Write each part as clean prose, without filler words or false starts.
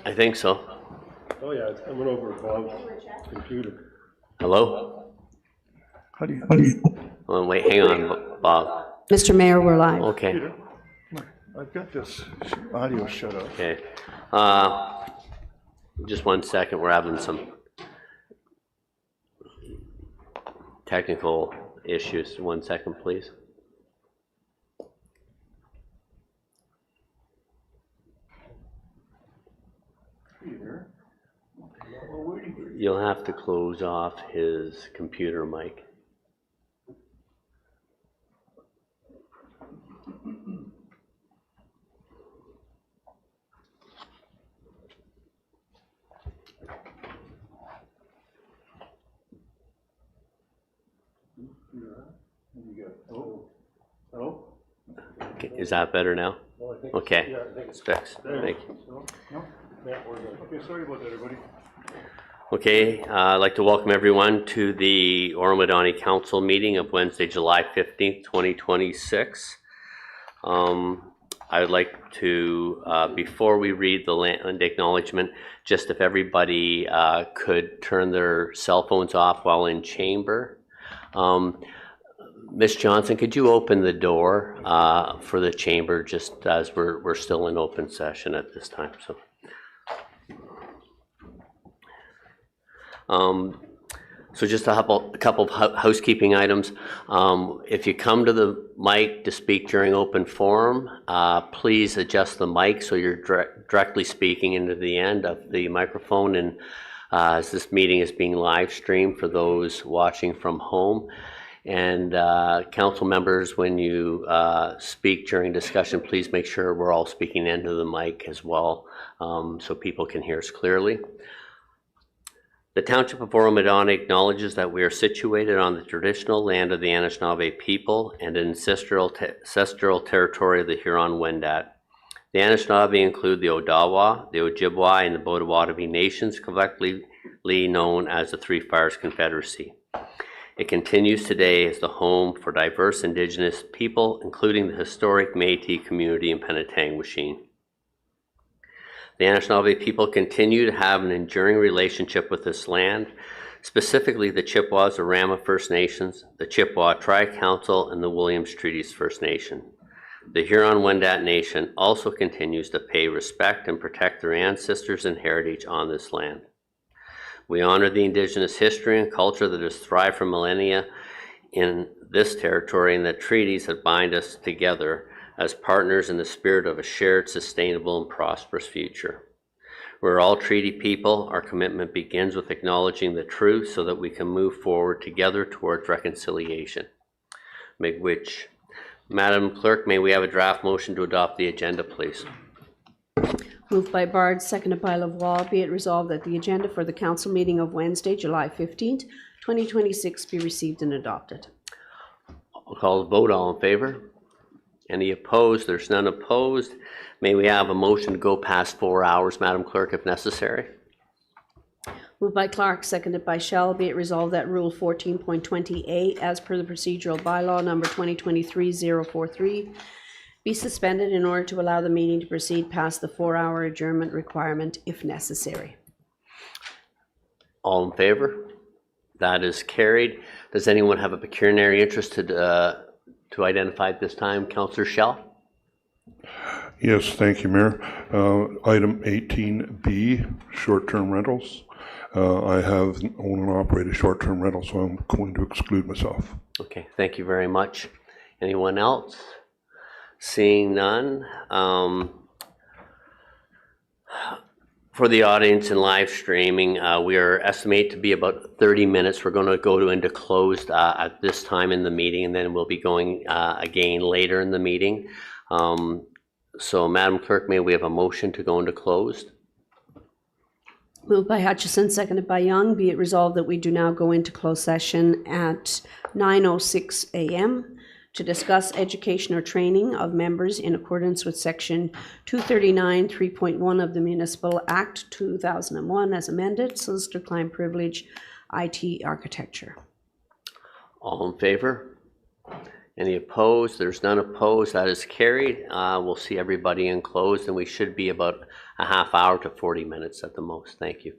I think so. Oh yeah, it's coming over Bob's computer. Hello? How do you? Oh, wait, hang on, Bob. Mr. Mayor, we're live. Okay. Peter? I've got this audio shut off. Okay. Just 1 second. We're having some technical issues. 1 second, please. Peter? You'll have to close off his computer mic. Oh? Okay, is that better now? Oh, I think Okay, yeah, I think it's fixed. Thank you. No? Yeah, we're good. Okay, sorry about that, everybody. Okay, I'd like to welcome everyone to the Oro-Medonte Council meeting of Wednesday, July 15th, 2026. I would like to, before we read the land acknowledgement, just if everybody could turn their cell phones off while in chamber. Ms. Johnson, could you open the door for the chamber just as we're still in open session at this time? So just a couple of housekeeping items. If you come to the mic to speak during open forum, please adjust the mic so you're directly speaking into the end of the microphone. And as this meeting is being live streamed for those watching from home. And council members, when you speak during discussion, please make sure we're all speaking into the mic as well, so people can hear us clearly. The Township of Oro-Medonte acknowledges that we are situated on the traditional land of the Anishinaabe people and an ancestral territory of the Huron-Wendat. The Anishinaabe include the Odawa, the Ojibwa, and the Potawatomi nations, collectively known as the Three Fires Confederacy. It continues today as the home for diverse Indigenous people, including the historic Métis community in Penetangwisheen. The Anishinaabe people continue to have an enduring relationship with this land, specifically the Chippewas, the Rama First Nations, the Chippewa Tri-Council, and the Williams Treaties First Nation. The Huron-Wendat Nation also continues to pay respect and protect their ancestors and heritage on this land. We honor the Indigenous history and culture that has thrived for millennia in this territory and the treaties that bind us together as partners in the spirit of a shared, sustainable, and prosperous future. We're all treaty people. Our commitment begins with acknowledging the truth so that we can move forward together towards reconciliation. Madam Clerk, may we have a draft motion to adopt the agenda, please? Moved by Bard, seconded by Lavoie. Be it resolved that the agenda for the council meeting of Wednesday, July 15th, 2026 be received and adopted. I'll call the vote. All in favor? Any opposed? There's none opposed. May we have a motion to go past 4 hours, Madam Clerk, if necessary? Moved by Clark, seconded by Shell. Be it resolved that Rule 14.20A, as per the procedural bylaw number 2023-043, be suspended in order to allow the meeting to proceed past the 4-hour adjournment requirement if necessary. All in favor? That is carried. Does anyone have a pecuniary interest to identify at this time? Councillor Shell? Yes, thank you, Mayor. Item 18B, short-term rentals. I own and operate a short-term rental, so I'm going to exclude myself. Okay, thank you very much. Anyone else? Seeing none. For the audience in live streaming, we are estimated to be about 30 minutes. We're going to go into closed at this time in the meeting, and then we'll be going again later in the meeting. So, Madam Clerk, may we have a motion to go into closed? Moved by Hutchison, seconded by Young. Be it resolved that we do now go into closed session at 9:06 a.m. to discuss education or training of members in accordance with Section 239, 3.1 of the Municipal Act 2001 as amended, solicitor-client privilege, IT architecture. All in favor? Any opposed? There's none opposed. That is carried. We'll see everybody in closed, and we should be about a half hour to 40 minutes at the most. Thank you.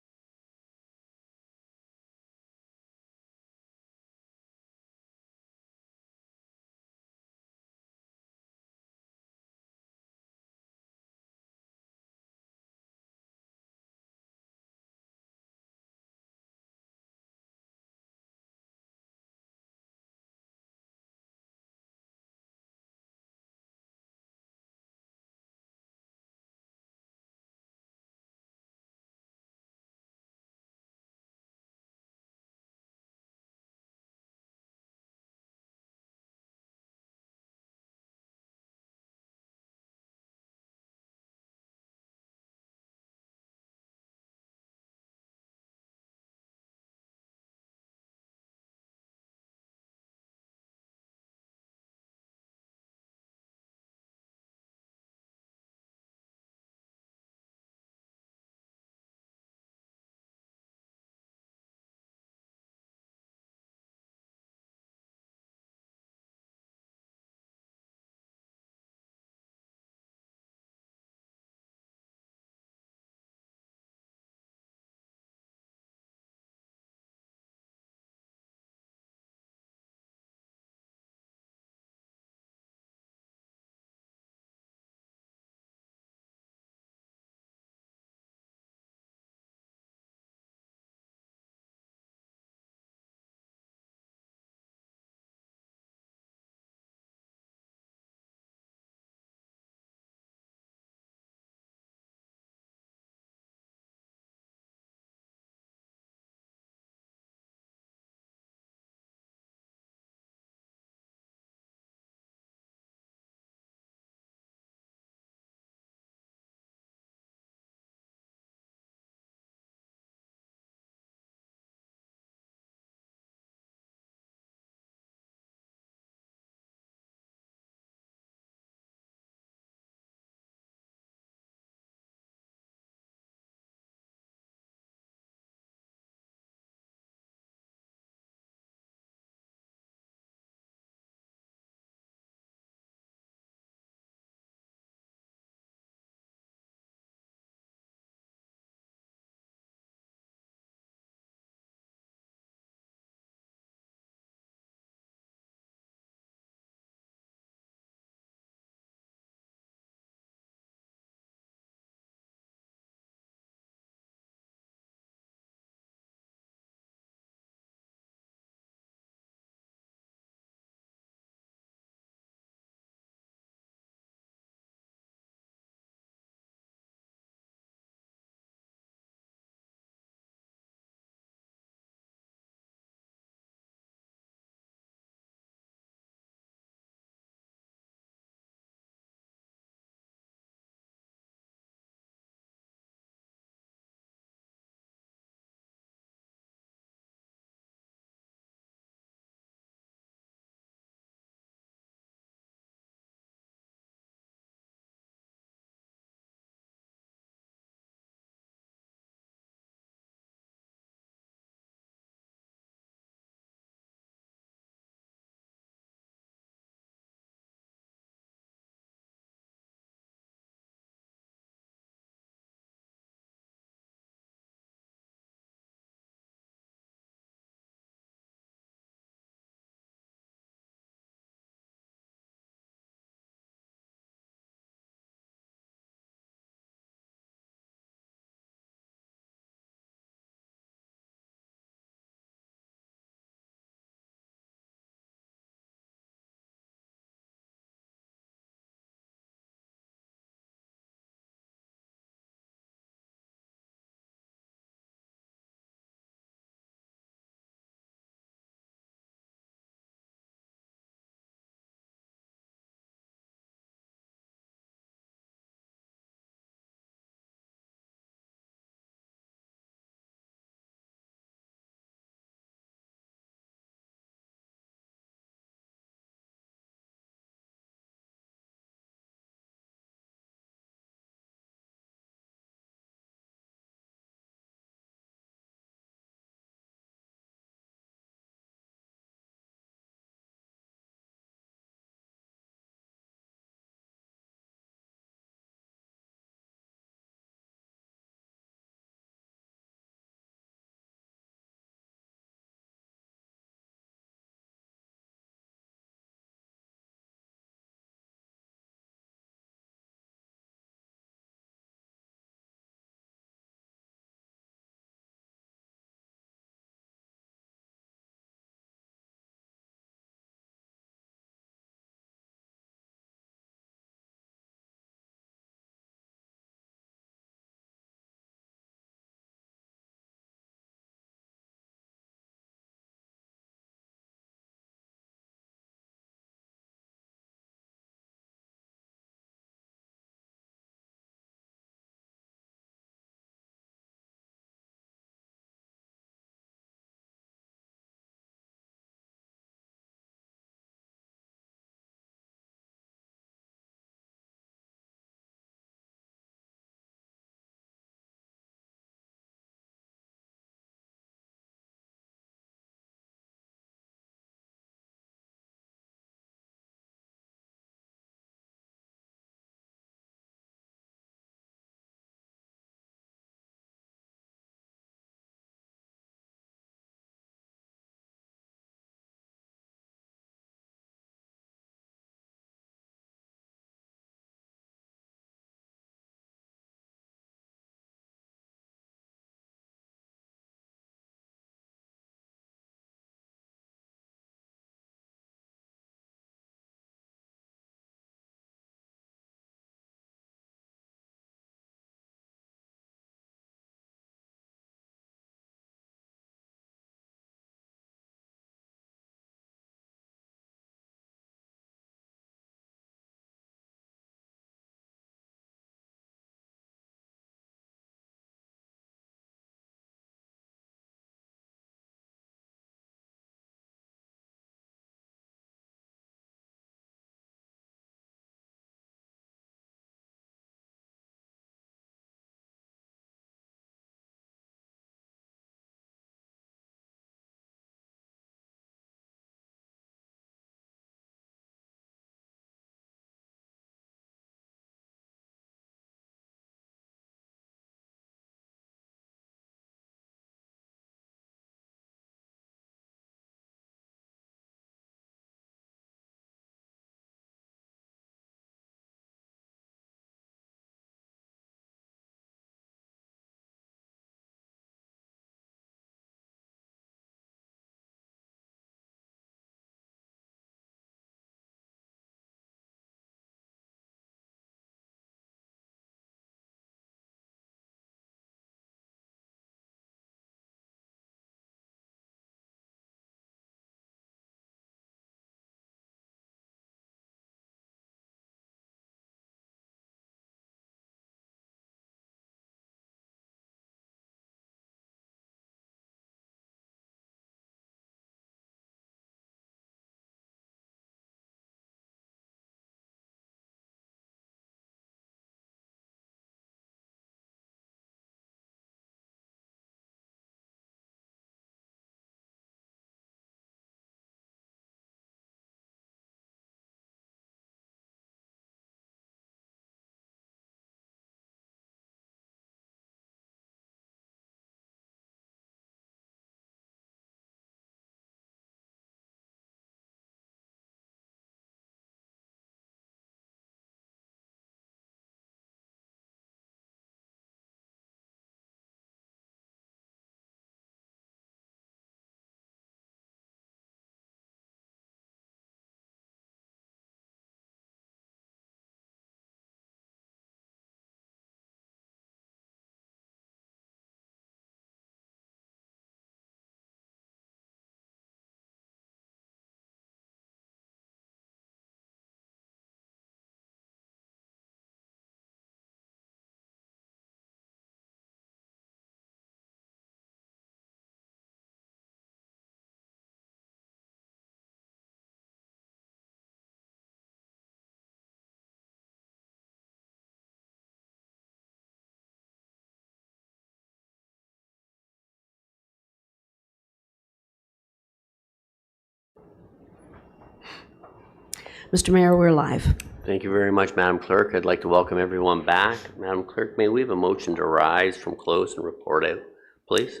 Mr. Mayor, we're live. Thank you very much, Madam Clerk. I'd like to welcome everyone back. Madam Clerk, may we have a motion to rise from close and report out, please?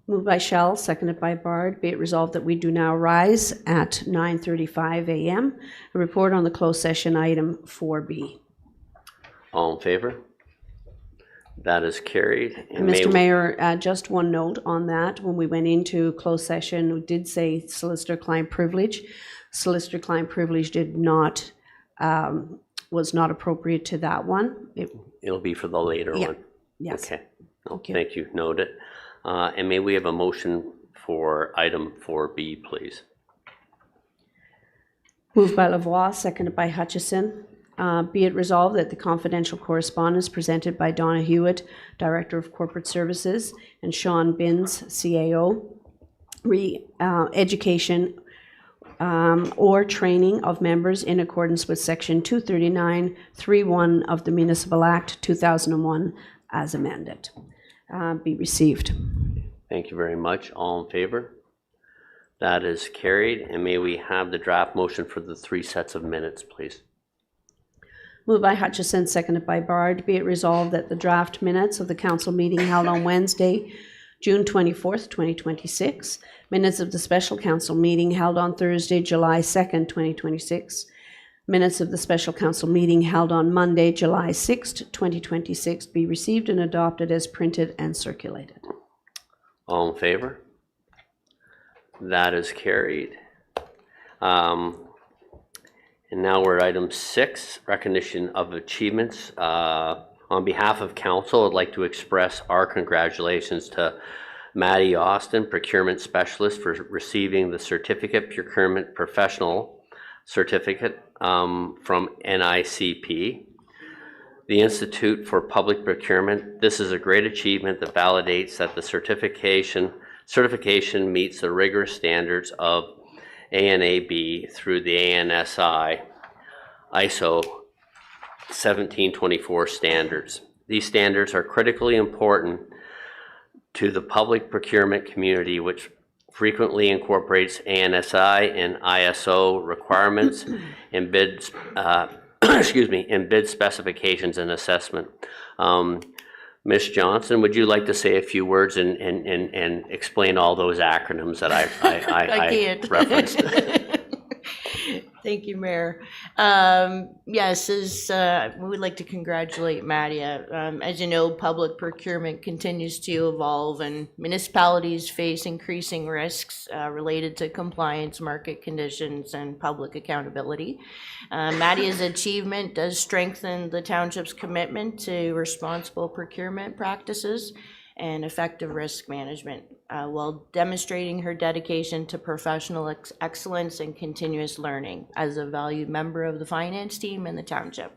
Moved by Shell, seconded by Bard. Be it resolved that we do now rise at 9:35 a.m. A report on the closed session item 4B. All in favor? That is carried. And Mr. Mayor, just one note on that. When we went into closed session, we did say solicitor-client privilege. Solicitor-client privilege did not, was not appropriate to that one. It'll be for the later one. Yes. Okay. Thank you. Thank you. Noted. And may we have a motion for item 4B, please? Moved by Lavoie, seconded by Hutchison. Be it resolved that the confidential correspondence presented by Donna Hewitt, Director of Corporate Services, and Sean Binns, CAO, education or training of members in accordance with Section 239(3)(1) of the Municipal Act 2001 as amended, be received. Thank you very much. All in favor? That is carried. And may we have the draft motion for the 3 sets of minutes, please? Moved by Hutchison, seconded by Bard. Be it resolved that the draft minutes of the council meeting held on Wednesday, June 24th, 2026, minutes of the special council meeting held on Thursday, July 2nd, 2026, minutes of the special council meeting held on Monday, July 6th, 2026, be received and adopted as printed and circulated. All in favor? That is carried. And now we're at item 6, recognition of achievements. On behalf of council, I'd like to express our congratulations to Maddie Austin, Procurement Specialist, for receiving the Certificate Procurement Professional Certificate from NICP. The Institute for Public Procurement. This is a great achievement that validates that the certification meets the rigorous standards of ANAB through the ANSI ISO 1724 standards. These standards are critically important to the public procurement community, which frequently incorporates ANSI and ISO requirements in bids, in bid specifications and assessment. Ms. Johnson, would you like to say a few words and explain all those acronyms that I referenced? Thank you, Mayor. Yes, we would like to congratulate Maddie. As you know, public procurement continues to evolve and municipalities face increasing risks related to compliance, market conditions, and public accountability. Maddie's achievement does strengthen the township's commitment to responsible procurement practices and effective risk management, while demonstrating her dedication to professional excellence and continuous learning as a valued member of the finance team and the township.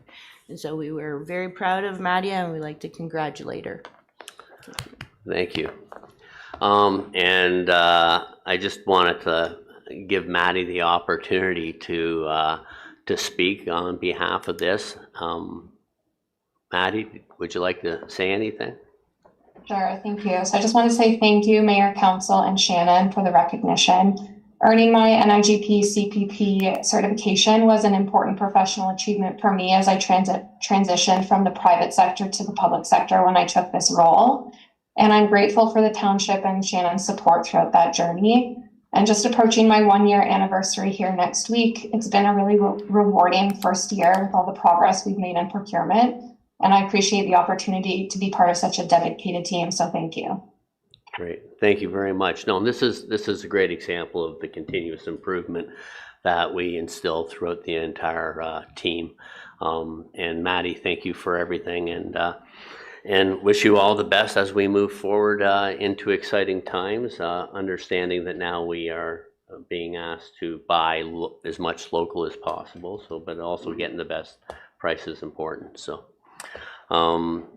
And so we were very proud of Maddie, and we'd like to congratulate her. Thank you. I just wanted to give Maddie the opportunity to speak on behalf of this. Maddie, would you like to say anything? Sure, thank you. So I just want to say thank you, Mayor, Council, and Shannon for the recognition. Earning my NIGP CPP certification was an important professional achievement for me as I transitioned from the private sector to the public sector when I took this role. And I'm grateful for the township and Shannon's support throughout that journey. And just approaching my 1-year anniversary here next week, it's been a really rewarding first year with all the progress we've made in procurement. And I appreciate the opportunity to be part of such a dedicated team, so thank you. Great, thank you very much. No, this is a great example of the continuous improvement that we instill throughout the entire team. And Maddie, thank you for everything, and wish you all the best as we move forward into exciting times, understanding that now we are being asked to buy as much local as possible, but also getting the best price is important. So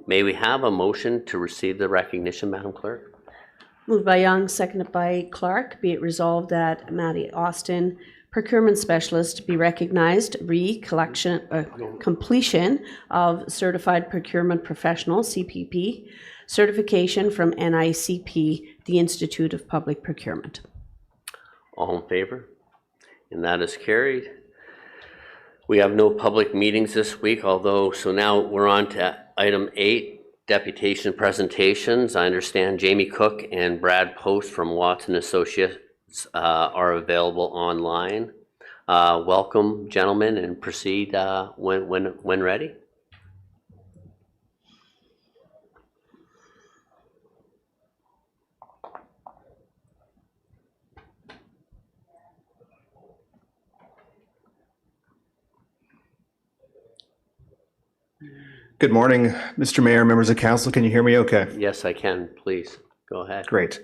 may we have a motion to receive the recognition, Madam Clerk? Moved by Young, seconded by Clark. Be it resolved that Maddie Austin, Procurement Specialist, be recognized completion of Certified Procurement Professional, CPP, certification from NICP, the Institute of Public Procurement. All in favor? And that is carried. We have no public meetings this week, so now we're on to item 8, deputation presentations. I understand Jamie Cook and Brad Post from Watson Associates are available online. Welcome, gentlemen, and proceed when ready. Good morning, Mr. Mayor, members of council. Can you hear me okay? Yes, I can. Please go ahead. Great.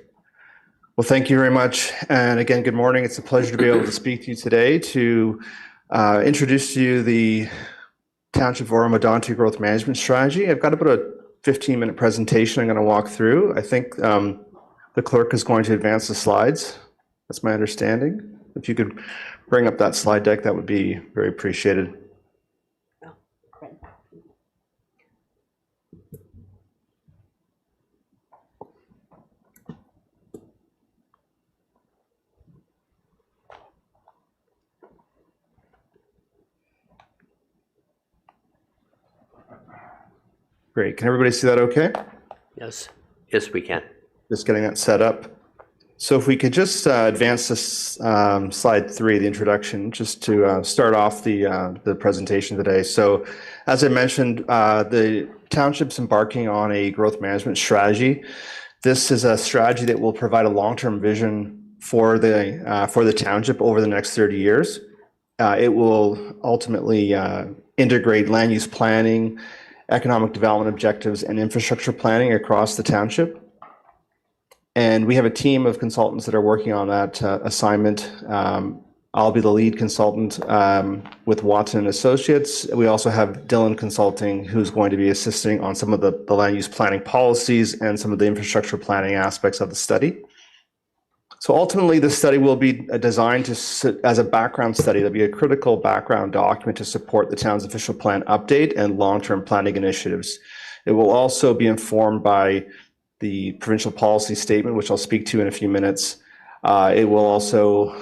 Well, thank you very much. And again, good morning. It's a pleasure to be able to speak to you today to introduce to you the Township of Oro-Medonte Growth Management Strategy. I've got about a 15-minute presentation I'm going to walk through. I think the clerk is going to advance the slides. That's my understanding. If you could bring up that slide deck, that would be very appreciated. Great. Can everybody see that okay? Yes, we can. Just getting that set up. So if we could just advance this slide 3, the introduction, just to start off the presentation today. So as I mentioned, the township's embarking on a growth management strategy. This is a strategy that will provide a long-term vision for the township over the next 30 years. It will ultimately integrate land use planning, economic development objectives, and infrastructure planning across the township. And we have a team of consultants that are working on that assignment. I'll be the lead consultant with Watson Associates. We also have Dillon Consulting, who's going to be assisting on some of the land use planning policies and some of the infrastructure planning aspects of the study. So ultimately, this study will be designed to sit as a background study. There'll be a critical background document to support the town's official plan update and long-term planning initiatives. It will also be informed by the provincial policy statement, which I'll speak to in a few minutes. It will also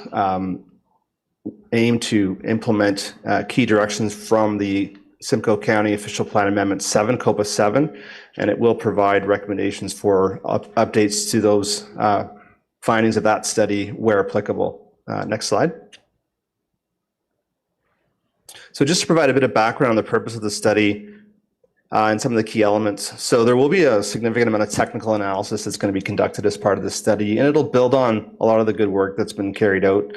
aim to implement key directions from the Simcoe County Official Plan Amendment 7, COPA 7, and it will provide recommendations for updates to those findings of that study where applicable. Next slide. So just to provide a bit of background on the purpose of the study and some of the key elements. So there will be a significant amount of technical analysis that's going to be conducted as part of the study, and it'll build on a lot of the good work that's been carried out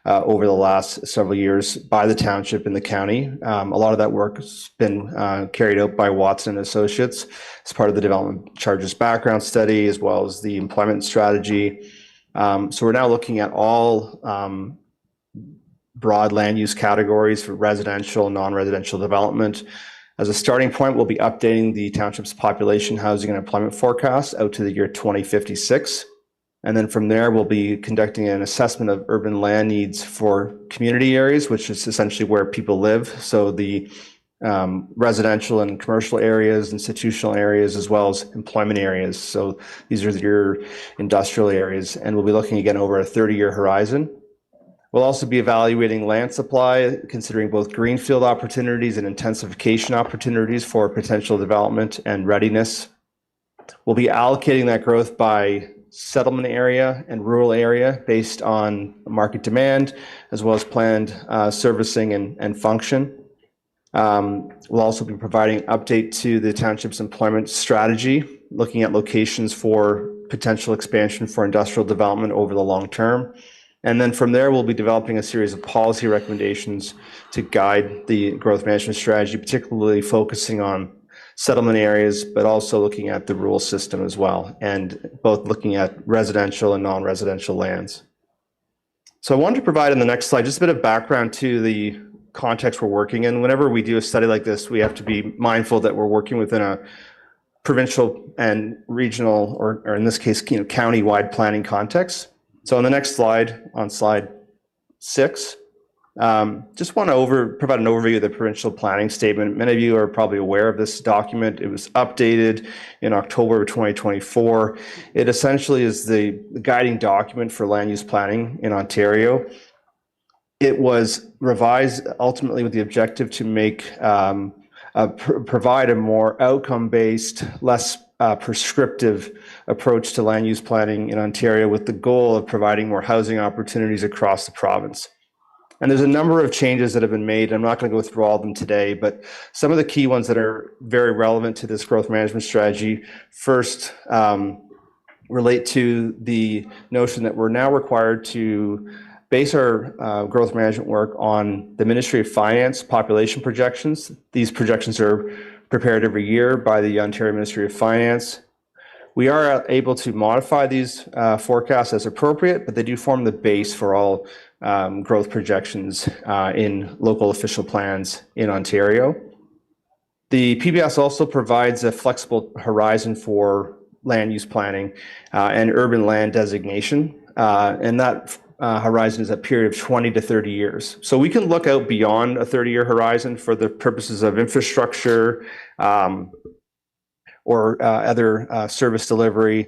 over the last several years by the township and the county. A lot of that work has been carried out by Watson Associates as part of the development charges background study, as well as the employment strategy. So we're now looking at all broad land use categories for residential and non-residential development. As a starting point, we'll be updating the township's population, housing, and employment forecast out to the year 2056. And then from there, we'll be conducting an assessment of urban land needs for community areas, which is essentially where people live. So the residential and commercial areas, institutional areas, as well as employment areas. So these are your industrial areas, and we'll be looking again over a 30-year horizon. We'll also be evaluating land supply, considering both greenfield opportunities and intensification opportunities for potential development and readiness. We'll be allocating that growth by settlement area and rural area based on market demand, as well as planned servicing and function. We'll also be providing an update to the township's employment strategy, looking at locations for potential expansion for industrial development over the long term. And then from there, we'll be developing a series of policy recommendations to guide the growth management strategy, particularly focusing on settlement areas, but also looking at the rural system as well, and both looking at residential and non-residential lands. So I wanted to provide in the next slide just a bit of background to the context we're working in. Whenever we do a study like this, we have to be mindful that we're working within a provincial and regional, or in this case, county-wide planning context. So on the next slide, on slide 6, just want to provide an overview of the provincial planning statement. Many of you are probably aware of this document. It was updated in October of 2024. It essentially is the guiding document for land use planning in Ontario. It was revised ultimately with the objective to make provide a more outcome-based, less prescriptive approach to land use planning in Ontario, with the goal of providing more housing opportunities across the province. And there's a number of changes that have been made. I'm not going to go through all of them today, but some of the key ones that are very relevant to this growth management strategy first relate to the notion that we're now required to base our growth management work on the Ministry of Finance population projections. These projections are prepared every year by the Ontario Ministry of Finance. We are able to modify these forecasts as appropriate, but they do form the base for all growth projections in local official plans in Ontario. The PBS also provides a flexible horizon for land use planning and urban land designation, and that horizon is a period of 20 to 30 years. So we can look out beyond a 30-year horizon for the purposes of infrastructure or other service delivery.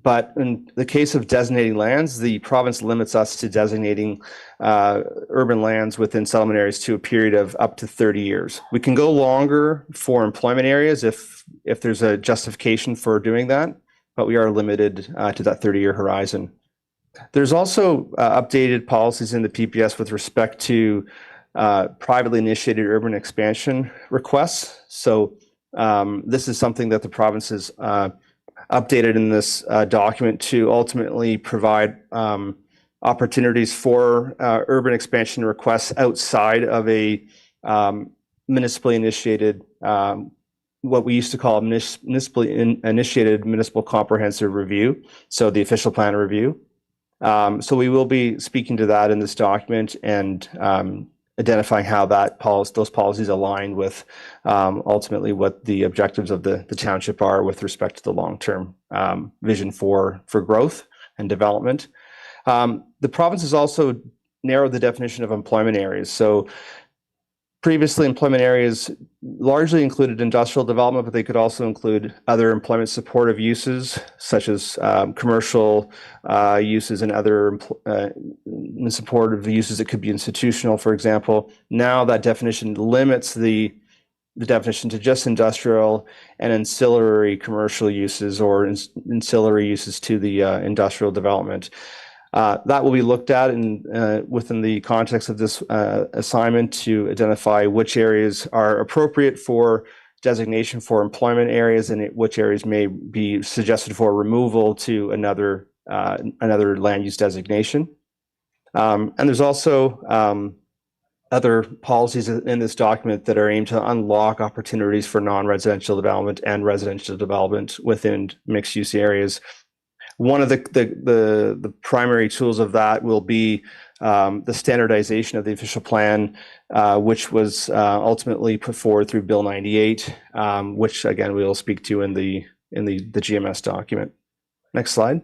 But in the case of designating lands, the province limits us to designating urban lands within settlement areas to a period of up to 30 years. We can go longer for employment areas if there's a justification for doing that, but we are limited to that 30-year horizon. There's also updated policies in the PPS with respect to privately initiated urban expansion requests. So this is something that the province has updated in this document to ultimately provide opportunities for urban expansion requests outside of a municipally initiated, what we used to call a municipally initiated municipal comprehensive review, so the official plan review. So we will be speaking to that in this document and identifying how those policies align with ultimately what the objectives of the township are with respect to the long-term vision for growth and development. The province has also narrowed the definition of employment areas. So previously, employment areas largely included industrial development, but they could also include other employment supportive uses, such as commercial uses and other supportive uses that could be institutional, for example. Now that definition limits the definition to just industrial and ancillary commercial uses or ancillary uses to the industrial development. That will be looked at within the context of this assignment to identify which areas are appropriate for designation for employment areas and which areas may be suggested for removal to another land use designation. And there's also other policies in this document that are aimed to unlock opportunities for non-residential development and residential development within mixed use areas. One of the primary tools of that will be the standardization of the official plan, which was ultimately put forward through Bill 98, which again we will speak to in the GMS document. Next slide.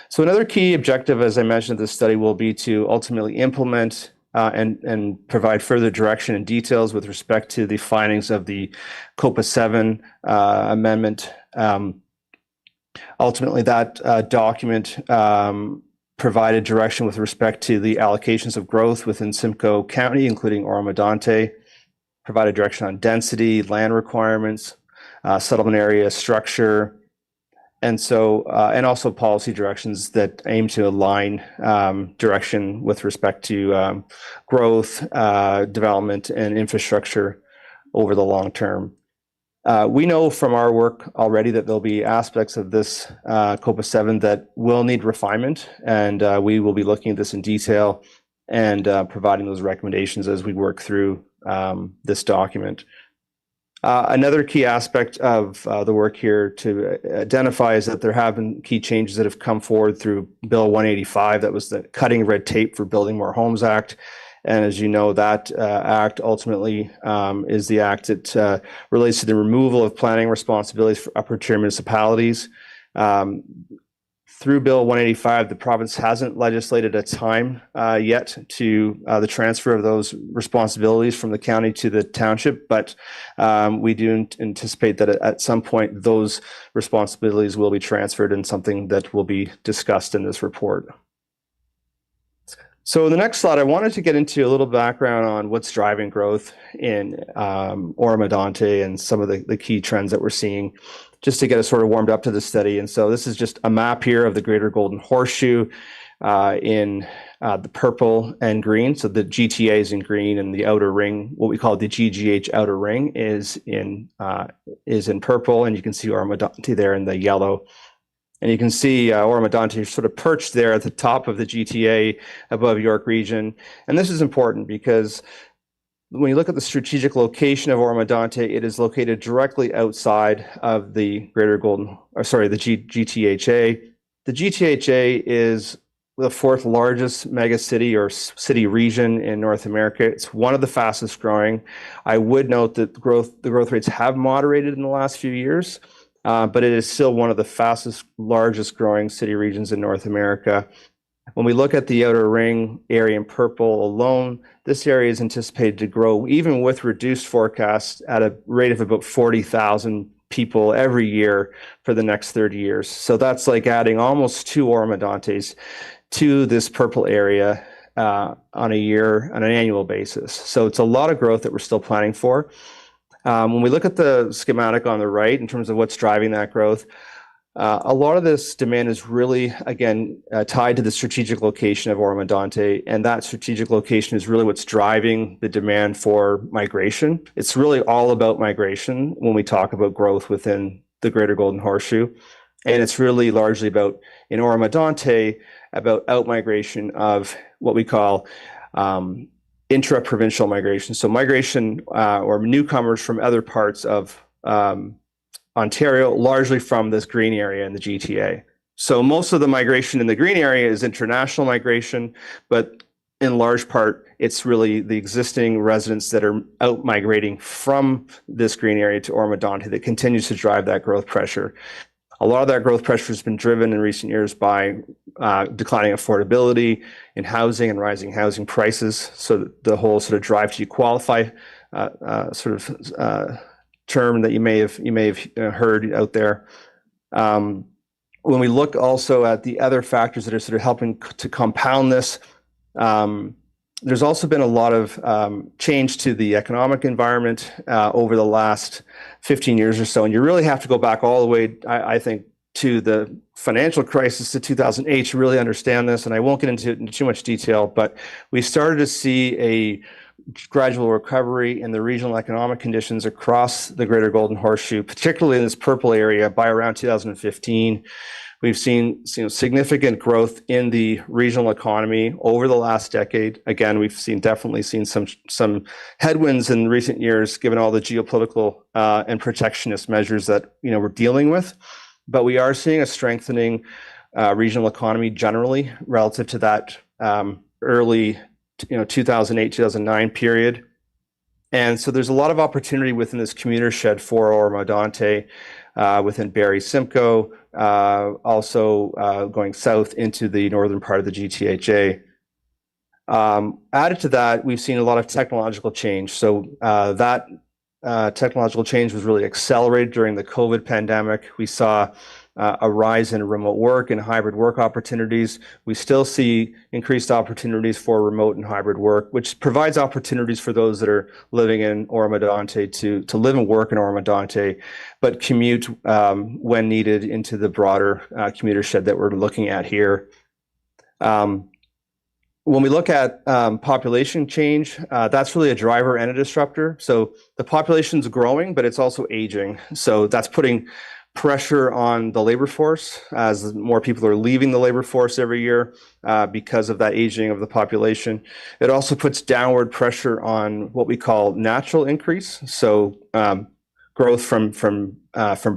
So another key objective, as I mentioned, of this study will be to ultimately implement and provide further direction and details with respect to the findings of the COPA 7 amendment. Ultimately, that document provided direction with respect to the allocations of growth within Simcoe County, including Oro-Medonte, provided direction on density, land requirements, settlement area structure, and also policy directions that aim to align direction with respect to growth, development, and infrastructure over the long term. We know from our work already that there'll be aspects of this COPA 7 that will need refinement, and we will be looking at this in detail and providing those recommendations as we work through this document. Another key aspect of the work here to identify is that there have been key changes that have come forward through Bill 185. That was the Cutting Red Tape for Building More Homes Act. And as you know, that act ultimately is the act that relates to the removal of planning responsibilities for upper-tier municipalities. Through Bill 185, the province hasn't legislated a time yet to the transfer of those responsibilities from the county to the township, but we do anticipate that at some point those responsibilities will be transferred, and something that will be discussed in this report. So in the next slide, I wanted to get into a little background on what's driving growth in Oro-Medonte and some of the key trends that we're seeing, just to get us sort of warmed up to the study. And so this is just a map here of the Greater Golden Horseshoe in the purple and green. So the GTA is in green, and the outer ring, what we call the GGH outer ring, is in purple, and you can see Oro-Medonte there in the yellow. And you can see Oro-Medonte sort of perched there at the top of the GTA above York Region. And this is important because when you look at the strategic location of Oro-Medonte, it is located directly outside of the GTHA. The GTHA is the fourth largest mega city or city region in North America. It's one of the fastest growing. I would note that the growth rates have moderated in the last few years. But it is still one of the fastest, largest growing city regions in North America. When we look at the outer ring area in purple alone, this area is anticipated to grow, even with reduced forecasts, at a rate of about 40,000 people every year for the next 30 years. So that's like adding almost 2 Oro-Medontes to this purple area on an annual basis. So it's a lot of growth that we're still planning for. When we look at the schematic on the right in terms of what's driving that growth, a lot of this demand is really, again, tied to the strategic location of Oro-Medonte, and that strategic location is really what's driving the demand for migration. It's really all about migration when we talk about growth within the Greater Golden Horseshoe, and it's really largely about, in Oro-Medonte, about out-migration of what we call intra-provincial migration. So migration or newcomers from other parts of Ontario, largely from this green area in the GTA. So most of the migration in the green area is international migration, but in large part, it's really the existing residents that are out migrating from this green area to Oro-Medonte that continues to drive that growth pressure. A lot of that growth pressure has been driven in recent years by declining affordability in housing and rising housing prices. So the whole sort of drive to qualify term that you may have heard out there. When we look also at the other factors that are sort of helping to compound this, there's also been a lot of change to the economic environment over the last 15 years or so. And you really have to go back all the way, I think, to the financial crisis of 2008 to really understand this. And I won't get into too much detail, but we started to see a gradual recovery in the regional economic conditions across the Greater Golden Horseshoe, particularly in this purple area by around 2015. We've seen significant growth in the regional economy over the last decade. Again, we've definitely seen some headwinds in recent years, given all the geopolitical and protectionist measures that we're dealing with. But we are seeing a strengthening regional economy generally relative to that early 2008, 2009 period. And so there's a lot of opportunity within this commuter shed for Oro-Medonte, within Barrie Simcoe, also going south into the northern part of the GTHA. Added to that, we've seen a lot of technological change. So that technological change was really accelerated during the COVID pandemic. We saw a rise in remote work and hybrid work opportunities. We still see increased opportunities for remote and hybrid work, which provides opportunities for those that are living in Oro-Medonte to live and work in Oro-Medonte, but commute when needed into the broader commuter shed that we're looking at here. When we look at population change, that's really a driver and a disruptor. So the population's growing, but it's also aging. So that's putting pressure on the labor force as more people are leaving the labor force every year because of that aging of the population. It also puts downward pressure on what we call natural increase, so growth from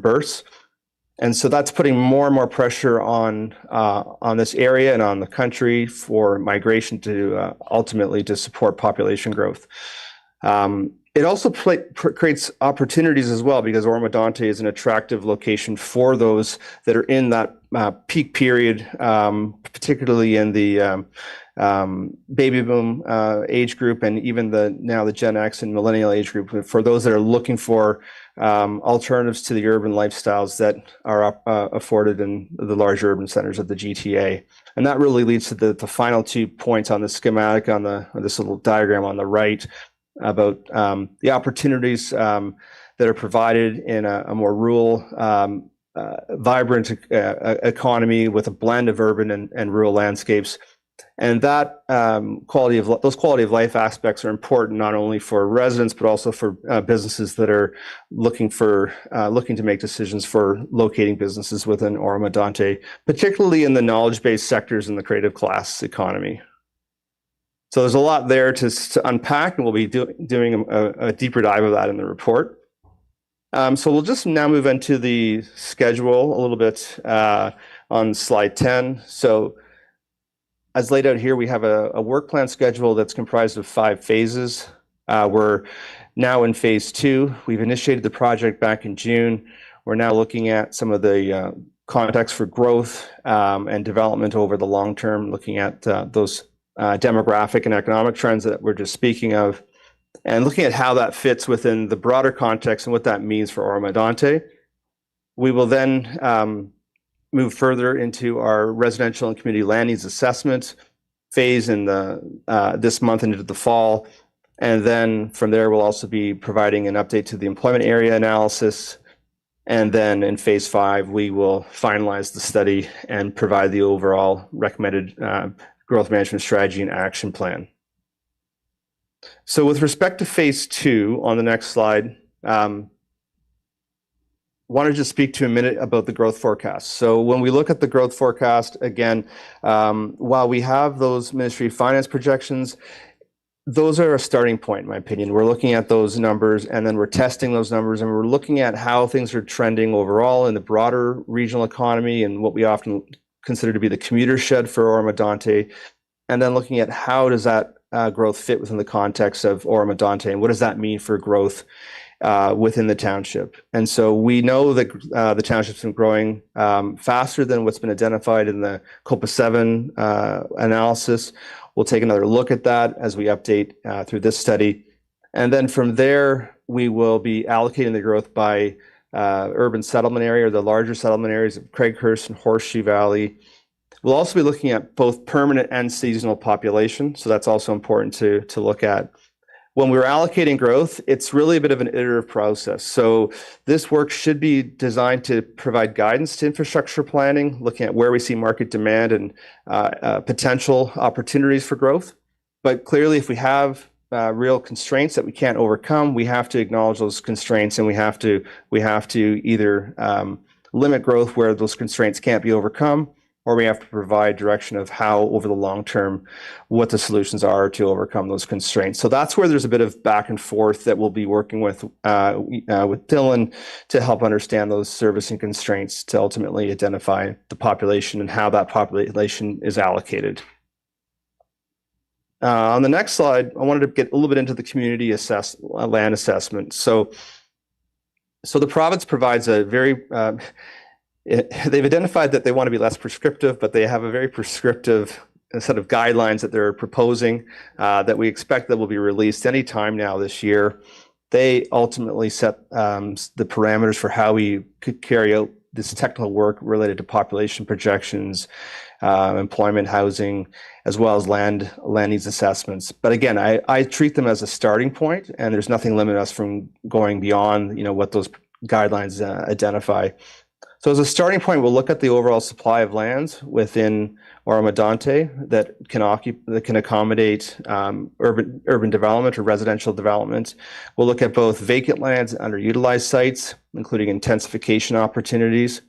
births. And so that's putting more and more pressure on this area and on the country for migration to ultimately to support population growth. It also creates opportunities as well, because Oro-Medonte is an attractive location for those that are in that peak period, particularly in the baby boom age group, and even now the Gen X and millennial age group, for those that are looking for alternatives to the urban lifestyles that are afforded in the large urban centers of the GTA. And that really leads to the final 2 points on the schematic on this little diagram on the right about the opportunities that are provided in a more rural, vibrant economy with a blend of urban and rural landscapes. And that those quality of life aspects are important not only for residents but also for businesses that are looking to make decisions for locating businesses within Oro-Medonte, particularly in the knowledge-based sectors in the creative class economy. So there's a lot there to unpack, and we'll be doing a deeper dive of that in the report. So we'll just now move into the schedule a little bit on slide 10. So as laid out here, we have a work plan schedule that's comprised of 5 phases. We're now in phase 2. We've initiated the project back in June. We're now looking at some of the context for growth and development over the long term, looking at those demographic and economic trends that we're just speaking of, and looking at how that fits within the broader context and what that means for Oro-Medonte. We will then move further into our residential and community land needs assessment phase in this month and into the fall. And then from there, we'll also be providing an update to the employment area analysis. And then in phase 5, we will finalize the study and provide the overall recommended growth management strategy and action plan. So with respect to phase 2 on the next slide, want to just speak to a minute about the growth forecast. So when we look at the growth forecast, again, while we have those Ministry of Finance projections, those are a starting point, in my opinion. We're looking at those numbers and then we're testing those numbers and we're looking at how things are trending overall in the broader regional economy and what we often consider to be the commuter shed for Oro-Medonte, and then looking at how does that growth fit within the context of Oro-Medonte and what does that mean for growth within the township. And so we know that the township's been growing faster than what's been identified in the COPA 7 analysis. We'll take another look at that as we update through this study. And then from there, we will be allocating the growth by urban settlement area, or the larger settlement areas of Craighurst and Horseshoe Valley. We'll also be looking at both permanent and seasonal population. So that's also important to look at. When we're allocating growth, it's really a bit of an iterative process. So this work should be designed to provide guidance to infrastructure planning, looking at where we see market demand and potential opportunities for growth. But clearly, if we have real constraints that we can't overcome, we have to acknowledge those constraints, and we have to either limit growth where those constraints can't be overcome, or we have to provide direction of how, over the long term, what the solutions are to overcome those constraints. So that's where there's a bit of back and forth that we'll be working with Dylan to help understand those servicing constraints to ultimately identify the population and how that population is allocated. On the next slide, I wanted to get a little bit into the community land assessment. So the province provides a very they've identified that they want to be less prescriptive, but they have a very prescriptive set of guidelines that they're proposing that we expect that will be released any time now this year. They ultimately set the parameters for how we could carry out this technical work related to population projections, employment, housing, as well as land needs assessments. But again, I treat them as a starting point, and there's nothing limiting us from going beyond what those guidelines identify. So as a starting point, we'll look at the overall supply of lands within Oro-Medonte that can accommodate urban development or residential development. We'll look at both vacant lands and underutilized sites, including intensification opportunities.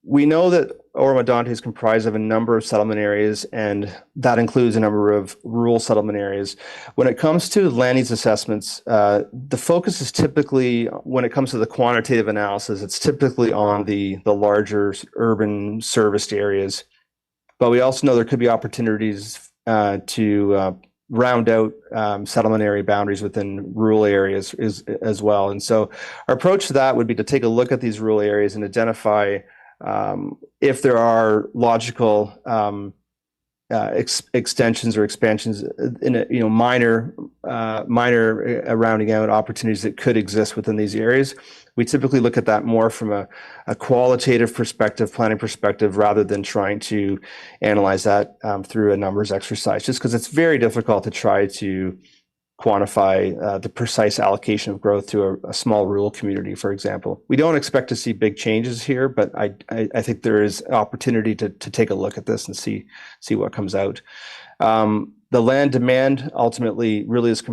We know that Oro-Medonte is comprised of a number of settlement areas, and that includes a number of rural settlement areas. When it comes to land needs assessments, the focus is typically, when it comes to the quantitative analysis, it's typically on the larger urban serviced areas. But we also know there could be opportunities to round out settlement area boundaries within rural areas as well. And so our approach to that would be to take a look at these rural areas and identify if there are logical extensions or expansions in a, minor rounding out opportunities that could exist within these areas. We typically look at that more from a qualitative perspective, planning perspective, rather than trying to analyze that through a numbers exercise, just because it's very difficult to try to quantify the precise allocation of growth to a small rural community, for example. We don't expect to see big changes here, but I think there is opportunity to take a look at this and see what comes out. The land demand ultimately really is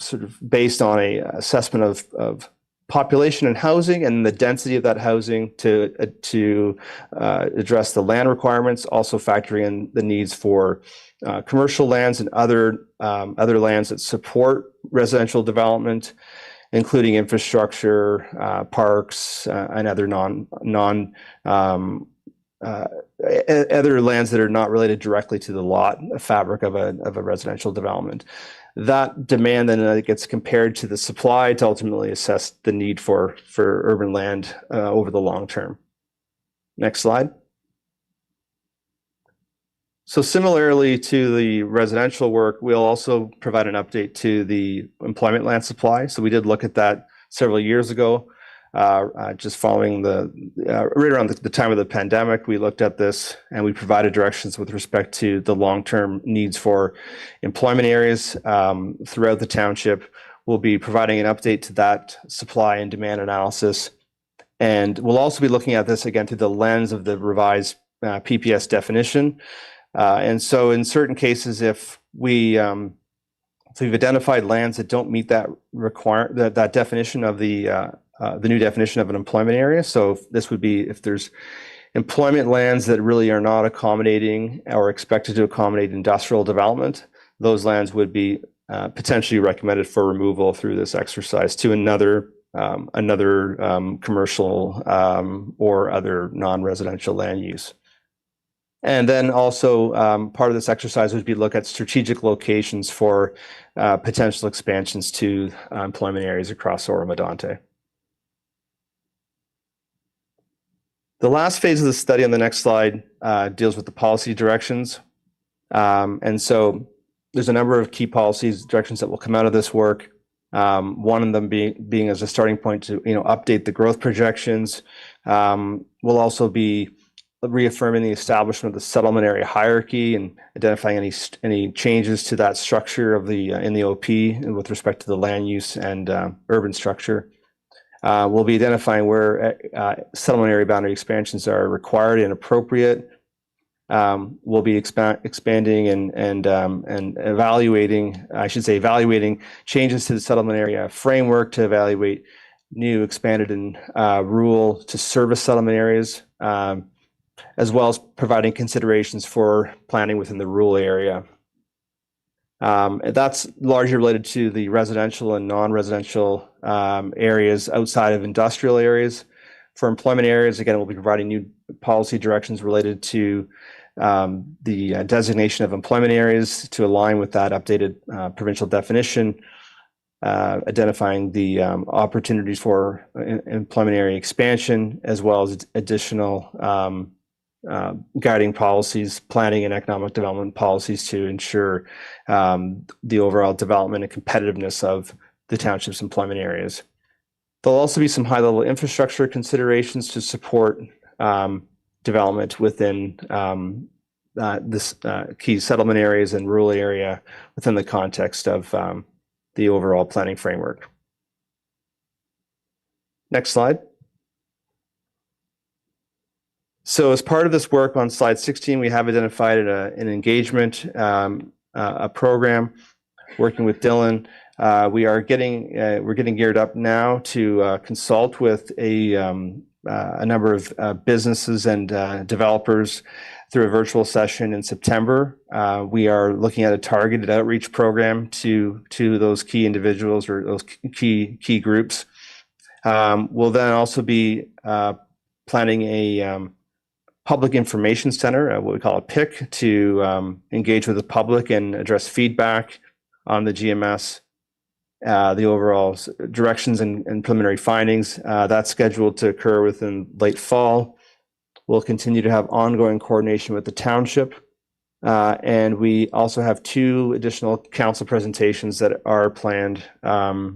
sort of based on a assessment of population and housing and the density of that housing to address the land requirements, also factoring in the needs for commercial lands and other lands that support residential development, including infrastructure, parks, and other other lands that are not related directly to the lot fabric of a residential development. That demand then gets compared to the supply to ultimately assess the need for urban land over the long term. Next slide. So similarly to the residential work, we'll also provide an update to the employment land supply. So we did look at that several years ago, just following right around the time of the pandemic. We looked at this and we provided directions with respect to the long-term needs for employment areas throughout the township. We'll be providing an update to that supply and demand analysis. And we'll also be looking at this again through the lens of the revised PPS definition. And so in certain cases, if we've identified lands that don't meet that definition of the new definition of an employment area. So this would be if there's employment lands that really are not accommodating or expected to accommodate industrial development, those lands would be potentially recommended for removal through this exercise to another commercial or other non-residential land use. And then also part of this exercise would be look at strategic locations for potential expansions to employment areas across Oro-Medonte. The last phase of the study on the next slide deals with the policy directions. And so there's a number of key policies directions that will come out of this work. One of them being as a starting point to update the growth projections. We'll also be reaffirming the establishment of the settlement area hierarchy and identifying any changes to that structure of in the OP with respect to the land use and urban structure. We'll be identifying where settlement area boundary expansions are required and appropriate. We'll be expanding and evaluating changes to the settlement area framework to evaluate new, expanded, and rural to service settlement areas, as well as providing considerations for planning within the rural area. That's largely related to the residential and non-residential areas outside of industrial areas. For employment areas, again, we'll be providing new policy directions related to the designation of employment areas to align with that updated provincial definition, identifying the opportunities for employment area expansion, as well as additional guiding policies, planning and economic development policies to ensure the overall development and competitiveness of the township's employment areas. There'll also be some high-level infrastructure considerations to support development within this key settlement areas and rural area within the context of the overall planning framework. Next slide. So as part of this work on slide 16, we have identified an engagement, a program working with Dylan. We're getting geared up now to consult with a number of businesses and developers through a virtual session in September. We are looking at a targeted outreach program to those key individuals or those key groups. We'll then also be planning a public information center, what we call a PIC, to engage with the public and address feedback on the GMS, the overall directions and preliminary findings. That's scheduled to occur within late fall. We'll continue to have ongoing coordination with the township And we also have 2 additional council presentations that are planned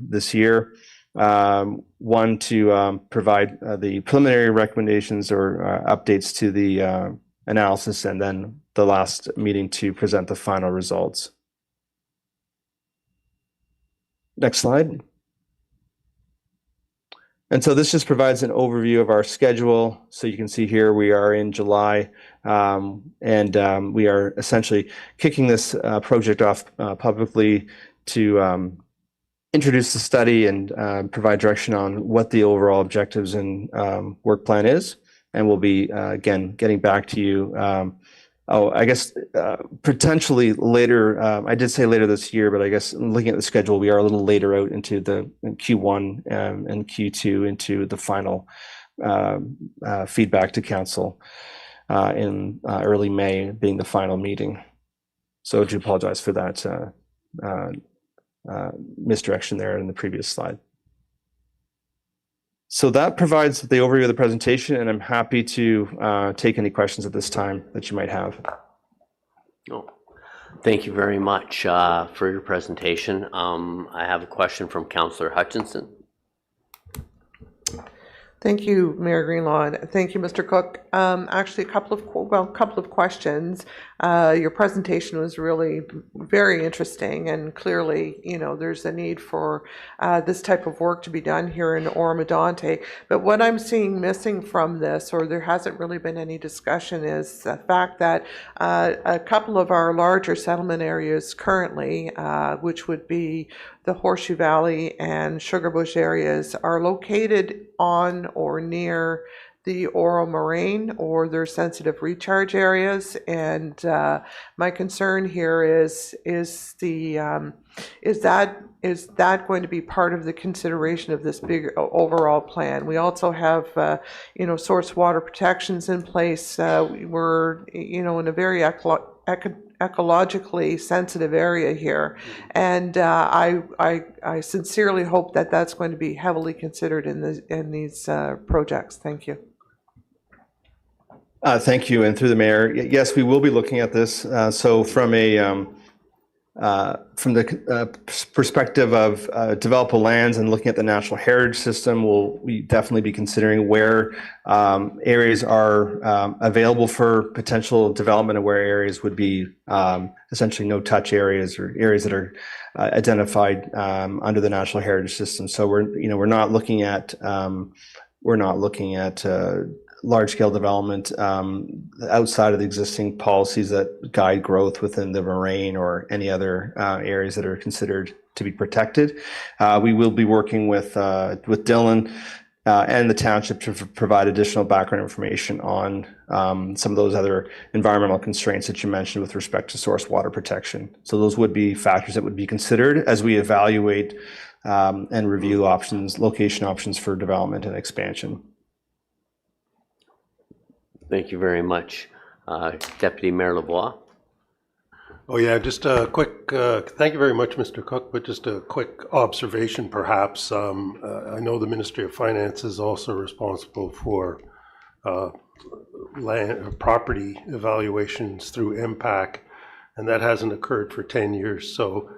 this year. One to provide the preliminary recommendations or updates to the analysis, and then the last meeting to present the final results. Next slide. And so this just provides an overview of our schedule. So you can see here we are in July, and we are essentially kicking this project off publicly to introduce the study and provide direction on what the overall objectives and work plan is. And we'll be, again, getting back to you. I guess potentially later, I did say later this year, but I guess looking at the schedule, we are a little later out into the Q1 and Q2 into the final feedback to council in early May being the final meeting. So I do apologize for that misdirection there in the previous slide. So that provides the overview of the presentation, and I'm happy to take any questions at this time that you might have. Oh, thank you very much for your presentation. I have a question from Councillor Hutchinson. Thank you, Mayor Greenlaw, and thank you, Mr. Cook. Actually, a couple of questions. Your presentation was really very interesting, and clearly, there's a need for this type of work to be done here in Oro-Medonte. But what I'm seeing missing from this, or there hasn't really been any discussion, is the fact that a couple of our larger settlement areas currently, which would be the Horseshoe Valley and Sugarbush areas, are located on or near the Oro Moraine or their sensitive recharge areas. And my concern here is that going to be part of the consideration of this big overall plan? We also have source water protections in place. We're in a very ecologically sensitive area here, and I sincerely hope that that's going to be heavily considered in these projects. Thank you. Thank you, and through the mayor, yes, we will be looking at this. So from the perspective of developable lands and looking at the natural heritage system, we definitely be considering where areas are available for potential development and where areas would be essentially no-touch areas or areas that are identified under the natural heritage system. So we're not looking at large-scale development outside of the existing policies that guide growth within the moraine or any other areas that are considered to be protected. We will be working with Dylan and the township to provide additional background information on some of those other environmental constraints that you mentioned with respect to source water protection. So those would be factors that would be considered as we evaluate and review location options for development and expansion. Thank you very much. Deputy Mayor Lavoie. Oh yeah, just a quick, thank you very much, Mr. Cook, but just a quick observation perhaps. I know the Ministry of Finance is also responsible for land property evaluations through impact, and that hasn't occurred for 10 years. So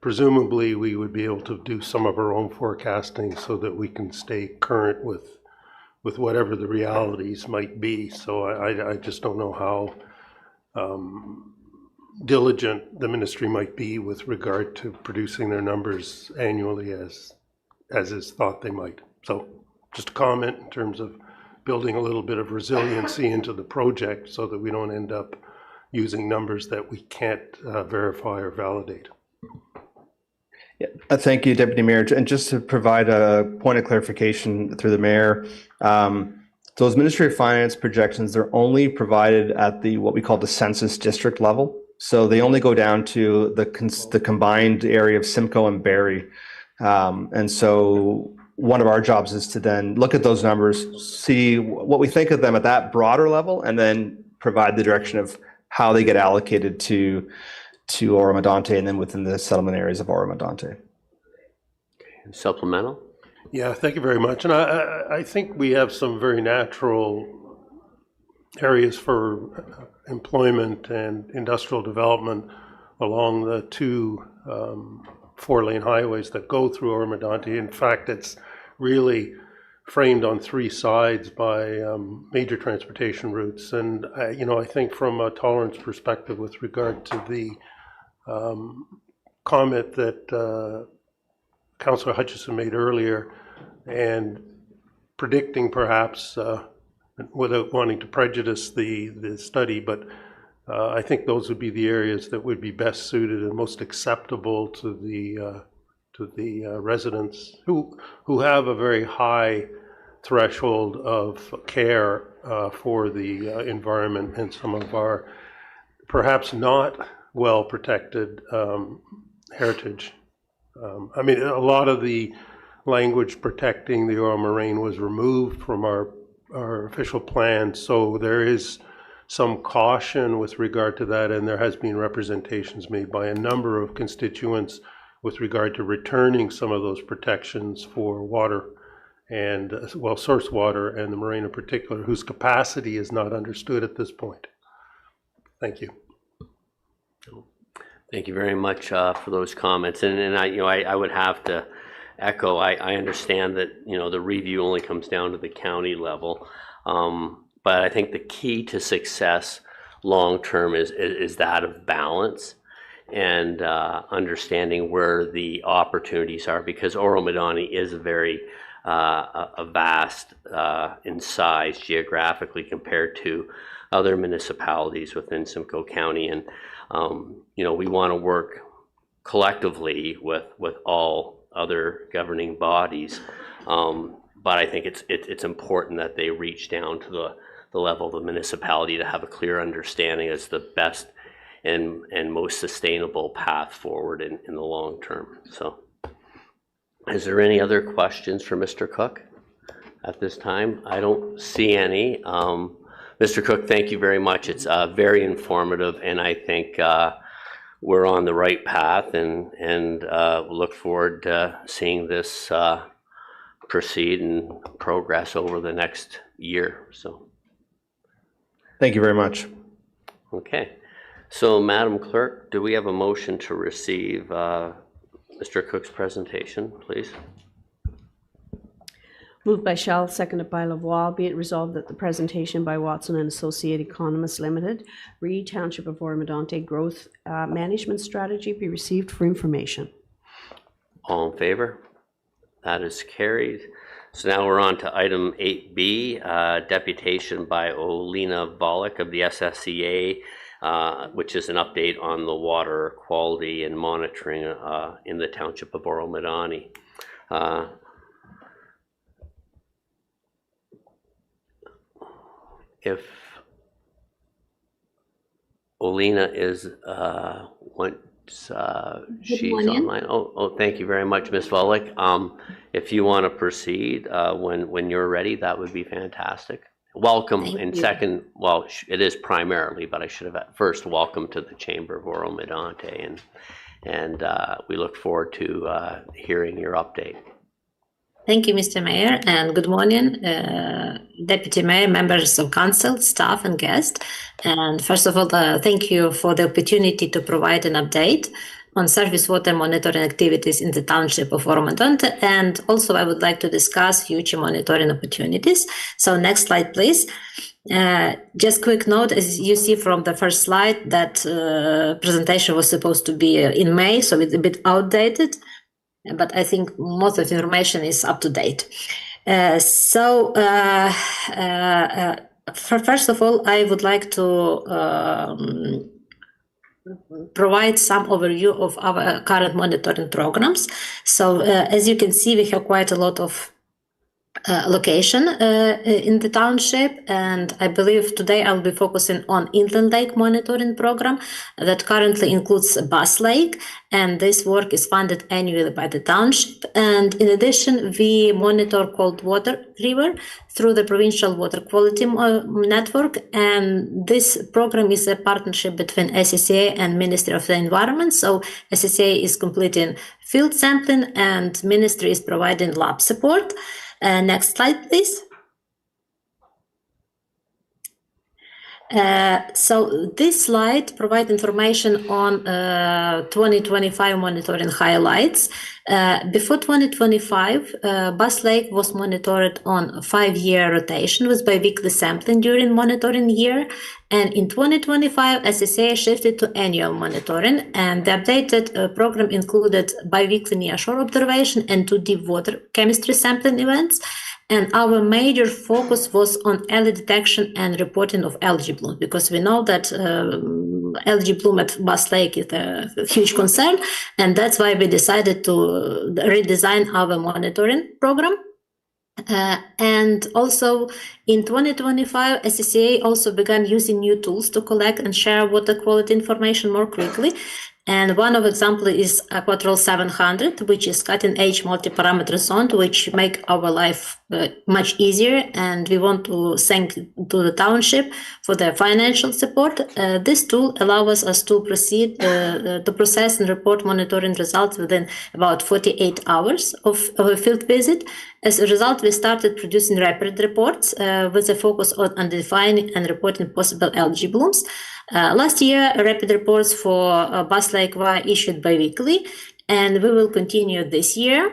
presumably we would be able to do some of our own forecasting so that we can stay current with whatever the realities might be. So I just don't know how diligent the ministry might be with regard to producing their numbers annually as is thought they might. So just a comment in terms of building a little bit of resiliency into the project so that we don't end up using numbers that we can't verify or validate. Yeah, thank you, Deputy Mayor. And just to provide a point of clarification through the mayor, those Ministry of Finance projections, they're only provided at what we call the census district level. So they only go down to the combined area of Simcoe and Barrie. And so one of our jobs is to then look at those numbers, see what we think of them at that broader level, and then provide the direction of how they get allocated to Oro-Medonte and then within the settlement areas of Oro-Medonte. Supplemental? Yeah, thank you very much. And I think we have some very natural areas for employment and industrial development along the two four-lane highways that go through Oro-Medonte. In fact, it's really framed on three sides by major transportation routes. And, I think from a tolerance perspective with regard to the comment that Councillor Hutchison made earlier, and predicting perhaps, without wanting to prejudice the study, but I think those would be the areas that would be best suited and most acceptable to the residents who have a very high threshold of care for the environment and some of our perhaps not well protected heritage. I mean, a lot of the language protecting the Oro Moraine was removed from our official plan, so there is some caution with regard to that, and there has been representations made by a number of constituents with regard to returning some of those protections for water and, well, source water and the moraine in particular, whose capacity is not understood at this point. Thank you. Thank you very much for those comments. And I would have to echo, I understand that, the review only comes down to the county level. But I think the key to success long-term is that of balance and understanding where the opportunities are, because Oro-Medonte is a very a vast in size geographically compared to other municipalities within Simcoe County. And, we want to work collectively with all other governing bodies. But I think it's important that they reach down to the level of the municipality to have a clear understanding as the best and most sustainable path forward in the long term. So is there any other questions for Mr. Cook at this time? I don't see any. Mr. Cook, thank you very much. It's very informative, and I think we're on the right path, and look forward to seeing this proceed and progress over the next year. So, Thank you very much. okay. So, Madam Clerk, do we have a motion to receive Mr. Cook's presentation, please? Moved by Shell, seconded by Lavoie. Be it resolved that the presentation by Watson and Associated Economists Limited, Reed Township of Oro-Medonte Growth Management Strategy be received for information. All in favor? That is carried. So now we're on to item 8B, deputation by Olena Volek of the SSCA, which is an update on the water quality and monitoring in the Township of Oro-Medonte. If Olena is she's online. Oh, thank you very much, Ms. Volek. If you want to proceed when you're ready, that would be fantastic. Welcome. And second, well, it is primarily, but I should have at first welcome to the Chamber of Oro-Medonte, and we look forward to hearing your update. Thank you, Mr. Mayor, and good morning, Deputy Mayor, members of council, staff, and guests. And first of all, thank you for the opportunity to provide an update on surface water monitoring activities in the Township of Oro-Medonte, and also I would like to discuss future monitoring opportunities. So next slide, please. Just quick note, as you see from the first slide, that presentation was supposed to be in May, so it's a bit outdated. But I think most of the information is up to date. First of all, I would like to provide some overview of our current monitoring programs. So as you can see, we have quite a lot of location in the township, and I believe today I'll be focusing on Inland Lake monitoring program that currently includes Bass Lake, and this work is funded annually by the township. And in addition, we monitor Cold Water River through the Provincial Water Quality Network, and this program is a partnership between SSCA and Ministry of the Environment. So SSCA is completing field sampling and Ministry is providing lab support. Next slide, please. So this slide provides information on 2025 monitoring highlights. Before 2025, Bass Lake was monitored on 5-year rotation with biweekly sampling during monitoring year. And in 2025, SSA shifted to annual monitoring, and the updated program included biweekly nearshore observation and 2 deep water chemistry sampling events. And our major focus was on early detection and reporting of algae bloom, because we know that algae bloom at Bass Lake is a huge concern, and that's why we decided to redesign our monitoring program. And also in 2025, SCCA also began using new tools to collect and share water quality information more quickly. And one of example is Aquatrol 700, which is cutting-edge multi-parameter zone, which make our life much easier. And we want to thank to the township for their financial support. This tool allows us to proceed to process and report monitoring results within about 48 hours of a field visit. As a result, we started producing rapid reports with a focus on identifying and reporting possible algae blooms. Last year, rapid reports for Bass Lake were issued bi-weekly, and we will continue this year.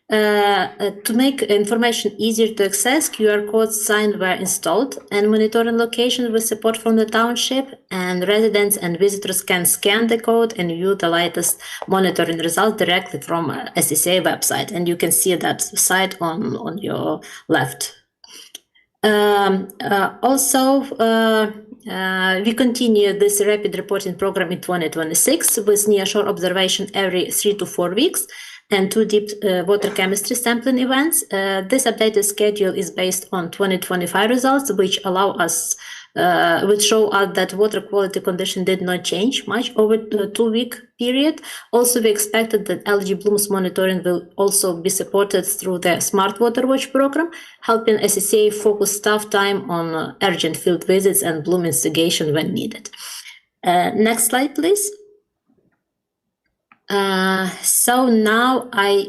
To make information easier to access, QR code signs were installed and monitoring locations with support from the township, and residents and visitors can scan the code and view the latest monitoring results directly from SCCA website, and you can see that site on your left. We continue this rapid reporting program in 2026 with nearshore observation every 3 to 4 weeks and 2 deep water chemistry sampling events. This updated schedule is based on 2025 results, which allow us, which show us that water quality condition did not change much over the 2-week period. Also, we expected that algae blooms monitoring will also be supported through the Smart Water Watch program, helping SCCA focus staff time on urgent field visits and bloom investigation when needed. Next slide, please. So now I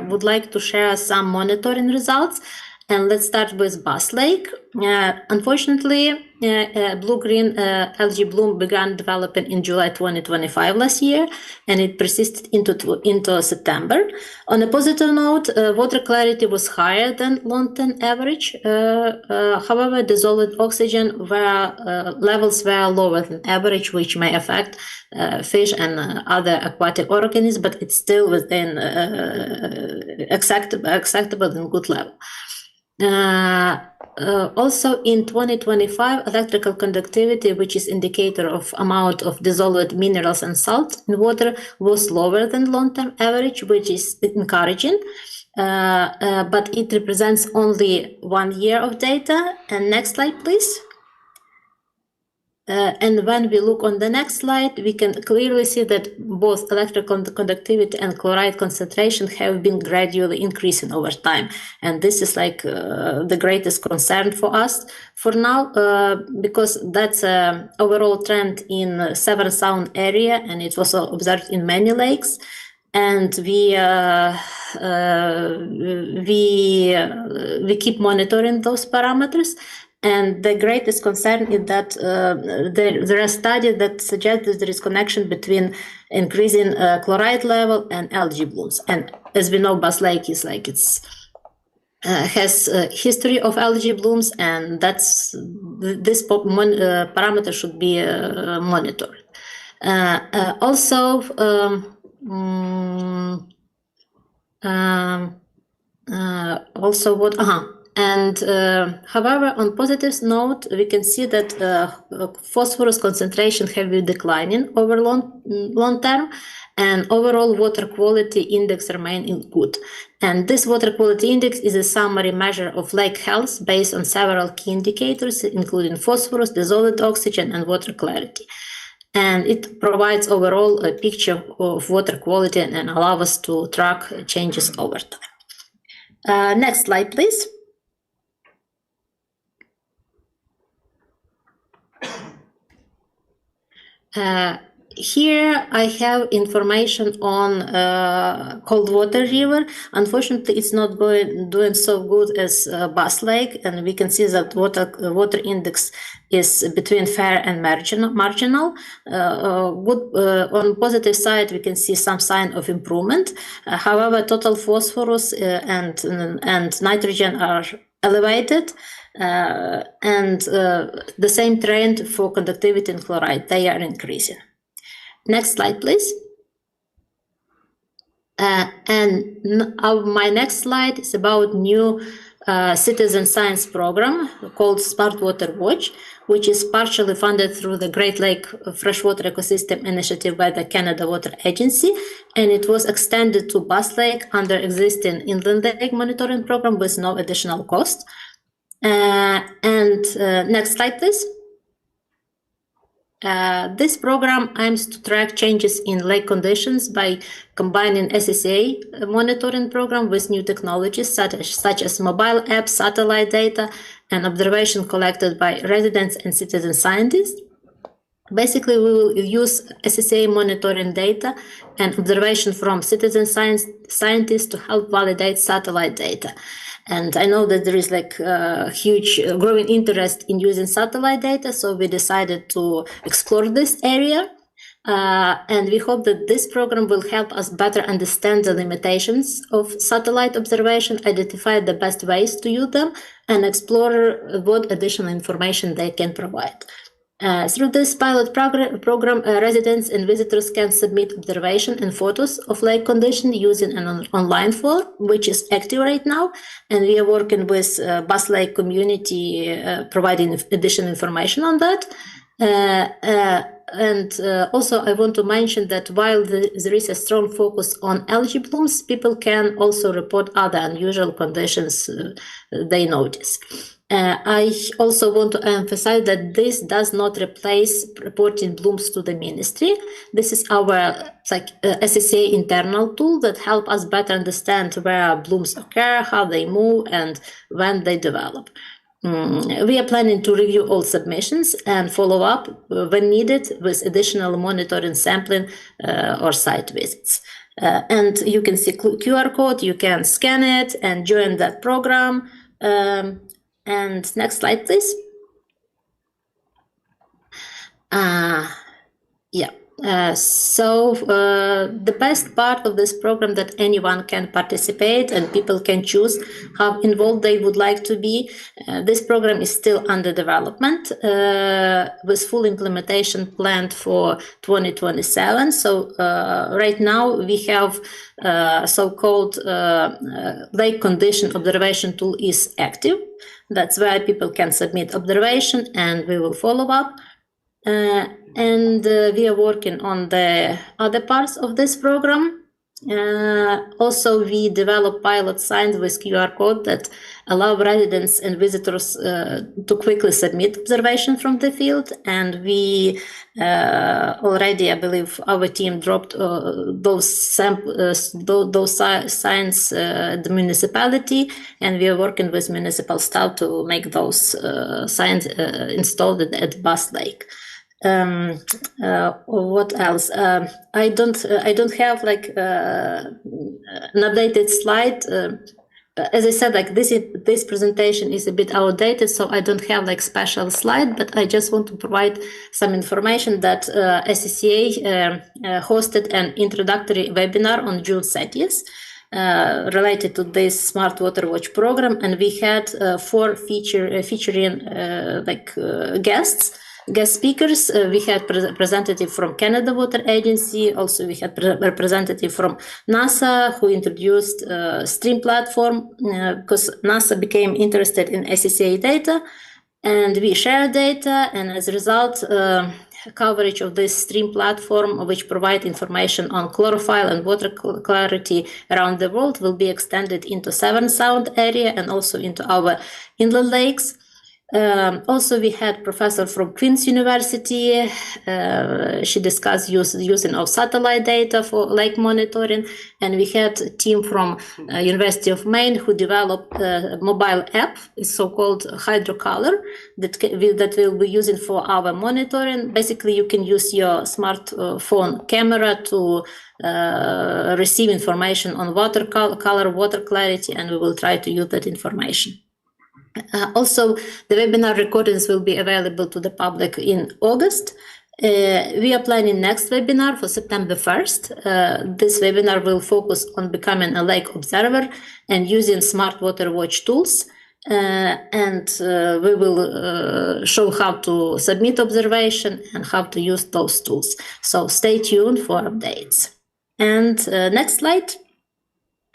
would like to share some monitoring results, and let's start with Bass Lake. Unfortunately, blue-green algae bloom began developing in July 2025 last year, and it persisted into September. On a positive note, water clarity was higher than long-term average. However, dissolved oxygen levels were lower than average, which may affect fish and other aquatic organisms, but it's still within acceptable and good level. Also in 2025, electrical conductivity, which is indicator of amount of dissolved minerals and salt in water, was lower than long-term average, which is encouraging, but it represents only 1 year of data. And next slide, please. And when we look on the next slide, we can clearly see that both electrical conductivity and chloride concentration have been gradually increasing over time. And this is like the greatest concern for us for now, because that's an overall trend in Severn Sound area, and it was also observed in many lakes. And we keep monitoring those parameters. And the greatest concern is that there are studies that suggest that there is connection between increasing chloride level and algae blooms. And as we know, Bass Lake is like has a history of algae blooms, and this parameter should be monitored. However, on positive note, we can see that phosphorus concentration have been declining over long term, and overall water quality index remain good. And this water quality index is a summary measure of lake health based on several key indicators, including phosphorus, dissolved oxygen, and water clarity. And it provides overall a picture of water quality and allows us to track changes over time. Next slide, please. Here I have information on Cold Water River. Unfortunately, it's not doing so good as Bass Lake, and we can see that water index is between fair and marginal. On positive side, we can see some sign of improvement. However, total phosphorus and nitrogen are elevated. And the same trend for conductivity and chloride, they are increasing. Next slide, please. My next slide is about new citizen science program called Smart Water Watch, which is partially funded through the Great Lake Freshwater Ecosystem Initiative by the Canada Water Agency, and it was extended to Bass Lake under existing Inland Lake Monitoring Program with no additional cost. Next slide, please. This program aims to track changes in lake conditions by combining SSA monitoring program with new technologies such as mobile apps, satellite data, and observation collected by residents and citizen scientists. Basically, we will use SSA monitoring data and observation from citizen scientists to help validate satellite data. And I know that there is like a huge growing interest in using satellite data, so we decided to explore this area. And we hope that this program will help us better understand the limitations of satellite observation, identify the best ways to use them, and explore what additional information they can provide. Through this pilot program, residents and visitors can submit observation and photos of lake condition using an online form, which is active right now. And we are working with Bass Lake community, providing additional information on that. Also, I want to mention that while there is a strong focus on algae blooms, people can also report other unusual conditions they notice. I also want to emphasize that this does not replace reporting blooms to the ministry. This is our SSA internal tool that helps us better understand where blooms occur, how they move, and when they develop. We are planning to review all submissions and follow up when needed with additional monitoring, sampling, or site visits. And you can see QR code, you can scan it and join that program. And next slide, please. The best part of this program that anyone can participate and people can choose how involved they would like to be. This program is still under development with full implementation planned for 2027. So right now we have so-called lake condition observation tool is active. That's where people can submit observation and we will follow up. And we are working on the other parts of this program. Also, we develop pilot signs with QR code that allow residents and visitors to quickly submit observation from the field. And we already, I believe, our team dropped those signs at the municipality, and we are working with municipal staff to make those signs installed at Bass Lake. What else? I don't have like an updated slide. As I said, like this presentation is a bit outdated, so I don't have like special slide, but I just want to provide some information that SCCA hosted an introductory webinar on June 30th. Related to this Smart Water Watch program, and we had 4 featuring guest speakers. We had representative from Canada Water Agency. Also, we had representative from NASA who introduced Stream platform because NASA became interested in SCCA data, and we share data. And as a result, coverage of this Stream platform, which provide information on chlorophyll and water clarity around the world, will be extended into 7 Sound area and also into our inland lakes. Also, we had professor from Queen's University. She discussed using of satellite data for lake monitoring, and we had a team from University of Maine who developed a mobile app, it's so-called Hydrocolor, that will be using for our monitoring. Basically, you can use your smartphone camera to receive information on water color, water clarity, and we will try to use that information. Also, the webinar recordings will be available to the public in August. We are planning next webinar for September 1st. This webinar will focus on becoming a lake observer and using smart water watch tools. And we will show how to submit observation and how to use those tools. So stay tuned for updates. And next slide.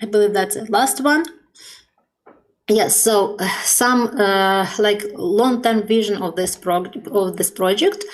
I believe that's the last one. Yes, so some like long-term vision of this project.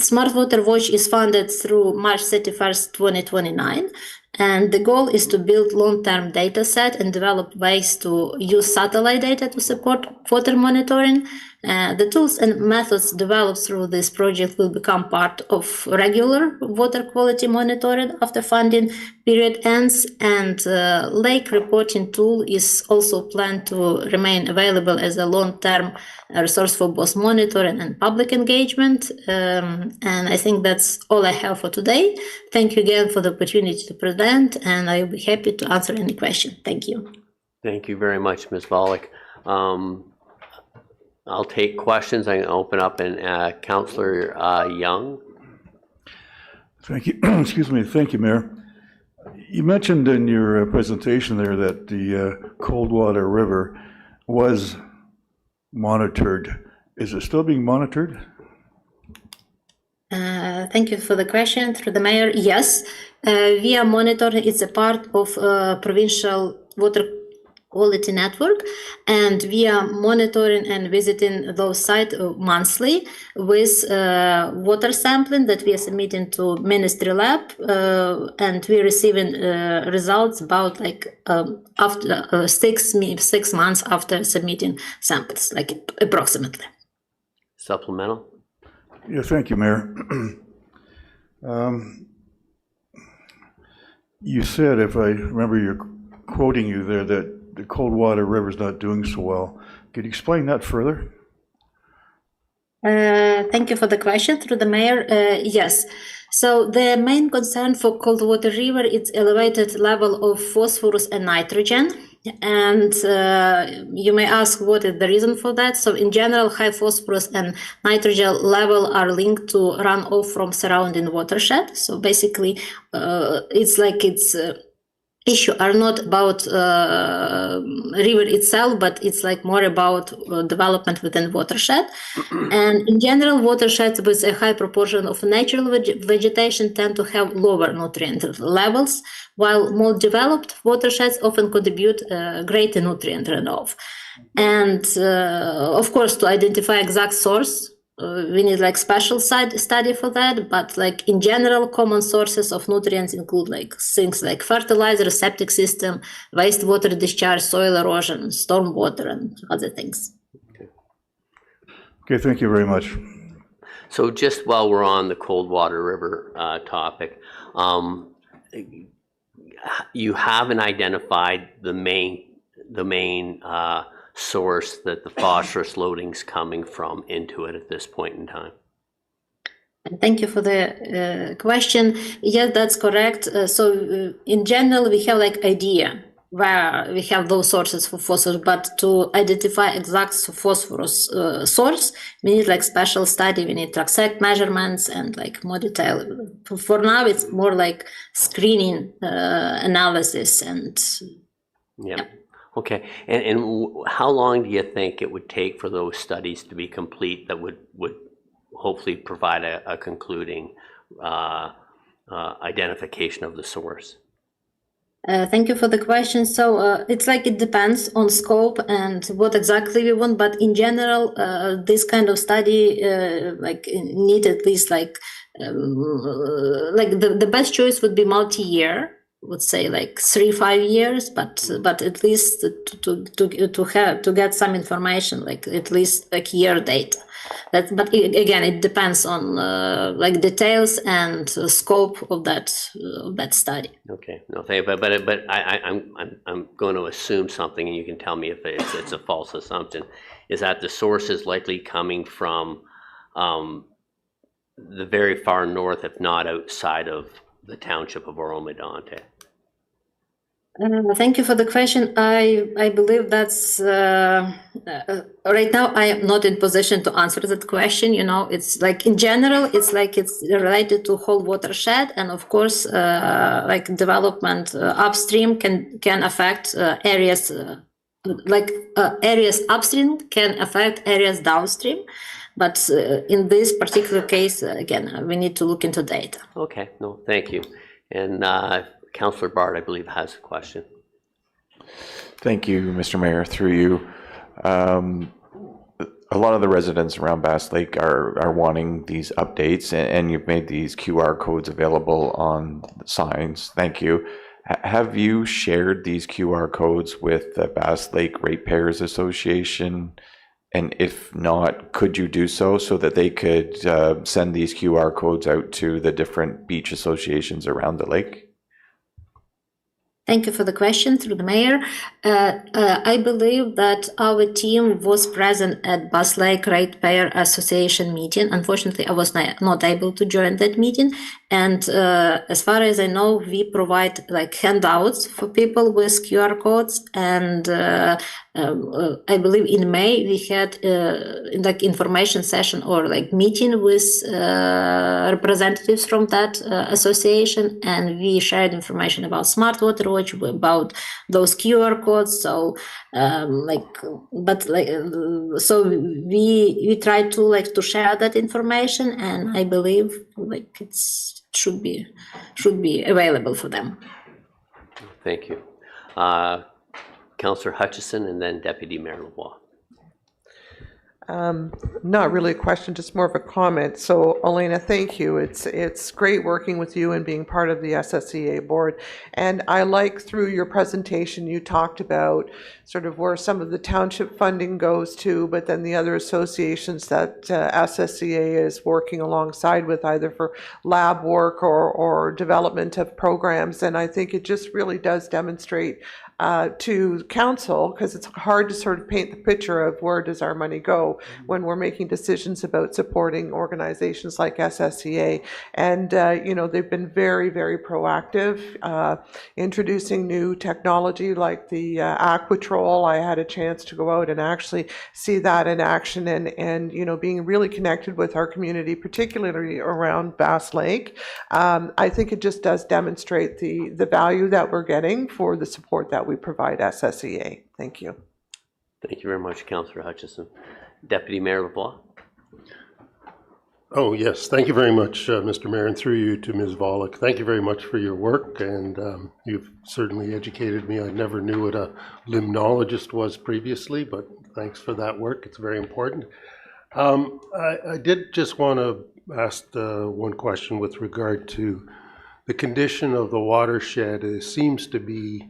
Smart Water Watch is funded through March 31st, 2029, and the goal is to build long-term data set and develop ways to use satellite data to support water monitoring. The tools and methods developed through this project will become part of regular water quality monitoring after funding period ends, and lake reporting tool is also planned to remain available as a long-term resource for both monitoring and public engagement. And I think that's all I have for today. Thank you again for the opportunity to present, and I'll be happy to answer any question. Thank you. Thank you very much, Ms. Volek. I'll take questions. I can open up, and Councillor Young. Thank you. Excuse me. Thank you, Mayor. You mentioned in your presentation there that the Coldwater River was monitored. Is it still being monitored? Thank you for the question. Through the mayor, yes. We are monitoring. It's a part of provincial water quality network, and we are monitoring and visiting those sites monthly with water sampling that we are submitting to ministry lab, and we're receiving results about like after 6 months after submitting samples, like approximately. Supplemental. Yeah, thank you, Mayor. You said, if I remember you quoting you there, that the Coldwater River is not doing so well. Could you explain that further? Thank you for the question. Through the mayor, yes. So the main concern for Coldwater River is elevated level of phosphorus and nitrogen. And you may ask what is the reason for that. So in general, high phosphorus and nitrogen level are linked to runoff from surrounding watershed. So basically, it's issue are not about river itself, but it's like more about development within watershed. And in general, watersheds with a high proportion of natural vegetation tend to have lower nutrient levels, while more developed watersheds often contribute greater nutrient runoff. And of course, to identify exact source, we need like special study for that, but like in general, common sources of nutrients include like things like fertilizer, septic system, wastewater discharge, soil erosion, stormwater, and other things. Okay, thank you very much. So just while we're on the Coldwater River topic, you haven't identified the main source that the phosphorus loading's coming from into it at this point in time. Thank you for the question. Yes, that's correct. So in general, we have like idea where we have those sources for phosphorus, but to identify exact phosphorus source, we need like special study. We need to accept measurements and like more detail. For now, it's more like screening analysis and yeah. Okay, and how long do you think it would take for those studies to be complete that would hopefully provide a concluding identification of the source? Thank you for the question. So it's like it depends on scope and what exactly we want, but in general, this kind of study like need at least like the best choice would be multi-year. would say like 3-5 years, but at least to get some information, like at least like year data. But again, it depends on like details and scope of that study. Okay, no, thank you, but I'm going to assume something, and you can tell me if it's a false assumption, is that the source is likely coming from the very far north, if not outside of the township of Oro-Medonte. Thank you for the question. I believe that's right now I am not in position to answer that question. You know, it's like in general, it's related to whole watershed, and of course, like development upstream can affect areas. Areas upstream can affect areas downstream, but in this particular case, again, we need to look into data. Okay, no, thank you. And Councillor Bard, I believe, has a question. Thank you, Mr. Mayor. Through you, a lot of the residents around Bass Lake are wanting these updates, and you've made these QR codes available on signs. Thank you. Have you shared these QR codes with the Bass Lake Ratepayers Association? And if not, could you do so that they could send these QR codes out to the different beach associations around the lake? Thank you for the question through the mayor. I believe that our team was present at Bass Lake Ratepayer Association meeting. Unfortunately, I was not able to join that meeting. And as far as I know, we provide like handouts for people with QR codes. And I believe in May we had like information session or like meeting with representatives from that association, and we shared information about Smart Water Watch, about those QR codes. So so we try to share that information, and I believe like it should be available for them. Thank you. Councillor Hutchison, and then Deputy Mayor Lavoie. Not really a question, just more of a comment. So, Elena, thank you. It's great working with you and being part of the SSEA board. And I like through your presentation, you talked about sort of where some of the township funding goes to, but then the other associations that SSEA is working alongside with, either for lab work or development of programs. And I think it just really does demonstrate to council, because it's hard to sort of paint the picture of where does our money go when we're making decisions about supporting organizations like SSEA. And, you know, they've been very, very proactive, introducing new technology like the Aquatrol. I had a chance to go out and actually see that in action, and you know, being really connected with our community, particularly around Bass Lake. I think it just does demonstrate the value that we're getting for the support that we provide SSEA. Thank you. Thank you very much, Councillor Hutchison. Deputy Mayor Lavoie. Oh, yes. Thank you very much, Mr. Mayor, and through you to Ms. Volek. Thank you very much for your work, and you've certainly educated me. I never knew what a limnologist was previously, but thanks for that work. It's very important. I did just want to ask one question with regard to the condition of the watershed. It seems to be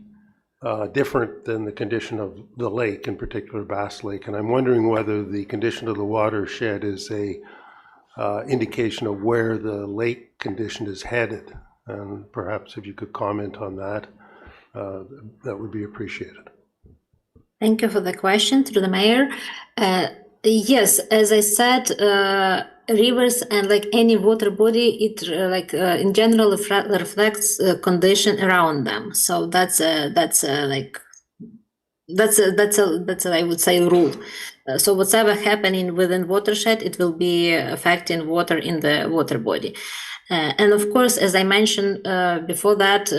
different than the condition of the lake, in particular Bass Lake, and I'm wondering whether the condition of the watershed is a indication of where the lake condition is headed, and perhaps if you could comment on that, that would be appreciated. Thank you for the question through the mayor. Yes, as I said, rivers and like any water body, it in general reflects condition around them. So that's a I would say rule. So whatever happening within watershed, it will be affecting water in the water body. And of course, as I mentioned before that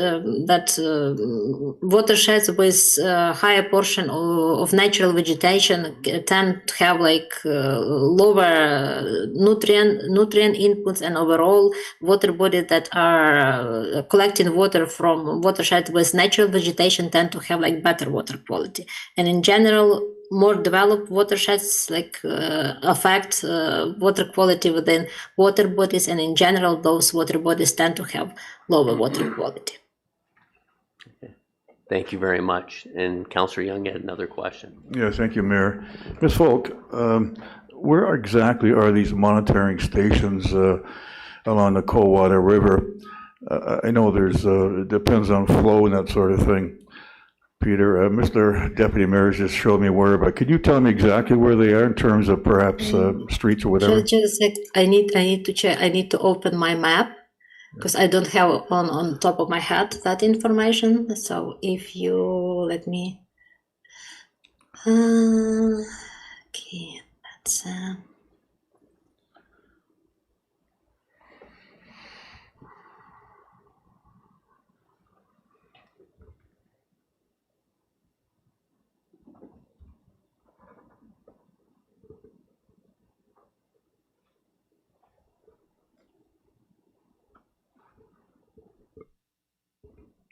watersheds with higher portion of natural vegetation tend to have like lower nutrient inputs, and overall water bodies that are collecting water from watershed with natural vegetation tend to have like better water quality. And in general, more developed watersheds like affect water quality within water bodies, and in general those water bodies tend to have lower water quality. Thank you very much. And Councillor Young had another question. Yeah, thank you, Mayor. Ms. Folk, where exactly are these monitoring stations along the Coldwater River? I know it depends on flow and that sort of thing. Peter, Mr. Deputy Mayor just showed me where, but could you tell me exactly where they are in terms of perhaps streets or whatever? Just a sec. I need to check. I need to open my map because I don't have on top of my head that information. So if you let me. Okay, that's.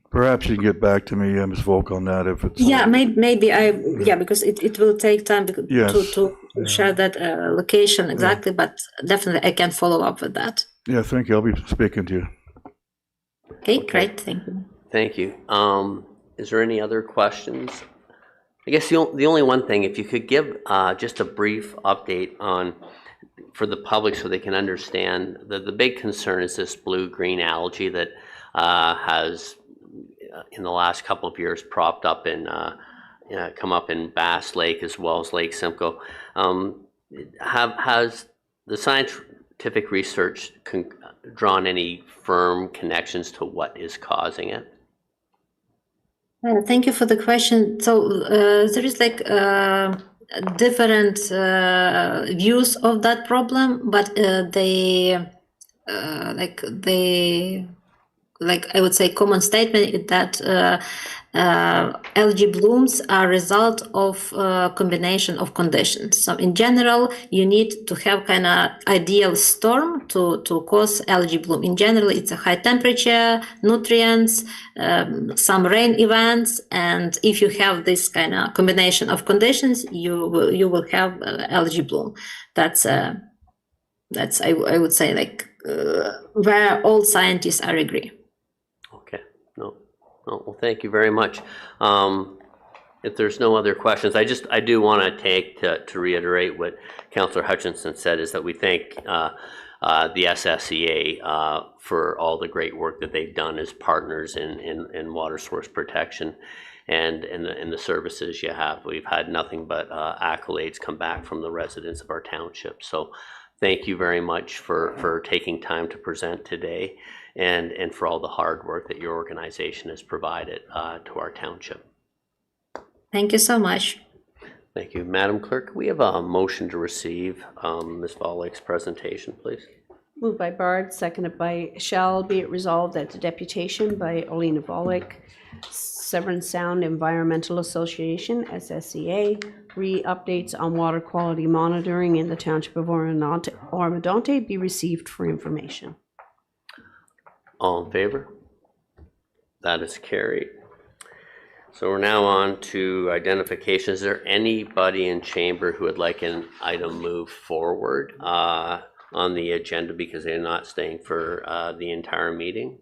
Perhaps you can get back to me, Ms. Volk, on that if it's. Yeah, maybe because it will take time Yes. to share that location exactly, but definitely I can follow up with that. Yeah, thank you. I'll be speaking to you. Okay, great, thank you. Thank you. Is there any other questions? I guess the only one thing, if you could give just a brief update on, for the public so they can understand, the big concern is this blue-green algae that has, in the last couple of years, propped up in, come up in Bass Lake as well as Lake Simcoe. Has the scientific research drawn any firm connections to what is causing it? Thank you for the question. So there is like different views of that problem, but I would say common statement is that algae blooms are a result of a combination of conditions. So in general, you need to have kind of ideal storm to cause algae bloom. In general, it's a high temperature, nutrients, some rain events, and if you have this kind of combination of conditions, you will have algae bloom. That's I would say like where all scientists are agree. Okay, no, well, thank you very much. If there's no other questions, I do want to take to reiterate what Councillor Hutchinson said, is that we thank the SSEA for all the great work that they've done as partners in water source protection and in the services you have. We've had nothing but accolades come back from the residents of our township. So thank you very much for taking time to present today, and for all the hard work that your organization has provided to our township. Thank you so much. Thank you. Madam Clerk, we have a motion to receive Ms. Volek's presentation, please. Moved by Bard, seconded by Shall. Be it resolved that the deputation by Olena Volek, Severn Sound Environmental Association, SSEA, updates on water quality monitoring in the Township of Oro-Medonte be received for information. All in favor? That is carried. So we're now on to identification. Is there anybody in chamber who would like an item moved forward on the agenda because they're not staying for the entire meeting?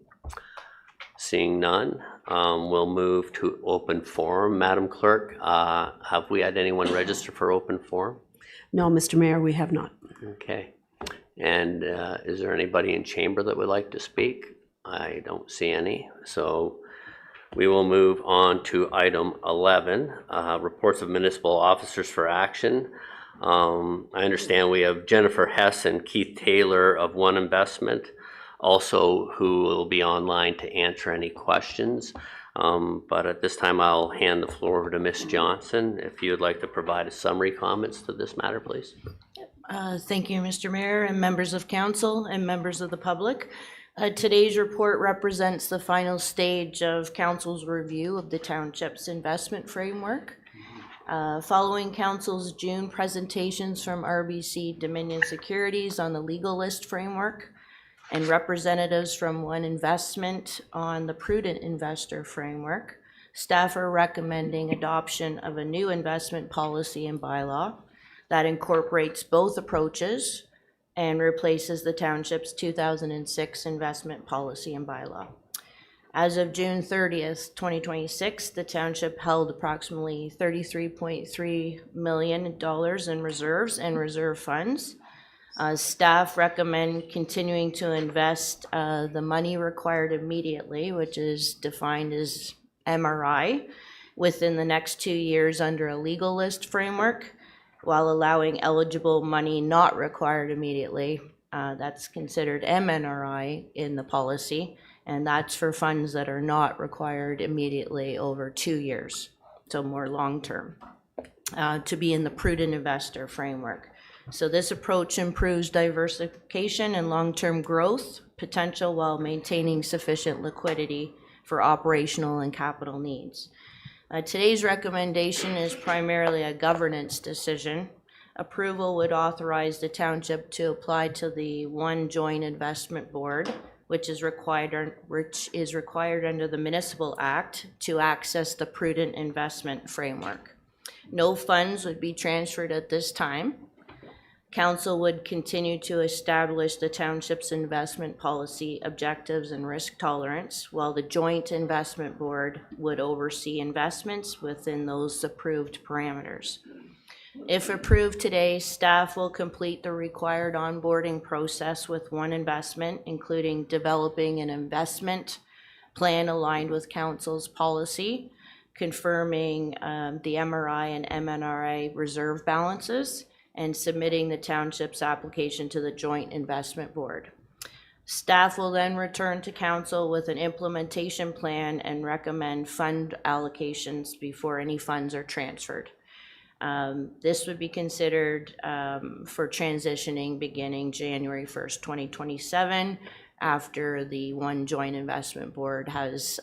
Seeing none, we'll move to open forum. Madam Clerk, have we had anyone register for open forum? No, Mr. Mayor, we have not. Okay. And is there anybody in chamber that would like to speak? I don't see any. So we will move on to item 11, reports of municipal officers for action. I understand we have Jennifer Hess and Keith Taylor of One Investment, also who will be online to answer any questions. But at this time, I'll hand the floor over to Ms. Johnson. If you would like to provide a summary comments to this matter, please. Thank you, Mr. Mayor, and members of council and members of the public. Today's report represents the final stage of council's review of the township's investment framework. Following council's June presentations from RBC Dominion Securities on the legal list framework and representatives from One Investment on the prudent investor framework, staff are recommending adoption of a new investment policy and bylaw that incorporates both approaches and replaces the township's 2006 investment policy and bylaw. As of June 30th, 2026, the township held approximately $33.3 million in reserves and reserve funds. Staff recommend continuing to invest the money required immediately, which is defined as MRI, within the next 2 years under a legal list framework, while allowing eligible money not required immediately. That's considered MNRI in the policy, and that's for funds that are not required immediately over 2 years, so more long-term, to be in the prudent investor framework. So this approach improves diversification and long-term growth potential while maintaining sufficient liquidity for operational and capital needs. Today's recommendation is primarily a governance decision. Approval would authorize the township to apply to the One Joint Investment Board, which is required under the Municipal Act to access the prudent investment framework. No funds would be transferred at this time. Council would continue to establish the township's investment policy, objectives, and risk tolerance, while the Joint Investment Board would oversee investments within those approved parameters. If approved today, staff will complete the required onboarding process with One Investment, including developing an investment plan aligned with council's policy, confirming the MRI and MNRI reserve balances, and submitting the township's application to the Joint Investment Board. Staff will then return to council with an implementation plan and recommend fund allocations before any funds are transferred. This would be considered for transitioning beginning January 1st, 2027, after the One Joint Investment Board has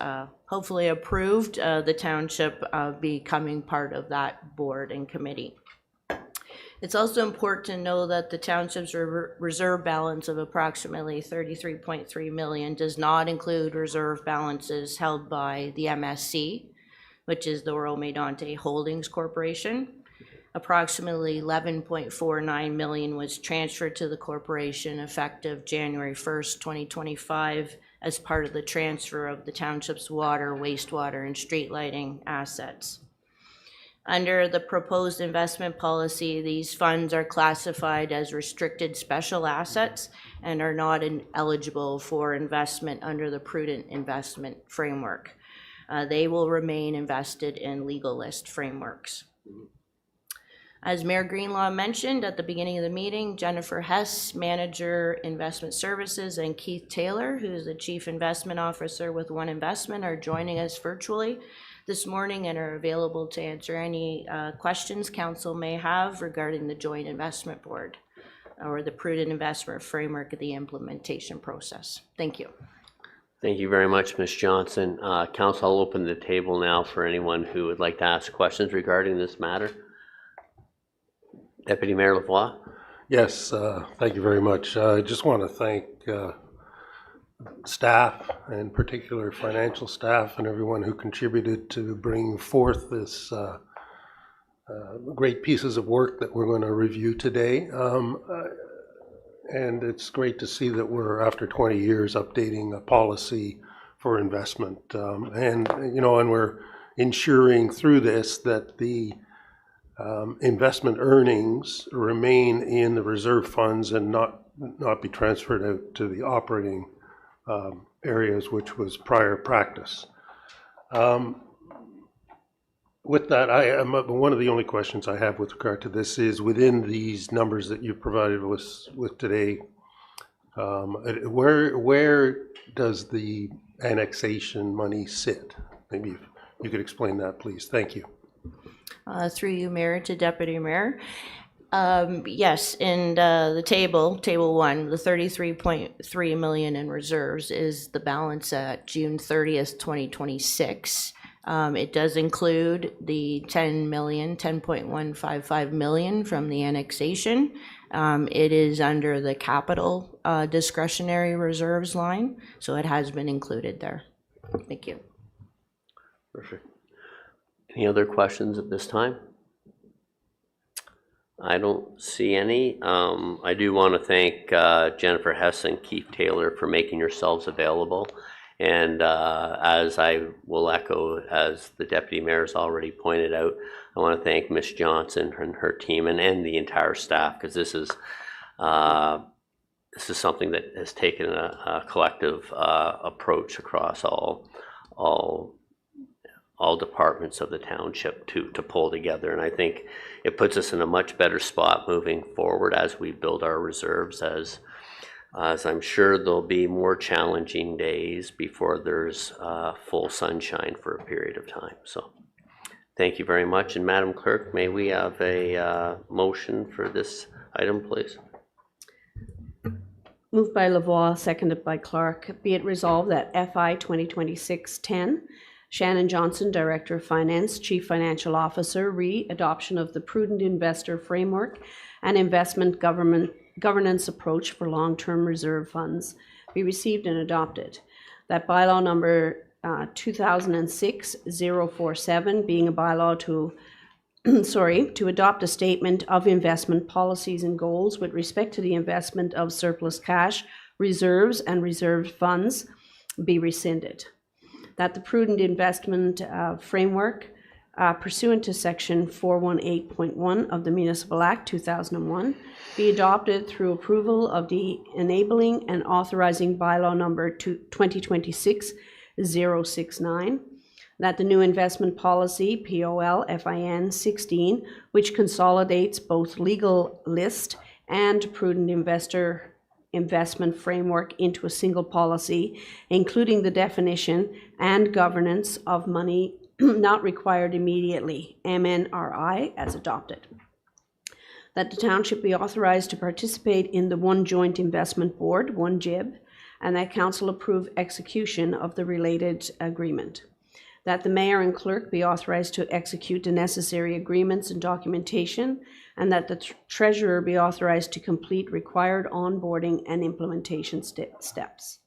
hopefully approved the township becoming part of that board and committee. It's also important to know that the township's reserve balance of approximately $33.3 million does not include reserve balances held by the MSC, which is the Oro-Medonte Holdings Corporation. Approximately $11.49 million was transferred to the corporation effective January 1st, 2025, as part of the transfer of the township's water, wastewater, and street lighting assets. Under the proposed investment policy, these funds are classified as restricted special assets and are not eligible for investment under the prudent investment framework. They will remain invested in legal list frameworks. As Mayor Greenlaw mentioned at the beginning of the meeting, Jennifer Hess, Manager Investment Services, and Keith Taylor, who is the Chief Investment Officer with One Investment, are joining us virtually this morning and are available to answer any questions council may have regarding the Joint Investment Board or the prudent investment framework of the implementation process. Thank you. Thank you very much, Ms. Johnson. Council, I'll open the table now for anyone who would like to ask questions regarding this matter. Deputy Mayor Lavoie. Yes, thank you very much. I just want to thank staff, in particular financial staff, and everyone who contributed to bringing forth this great pieces of work that we're going to review today. And it's great to see that we're, after 20 years, updating a policy for investment. And we're ensuring through this that the investment earnings remain in the reserve funds and not be transferred out to the operating areas, which was prior practice. With that, one of the only questions I have with regard to this is, within these numbers that you provided us with today, where does the annexation money sit? Maybe if you could explain that, please. Thank you. Through you, Mayor, to Deputy Mayor. Yes, in the table 1, the $33.3 million in reserves is the balance at June 30th, 2026. It does include the $10.155 million from the annexation. It is under the capital discretionary reserves line, so it has been included there. Thank you. Perfect. Any other questions at this time? I don't see any. I do want to thank Jennifer Hess and Keith Taylor for making yourselves available And as I will echo, as the deputy mayor's already pointed out, I want to thank Ms. Johnson and her team and the entire staff, because this is something that has taken a collective approach across all departments of the township to pull together. And I think it puts us in a much better spot moving forward as we build our reserves, as I'm sure there'll be more challenging days before there's full sunshine for a period of time. So thank you very much. And Madam Clerk, may we have a motion for this item, please? Moved by Lavoie, seconded by Clark. Be it resolved that FI 2026-10, Shannon Johnson, Director of Finance, Chief Financial Officer, adoption of the Prudent Investor Framework and Investment Governance Approach for Long-Term Reserve Funds be received and adopted. That bylaw number 2006-047 being a bylaw to adopt a statement of investment policies and goals with respect to the investment of surplus cash, reserves, and reserved funds be rescinded. That the prudent investment framework pursuant to section 418.1 of the Municipal Act 2001 be adopted through approval of the enabling and authorizing bylaw number 2026-069. That the new investment policy, POL-FIN 16, which consolidates both legal list and prudent investment framework into a single policy, including the definition and governance of money not required immediately, MNRI, as adopted. That the township be authorized to participate in the One Joint Investment Board, one JIB, and that council approve execution of the related agreement. That the mayor and clerk be authorized to execute the necessary agreements and documentation, and that the treasurer be authorized to complete required onboarding and implementation steps.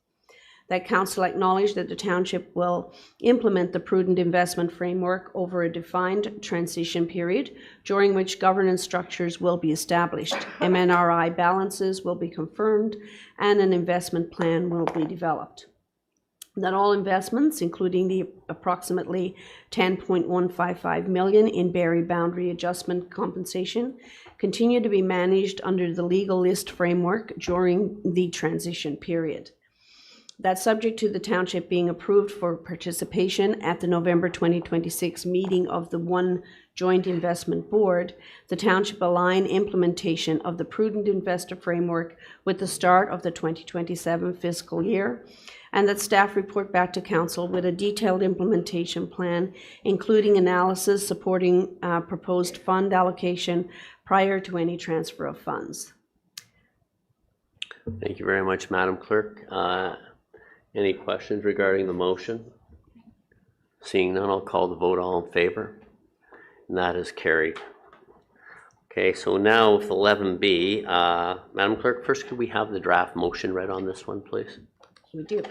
That council acknowledge that the township will implement the prudent investment framework over a defined transition period, during which governance structures will be established, MNRI balances will be confirmed, and an investment plan will be developed. That all investments, including the approximately $10.155 million in Barrie boundary adjustment compensation, continue to be managed under the legal list framework during the transition period. That subject to the township being approved for participation at the November 2026 meeting of the One Joint Investment Board, the township align implementation of the prudent investor framework with the start of the 2027 fiscal year, and that staff report back to council with a detailed implementation plan, including analysis supporting proposed fund allocation prior to any transfer of funds. Thank you very much, Madam Clerk. Any questions regarding the motion? Seeing none, I'll call the vote. All in favor? And that is carried. Okay, so now with 11B, Madam Clerk, first could we have the draft motion read on this one, please? We do.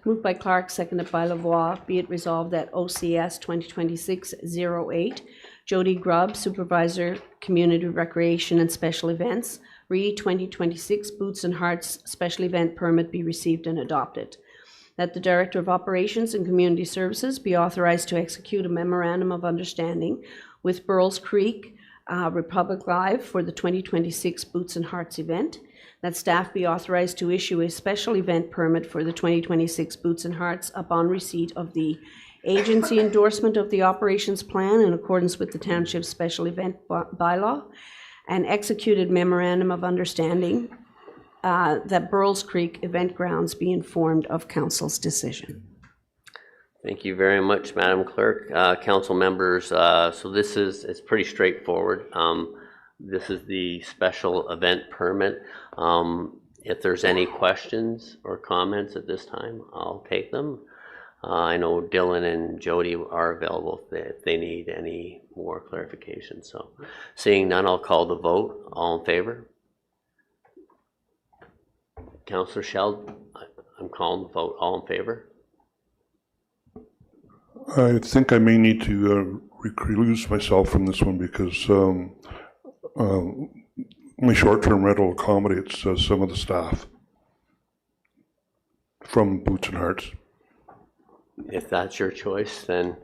Moved by Clark, seconded by Lavoie. Be it resolved that OCS 2026-08, Jody Grubb, Supervisor, Community Recreation and Special Events, RE 2026 Boots and Hearts Special Event Permit be received and adopted. That the Director of Operations and Community Services be authorized to execute a memorandum of understanding with Burles Creek Republic Live for the 2026 Boots and Hearts event. That staff be authorized to issue a special event permit for the 2026 Boots and Hearts upon receipt of the agency endorsement of the operations plan in accordance with the Township's special event bylaw, and executed memorandum of understanding that Burles Creek Event Grounds be informed of council's decision. Thank you very much, Madam Clerk. Council members, so it's pretty straightforward. This is the special event permit. If there's any questions or comments at this time, I'll take them. I know Dylan and Jody are available if they need any more clarification. So seeing none, I'll call the vote. All in favor? Councillor Sheld, I'm calling the vote. All in favor? I think I may need to recluse myself from this one because my short-term rental accommodates some of the staff from Boots and Hearts. If that's your choice, then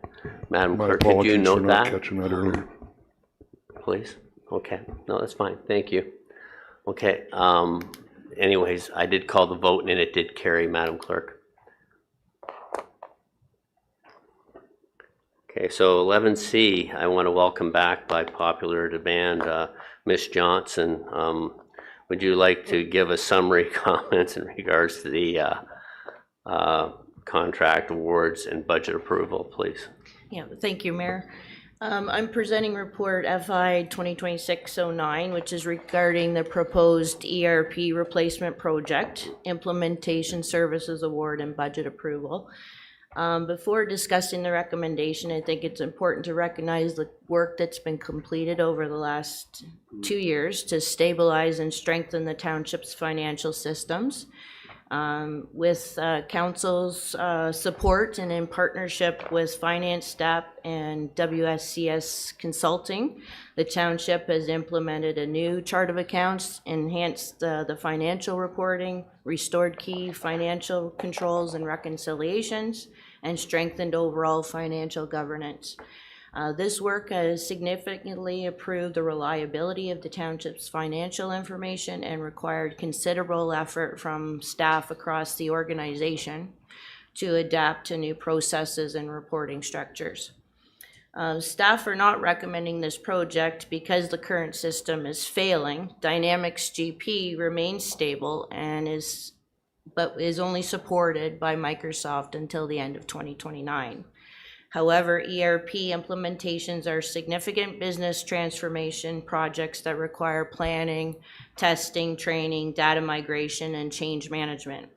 Madam My Clerk, could you apologies for note not that, catching that earlier. please? Okay, no, that's fine, thank you. Okay, anyways, I did call the vote and it did carry, Madam Clerk. Okay, so 11C, I want to welcome back by popular demand, Ms. Johnson. Would you like to give a summary comments in regards to the contract awards and budget approval, please? Yeah, thank you, Mayor. I'm presenting report FI 2026-09, which is regarding the proposed ERP replacement project, implementation services award and budget approval. Before discussing the recommendation, I think it's important to recognize the work that's been completed over the last 2 years to stabilize and strengthen the township's financial systems. With council's support and in partnership with finance staff and WSCS Consulting, the township has implemented a new chart of accounts, enhanced the financial reporting, restored key financial controls and reconciliations, and strengthened overall financial governance. This work has significantly improved the reliability of the township's financial information and required considerable effort from staff across the organization to adapt to new processes and reporting structures. Staff are not recommending this project because the current system is failing. Dynamics GP remains stable and is only supported by Microsoft until the end of 2029. However, ERP implementations are significant business transformation projects that require planning, testing, training, data migration, and change management.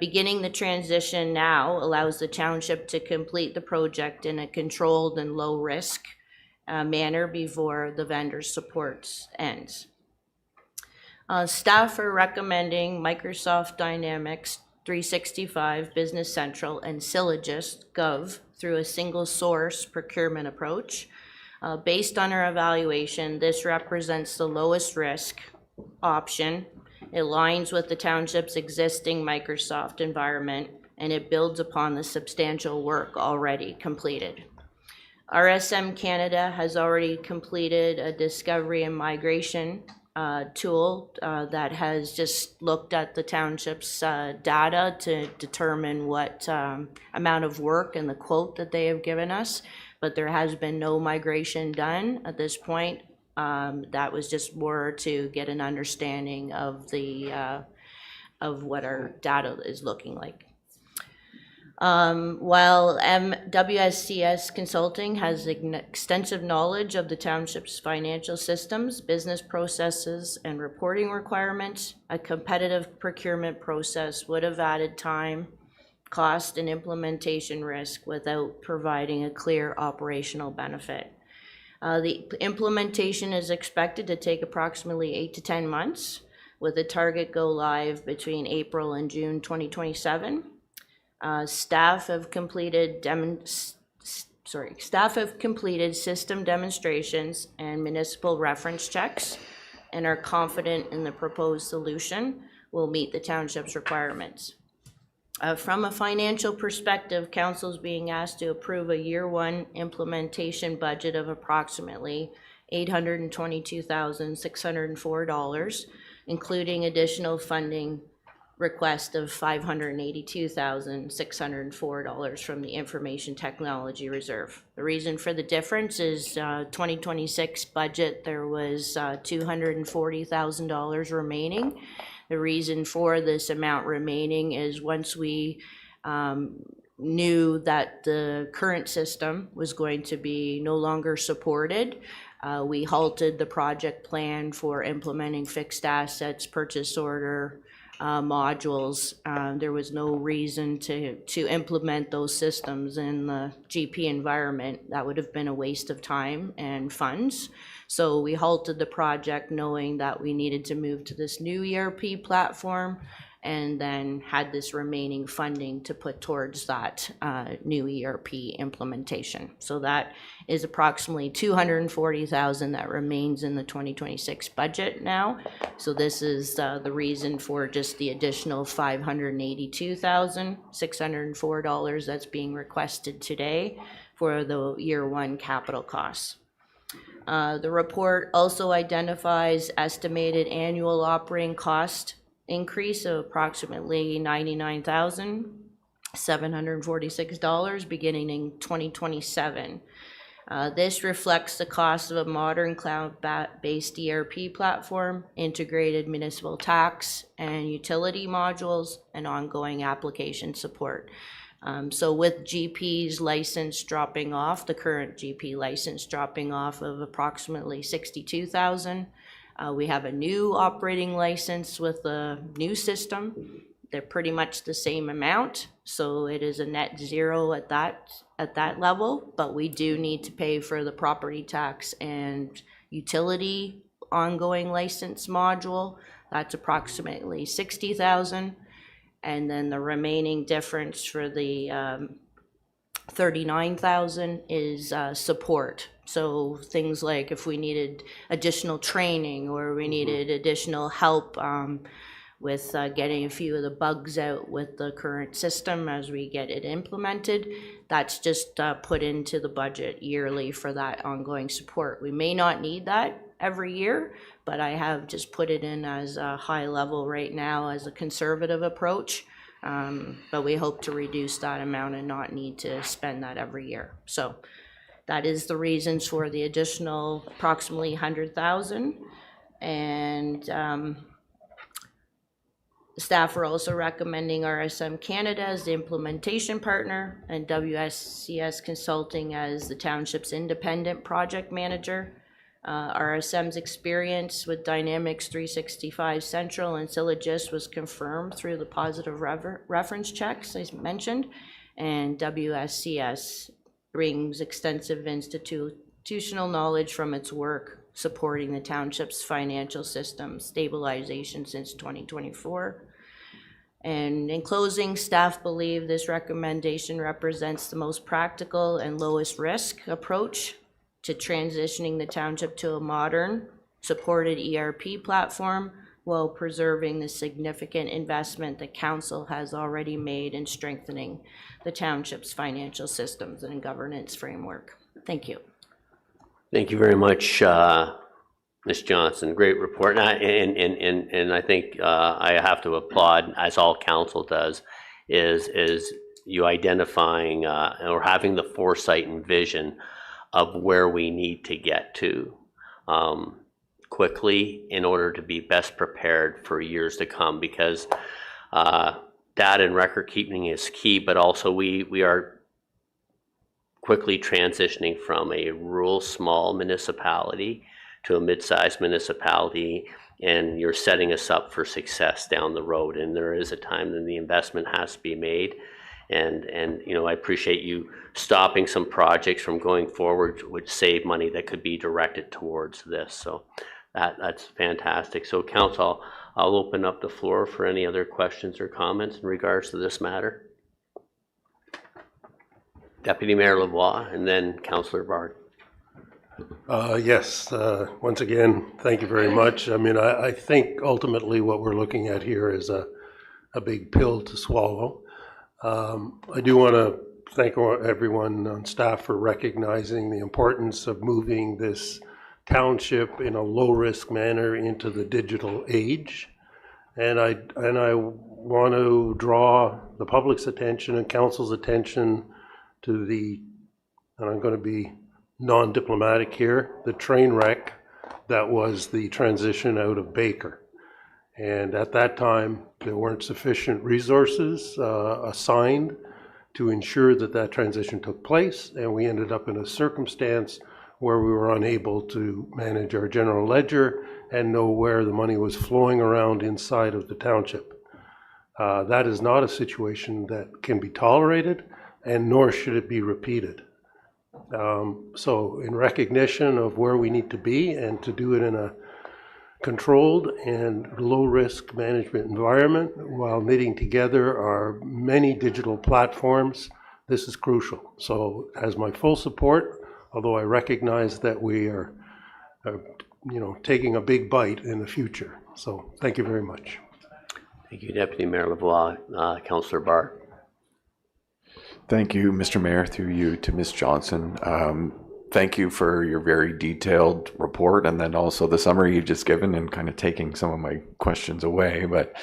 Beginning the transition now allows the township to complete the project in a controlled and low-risk manner before the vendor's support ends. Staff are recommending Microsoft Dynamics 365, Business Central, and Sylogist Gov through a single source procurement approach. Based on our evaluation, this represents the lowest risk option. It aligns with the township's existing Microsoft environment, and it builds upon the substantial work already completed. RSM Canada has already completed a discovery and migration tool that has just looked at the township's data to determine what amount of work and the quote that they have given us, but there has been no migration done at this point. That was just more to get an understanding of the of what our data is looking like. While WSCS Consulting has extensive knowledge of the township's financial systems, business processes, and reporting requirements, a competitive procurement process would have added time, cost, and implementation risk without providing a clear operational benefit. The implementation is expected to take approximately 8 to 10 months, with a target go live between April and June 2027. Staff have completed system demonstrations and municipal reference checks and are confident in the proposed solution will meet the township's requirements. From a financial perspective, council is being asked to approve a year one implementation budget of approximately $822,604, including additional funding request of $582,604 from the Information Technology Reserve. The reason for the difference is 2026 budget, there was $240,000 remaining. The reason for this amount remaining is once we knew that the current system was going to be no longer supported, we halted the project plan for implementing fixed assets, purchase order, modules. There was no reason to implement those systems in the GP environment. That would have been a waste of time and funds. So we halted the project knowing that we needed to move to this new ERP platform and then had this remaining funding to put towards that new ERP implementation. So that is approximately $240,000 that remains in the 2026 budget now. So this is the reason for just the additional $582,604 that's being requested today for the year one capital costs. The report also identifies estimated annual operating cost increase of approximately $99,746 beginning in 2027. This reflects the cost of a modern cloud-based ERP platform, integrated municipal tax and utility modules, and ongoing application support. So with GP's license dropping off, the current GP license dropping off of approximately $62,000, we have a new operating license with a new system. They're pretty much the same amount, so it is a net zero at that level, but we do need to pay for the property tax and utility ongoing license module. That's approximately $60,000. And then the remaining difference for the $39,000 is support. So things like if we needed additional training or we needed additional help with getting a few of the bugs out with the current system as we get it implemented, that's just put into the budget yearly for that ongoing support. We may not need that every year, but I have just put it in as a high level right now as a conservative approach. But we hope to reduce that amount and not need to spend that every year. So that is the reasons for the additional approximately $100,000. And staff are also recommending RSM Canada as the implementation partner and WSCS Consulting as the township's independent project manager. RSM's experience with Dynamics 365 Central and Sylogist was confirmed through the positive reference checks I mentioned, and WSCS brings extensive institutional knowledge from its work supporting the township's financial system stabilization since 2024. And in closing, staff believe this recommendation represents the most practical and lowest risk approach to transitioning the township to a modern, supported ERP platform while preserving the significant investment the council has already made in strengthening the township's financial systems and governance framework. Thank you. Thank you very much, Ms. Johnson. Great report. And I think I have to applaud, as all council does, is you identifying or having the foresight and vision of where we need to get to quickly in order to be best prepared for years to come, because data and record keeping is key, but also we are quickly transitioning from a rural small municipality to a mid-sized municipality, and you're setting us up for success down the road. And there is a time when the investment has to be made. And you know, I appreciate you stopping some projects from going forward, which save money that could be directed towards this. So that's fantastic. So council, I'll open up the floor for any other questions or comments in regards to this matter. Deputy Mayor Lavoie, and then Councillor Bard. Yes, once again, thank you very much. I mean, I think ultimately what we're looking at here is a big pill to swallow. I do want to thank everyone on staff for recognizing the importance of moving this township in a low-risk manner into the digital age. And I want to draw the public's attention and council's attention to the, and I'm going to be non-diplomatic here, the train wreck that was the transition out of Baker. And at that time, there weren't sufficient resources assigned to ensure that that transition took place, and we ended up in a circumstance where we were unable to manage our general ledger and know where the money was flowing around inside of the township. That is not a situation that can be tolerated, and nor should it be repeated. So in recognition of where we need to be and to do it in controlled and low-risk management environment while knitting together our many digital platforms. This is crucial. So has my full support, although I recognize that we are taking a big bite in the future. So thank you very much. Thank you, Deputy Mayor Lavoie. Councillor Bart. Thank you, Mr. Mayor, through you to Ms. Johnson. Thank you for your very detailed report, and then also the summary you've just given and kind of taking some of my questions away. But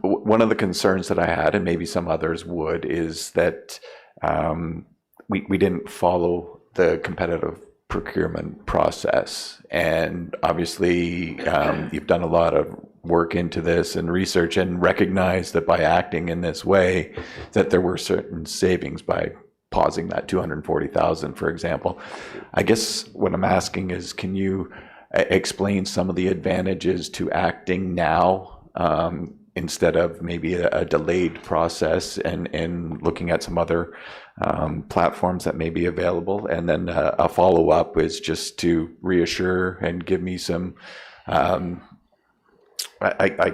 one of the concerns that I had, and maybe some others would, is that we didn't follow the competitive procurement process. And obviously, you've done a lot of work into this and research and recognize that by acting in this way, that there were certain savings by pausing that 240,000, for example. I guess what I'm asking is, can you explain some of the advantages to acting now instead of maybe a delayed process and looking at some other platforms that may be available? And then a follow-up is just to reassure and give me some, I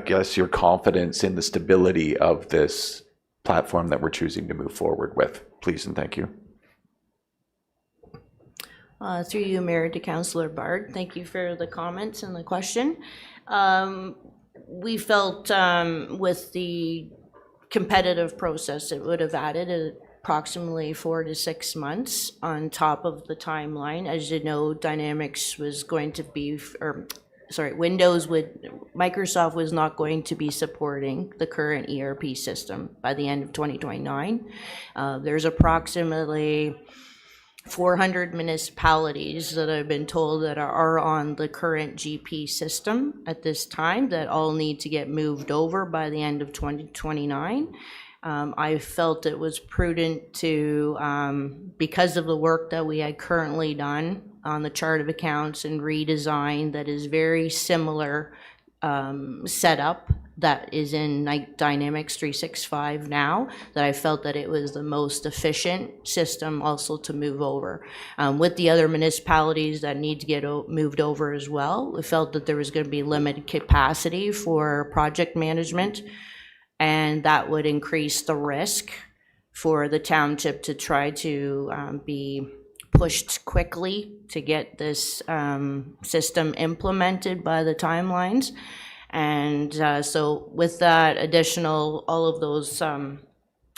guess, your confidence in the stability of this platform that we're choosing to move forward with, please, and thank you. Through you, Mayor, to Councillor Bard, thank you for the comments and the question. We felt with the competitive process, it would have added approximately 4 to 6 months on top of the timeline. As you know, Dynamics was going to be, Microsoft was not going to be supporting the current ERP system by the end of 2029. There's approximately 400 municipalities that I've been told that are on the current GP system at this time that all need to get moved over by the end of 2029. I felt it was prudent to, because of the work that we had currently done on the chart of accounts and redesign that is very similar setup that is in Dynamics 365 now, that I felt that it was the most efficient system also to move over. With the other municipalities that need to get moved over as well, we felt that there was going to be limited capacity for project management, and that would increase the risk for the township to try to be pushed quickly to get this system implemented by the timelines. And so with that additional, all of those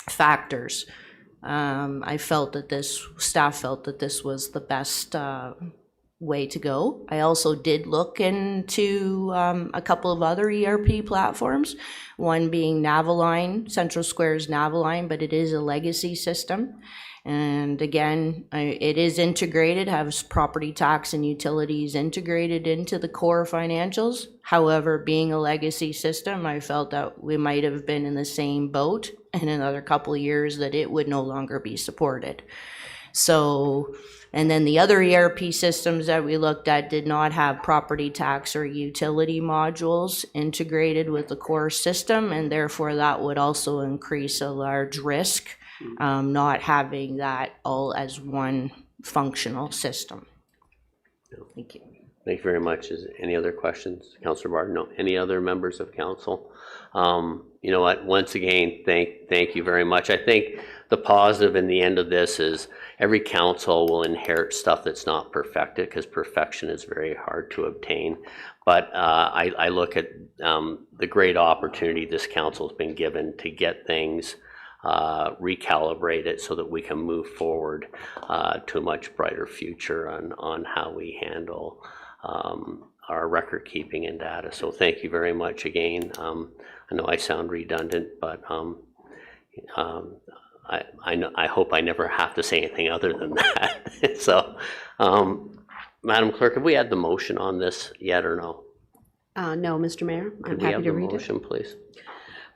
factors, I felt that staff felt that this was the best way to go. I also did look into a couple of other ERP platforms, one being Naviline, Central Square's Naviline, but it is a legacy system. And again, it is integrated, has property tax and utilities integrated into the core financials. However, being a legacy system, I felt that we might have been in the same boat in another couple of years that it would no longer be supported. So, and then the other ERP systems that we looked at did not have property tax or utility modules integrated with the core system, and therefore that would also increase a large risk, not having that all as one functional system. Thank you. Thank you very much. Is any other questions? Councillor Barton? No. Any other members of council? You know what? Once again, thank you very much. I think the positive in the end of this is every council will inherit stuff that's not perfected, because perfection is very hard to obtain. But I look at the great opportunity this council has been given to get things recalibrated so that we can move forward to a much brighter future on how we handle our record keeping and data. So thank you very much again. I know I sound redundant, but I hope I never have to say anything other than that. So, Madam Clerk, have we had the motion on this yet or no? No, Mr. Mayor. I'm Could we happy have to the read motion, it. please?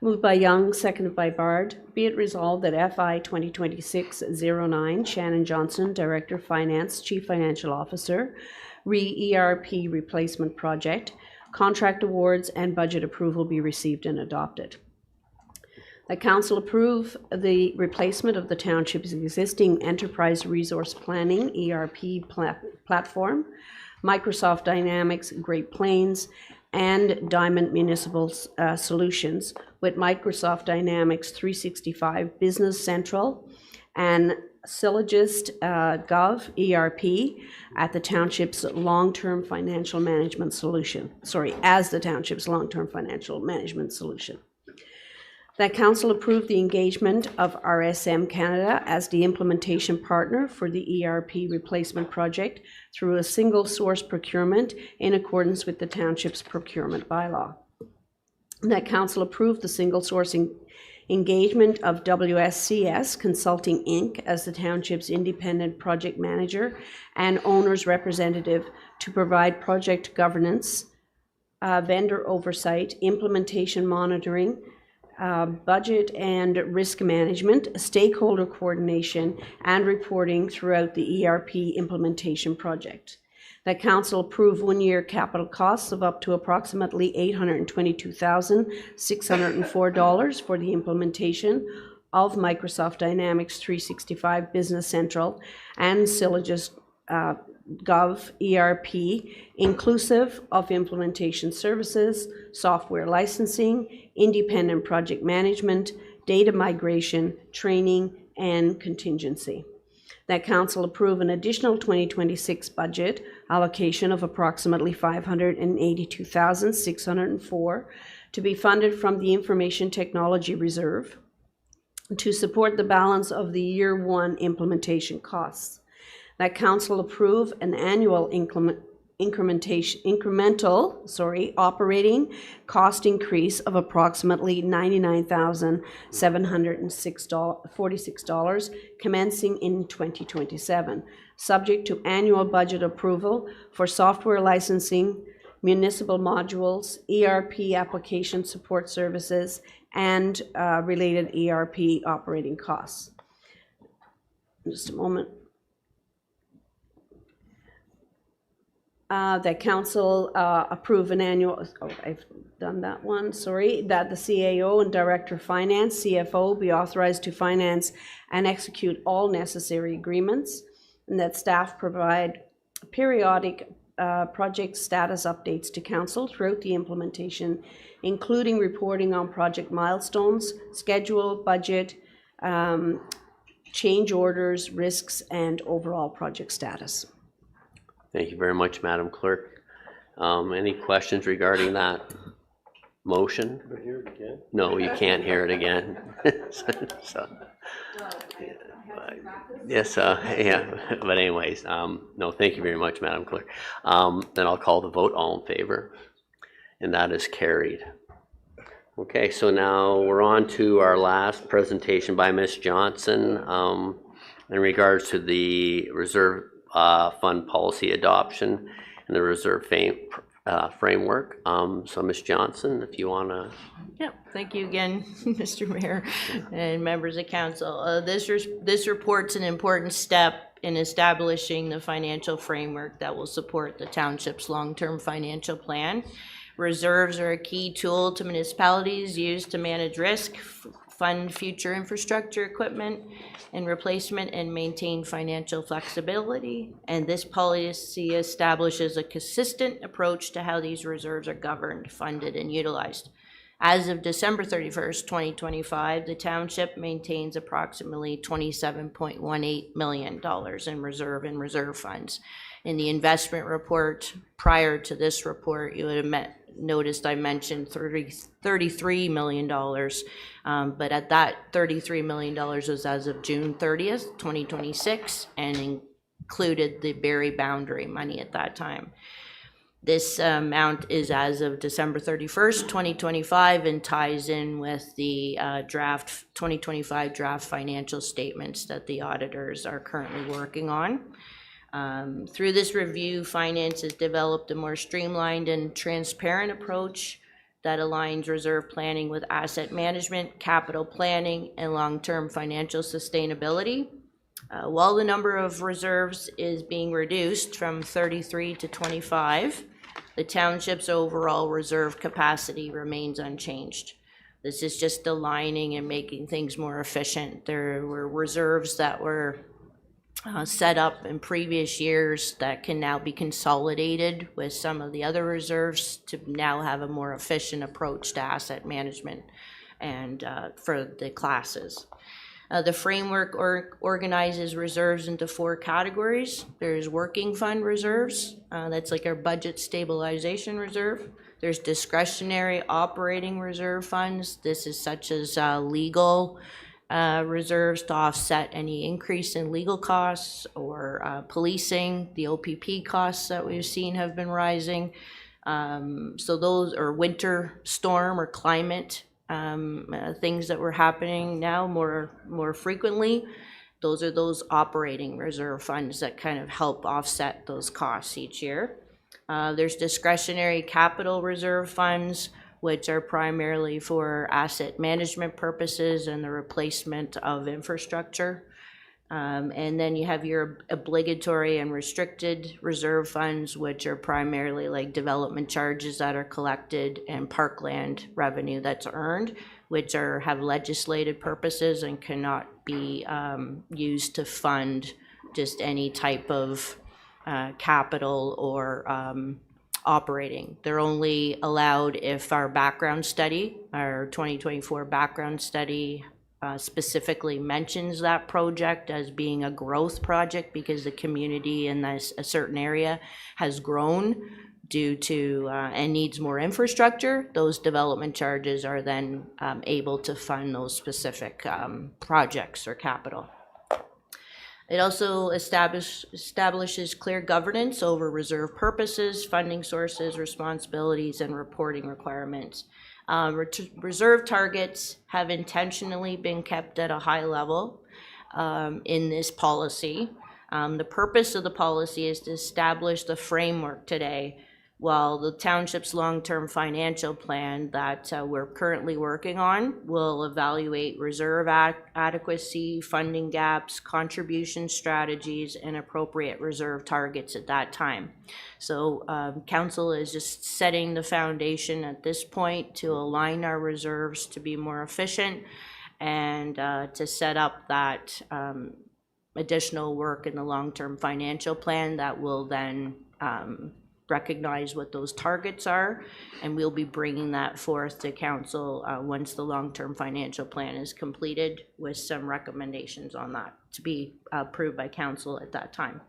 Moved by Young, seconded by Bard. Be it resolved that FI 2026-09, Shannon Johnson, Director of Finance, Chief Financial Officer, ERP Replacement Project, contract awards and budget approval be received and adopted. That Council approve the replacement of the Township's existing Enterprise Resource Planning ERP platform Microsoft Dynamics Great Plains, and Diamond Municipal Solutions with Microsoft Dynamics 365 Business Central and Sylogist Gov ERP at the township's long-term financial management solution. As the township's long-term financial management solution. That council approved the engagement of RSM Canada as the implementation partner for the ERP replacement project through a single source procurement in accordance with the township's procurement bylaw. That council approved the single sourcing engagement of WSCS Consulting Inc. as the township's independent project manager and owner's representative to provide project governance, vendor oversight, implementation monitoring, budget and risk management, stakeholder coordination, and reporting throughout the ERP implementation project. That council approved one-year capital costs of up to approximately $822,604 for the implementation of Microsoft Dynamics 365 Business Central and Sylogist Gov ERP, inclusive of implementation services, software licensing, independent project management, data migration, training, and contingency. That council approve an additional 2026 budget allocation of approximately $582,604 to be funded from the Information Technology Reserve to support the balance of the year one implementation costs. That council approve an annual incremental operating cost increase of approximately $99,746 commencing in 2027, subject to annual budget approval for software licensing, municipal modules, ERP application support services, and related ERP operating costs. Just a moment. That council approve an annual, I've done that one, that the CAO and Director of Finance, CFO, be authorized to finance and execute all necessary agreements, and that staff provide periodic project status updates to council throughout the implementation, including reporting on project milestones, schedule, budget, change orders, risks, and overall project status. Thank you very much, Madam Clerk. Any questions regarding that motion? Hear it again? No, you can't hear it again. Yes, yeah, but anyways, no, thank you very much, Madam Clerk. Then I'll call the vote. All in favor? And that is carried. Okay, so now we're on to our last presentation by Ms. Johnson in regards to the reserve fund policy adoption and the reserve framework. So Ms. Johnson, if you want to. Yep, thank you again, Mr. Mayor and members of council. This report's an important step in establishing the financial framework that will support the township's long-term financial plan. Reserves are a key tool to municipalities used to manage risk, fund future infrastructure equipment and replacement, and maintain financial flexibility. And this policy establishes a consistent approach to how these reserves are governed, funded, and utilized. As of December 31st, 2025, the township maintains approximately $27.18 million in reserve funds. In the investment report prior to this report, you would have noticed I mentioned $33 million, but at that $33 million was as of June 30th, 2026, and included the Berry boundary money at that time. This amount is as of December 31st, 2025, and ties in with the 2025 draft financial statements that the auditors are currently working on. Through this review, finance has developed a more streamlined and transparent approach that aligns reserve planning with asset management, capital planning, and long-term financial sustainability. While the number of reserves is being reduced from 33 to 25, the township's overall reserve capacity remains unchanged. This is just aligning and making things more efficient. There were reserves that were set up in previous years that can now be consolidated with some of the other reserves to now have a more efficient approach to asset management and for the classes. The framework organizes reserves into 4 categories. There's working fund reserves, that's like our budget stabilization reserve. There's discretionary operating reserve funds. This is such as legal reserves to offset any increase in legal costs or policing. The OPP costs that we've seen have been rising. So those are winter storm or climate things that were happening now more frequently. Those are those operating reserve funds that kind of help offset those costs each year. There's discretionary capital reserve funds, which are primarily for asset management purposes and the replacement of infrastructure. And then you have your obligatory and restricted reserve funds, which are primarily like development charges that are collected and parkland revenue that's earned, which have legislated purposes and cannot be used to fund just any type of capital or operating. They're only allowed if our background study, our 2024 background study, specifically mentions that project as being a growth project because the community in a certain area has grown due to and needs more infrastructure. Those development charges are then able to fund those specific projects or capital. It also establishes clear governance over reserve purposes, funding sources, responsibilities, and reporting requirements. Reserve targets have intentionally been kept at a high level in this policy. The purpose of the policy is to establish the framework today, while the township's long-term financial plan that we're currently working on will evaluate reserve adequacy, funding gaps, contribution strategies, and appropriate reserve targets at that time. So council is just setting the foundation at this point to align our reserves to be more efficient and to set up that additional work in the long-term financial plan that will then recognize what those targets are, and we'll be bringing that forth to council once the long-term financial plan is completed with some recommendations on that to be approved by council at that time.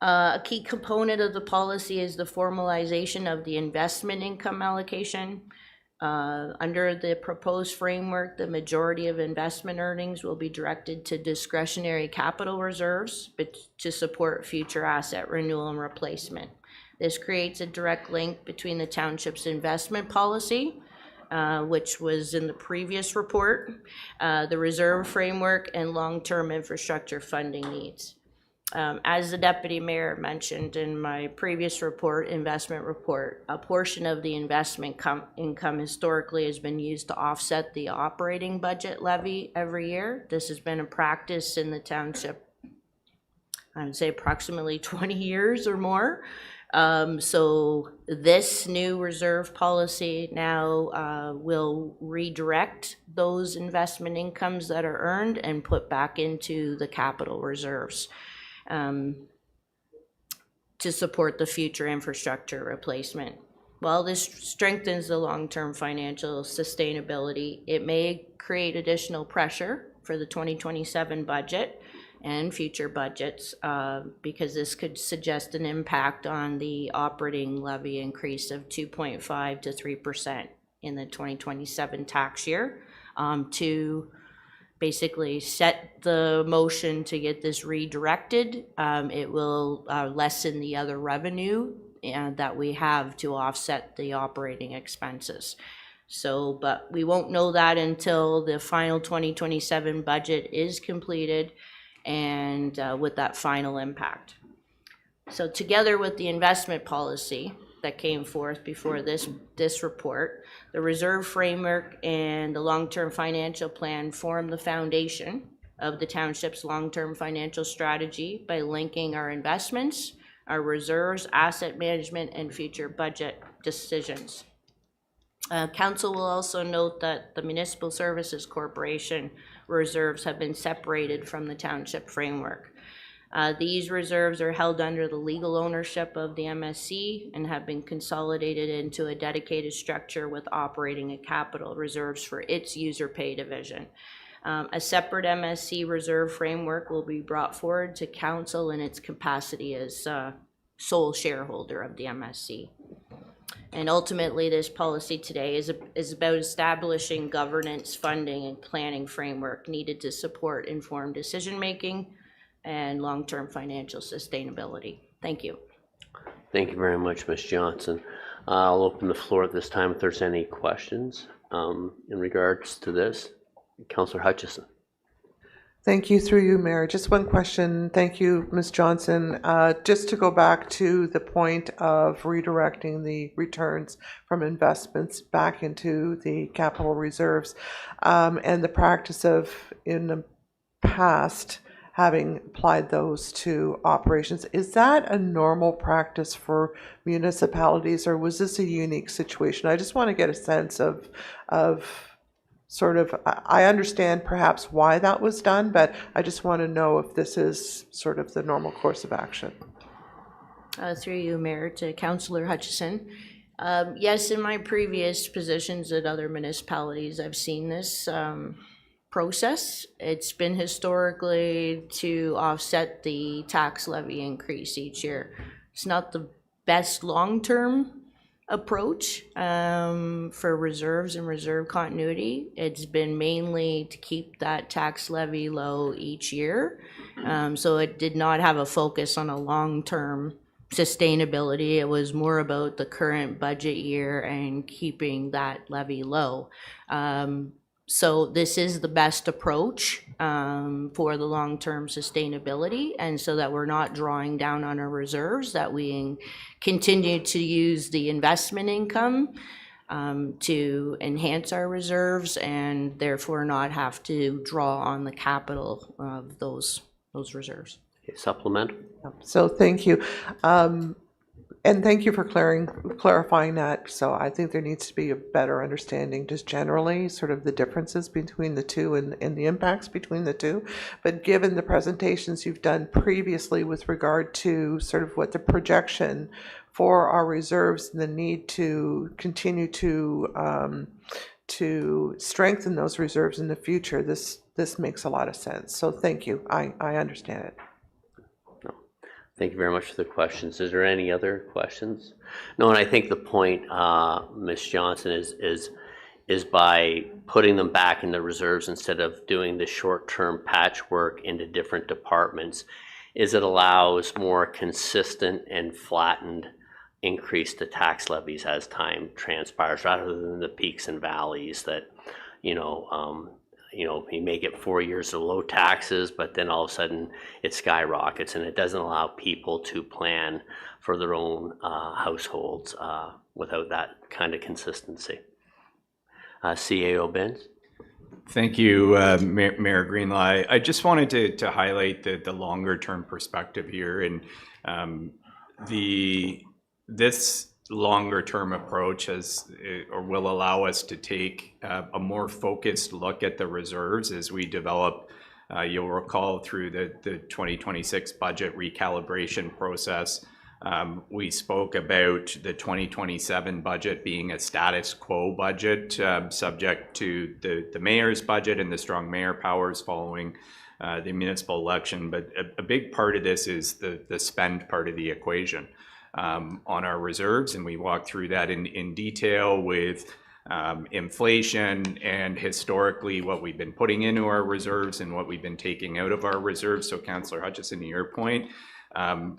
A key component of the policy is the formalization of the investment income allocation. Under the proposed framework, the majority of investment earnings will be directed to discretionary capital reserves but to support future asset renewal and replacement. This creates a direct link between the township's investment policy, which was in the previous report, the reserve framework, and long-term infrastructure funding needs. As the deputy mayor mentioned in my previous report, investment report, a portion of the investment income historically has been used to offset the operating budget levy every year. This has been a practice in the township, I would say approximately 20 years or more. So this new reserve policy now will redirect those investment incomes that are earned and put back into the capital reserves to support the future infrastructure replacement. While this strengthens the long-term financial sustainability, it may create additional pressure for the 2027 budget and future budgets because this could suggest an impact on the operating levy increase of 2.5 to 3% in the 2027 tax year to basically set the motion to get this redirected. It will lessen the other revenue that we have to offset the operating expenses. So, but we won't know that until the final 2027 budget is completed and with that final impact. So together with the investment policy that came forth before this report, the reserve framework and the long-term financial plan form the foundation of the township's long-term financial strategy by linking our investments, our reserves, asset management, and future budget decisions. Council will also note that the Municipal Services Corporation reserves have been separated from the township framework. These reserves are held under the legal ownership of the MSC and have been consolidated into a dedicated structure with operating and capital reserves for its user pay division. A separate MSC reserve framework will be brought forward to council in its capacity as sole shareholder of the MSC. And ultimately, this policy today is about establishing governance, funding, and planning framework needed to support informed decision-making and long-term financial sustainability. Thank you. Thank you very much, Ms. Johnson. I'll open the floor at this time if there's any questions in regards to this. Councillor Hutchison. Thank you, through you, Mayor. Just one question. Thank you, Ms. Johnson. Just to go back to the point of redirecting the returns from investments back into the capital reserves, and the practice of, in the past, having applied those to operations. Is that a normal practice for municipalities, or was this a unique situation? I just want to get a sense of sort of, I understand perhaps why that was done, but I just want to know if this is sort of the normal course of action. Through you, Mayor, to Councillor Hutchison. Yes, in my previous positions at other municipalities, I've seen this process. It's been historically to offset the tax levy increase each year. It's not the best long-term approach for reserves and reserve continuity. It's been mainly to keep that tax levy low each year. So it did not have a focus on a long-term sustainability. It was more about the current budget year and keeping that levy low. So this is the best approach for the long-term sustainability, and so that we're not drawing down on our reserves, that we continue to use the investment income to enhance our reserves and therefore not have to draw on the capital of those reserves. Okay, supplement. So thank you. And thank you for clarifying that. So I think there needs to be a better understanding just generally, sort of the differences between the two and the impacts between the two. But given the presentations you've done previously with regard to sort of what the projection for our reserves and the need to continue to strengthen those reserves in the future, this makes a lot of sense. So thank you. I understand it. Thank you very much for the questions. Is there any other questions? No, and I think the point, Ms. Johnson, is by putting them back in the reserves instead of doing the short-term patchwork into different departments, is it allows more consistent and flattened increase to tax levies as time transpires, rather than the peaks and valleys that, you may get 4 years of low taxes, but then all of a sudden it skyrockets, and it doesn't allow people to plan for their own households without that kind of consistency. CAO Benz. Thank you, Mayor Greenlaw. I just wanted to highlight the longer term perspective here, and this longer term approach will allow us to take a more focused look at the reserves as we develop. You'll recall through the 2026 budget recalibration process, we spoke about the 2027 budget being a status quo budget, subject to the mayor's budget and the strong mayor powers following the municipal election. But a big part of this is the spend part of the equation on our reserves, and we walked through that in detail with inflation and historically what we've been putting into our reserves and what we've been taking out of our reserves. So Councillor Hutchison, to your point,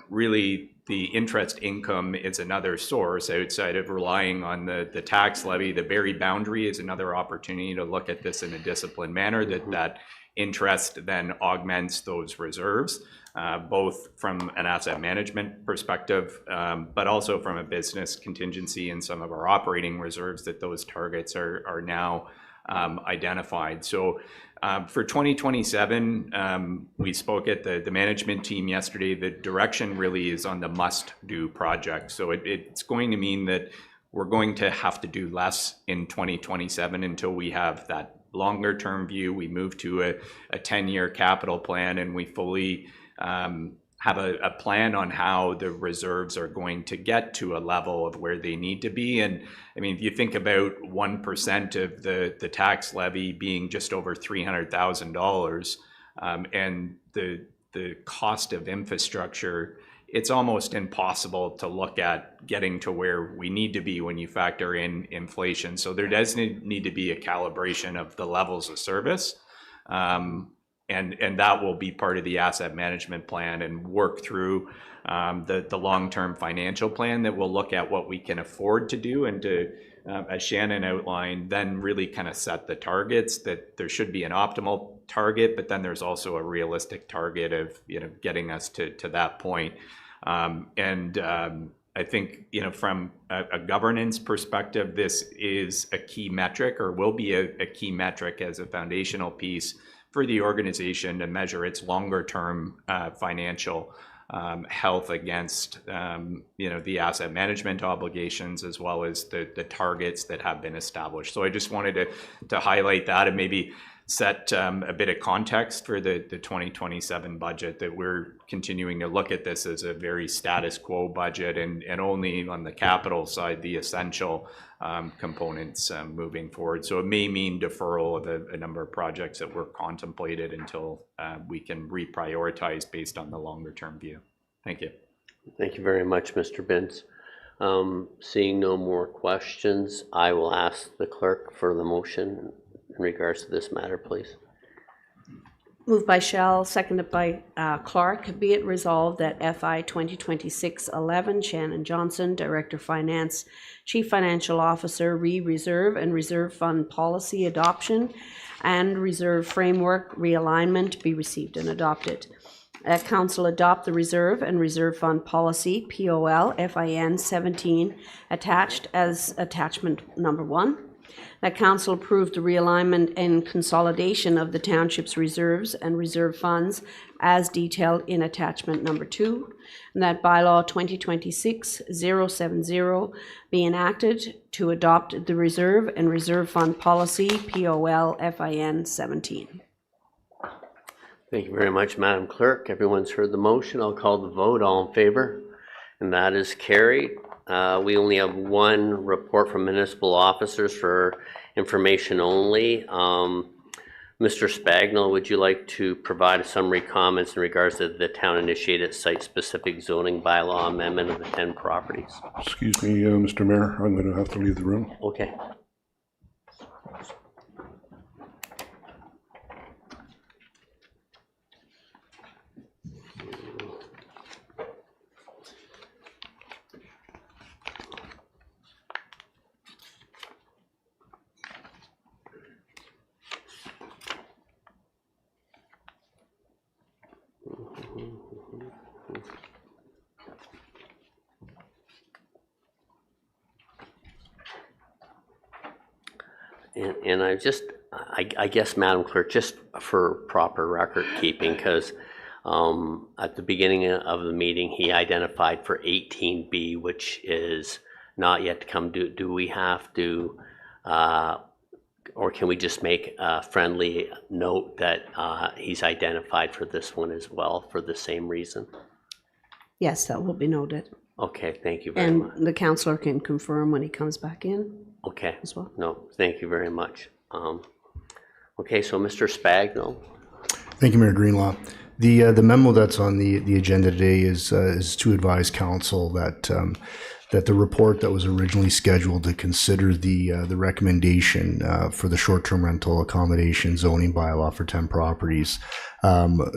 really the interest income is another source outside of relying on the tax levy. The very boundary is another opportunity to look at this in a disciplined manner, that interest then augments those reserves, both from an asset management perspective, but also from a business contingency and some of our operating reserves that those targets are now identified. So for 2027, we spoke at the management team yesterday. The direction really is on the must-do projects. So it's going to mean that we're going to have to do less in 2027 until we have that longer term view. We move to a 10-year capital plan, and we fully have a plan on how the reserves are going to get to a level of where they need to be. And I mean, if you think about 1% of the tax levy being just over $300,000, and the cost of infrastructure, it's almost impossible to look at getting to where we need to be when you factor in inflation. So there does need to be a calibration of the levels of service. And that will be part of the asset management plan, and work through the long-term financial plan that will look at what we can afford to do, and to, as Shannon outlined, then really kind of set the targets. That there should be an optimal target, but then there's also a realistic target of, you know, getting us to that point. I think, you know, from a governance perspective, this is a key metric, or will be a key metric as a foundational piece for the organization to measure its longer term financial health against, you know, the asset management obligations, as well as the targets that have been established. So I just wanted to highlight that, and maybe set a bit of context for the 2027 budget, that we're continuing to look at this as a very status quo budget, and only on the capital side, the essential components moving forward. So it may mean deferral of a number of projects that were contemplated until we can reprioritize based on the longer term view. Thank you. Thank you very much, Mr. Binns. Seeing no more questions, I will ask the clerk for the motion in regards to this matter, please. Moved by Shell, seconded by Clark. Be it resolved that FI 2026-11, Shannon Johnson, Director Finance, Chief Financial Officer, Reserve and Reserve Fund Policy Adoption and Reserve Framework Realignment be received and adopted. Council adopt the Reserve and Reserve Fund Policy, POL FIN 17, attached as attachment number 1. That Council approve the realignment and consolidation of the Township's reserves and reserve funds as detailed in attachment number 2. And that bylaw 2026-070 be enacted to adopt the Reserve and Reserve Fund Policy, POL FIN 17. Thank you very much, Madam Clerk. Everyone's heard the motion. I'll call the vote. All in favor? And that is carried. We only have one report from municipal officers for information only. Mr. Spagnell, would you like to provide a summary comments in regards to the town-initiated site-specific zoning bylaw amendment of the 10 properties? Excuse me, Mr. Mayor, I'm going to have to leave the room. Okay. And I guess, Madam Clerk, just for proper record keeping, because at the beginning of the meeting, he identified for 18B, which is not yet to come. Do we have to, or can we just make a friendly note that he's identified for this one as well for the same reason? Yes, that will be noted. Okay, thank you very much. And the councillor can confirm when he comes back in Okay. as well. No, thank you very much. Okay, so Mr. Spagnell. Thank you, Mayor Greenlaw. The memo that's on the agenda today is to advise council that that the report that was originally scheduled to consider the recommendation for the short-term rental accommodation zoning bylaw for 10 properties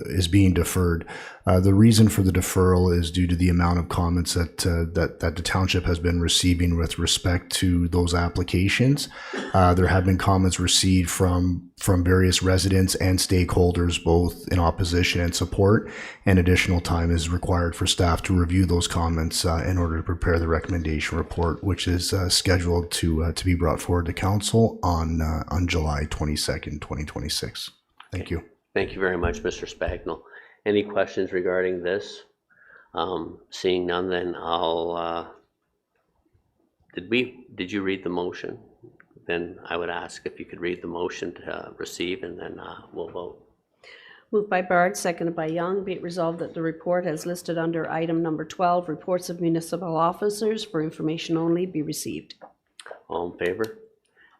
is being deferred. The reason for the deferral is due to the amount of comments that the township has been receiving with respect to those applications. There have been comments received from various residents and stakeholders, both in opposition and support, and additional time is required for staff to review those comments in order to prepare the recommendation report, which is scheduled to be brought forward to council on July 22nd, 2026. Thank you. Thank you very much, Mr. Spagnell. Any questions regarding this? Seeing none, then I'll, did you read the motion? then I would ask if you could read the motion to receive, and then we'll vote. Moved by Bard, seconded by Young. Be it resolved that the report as listed under item number 12, reports of municipal officers for information only, be received. All in favor?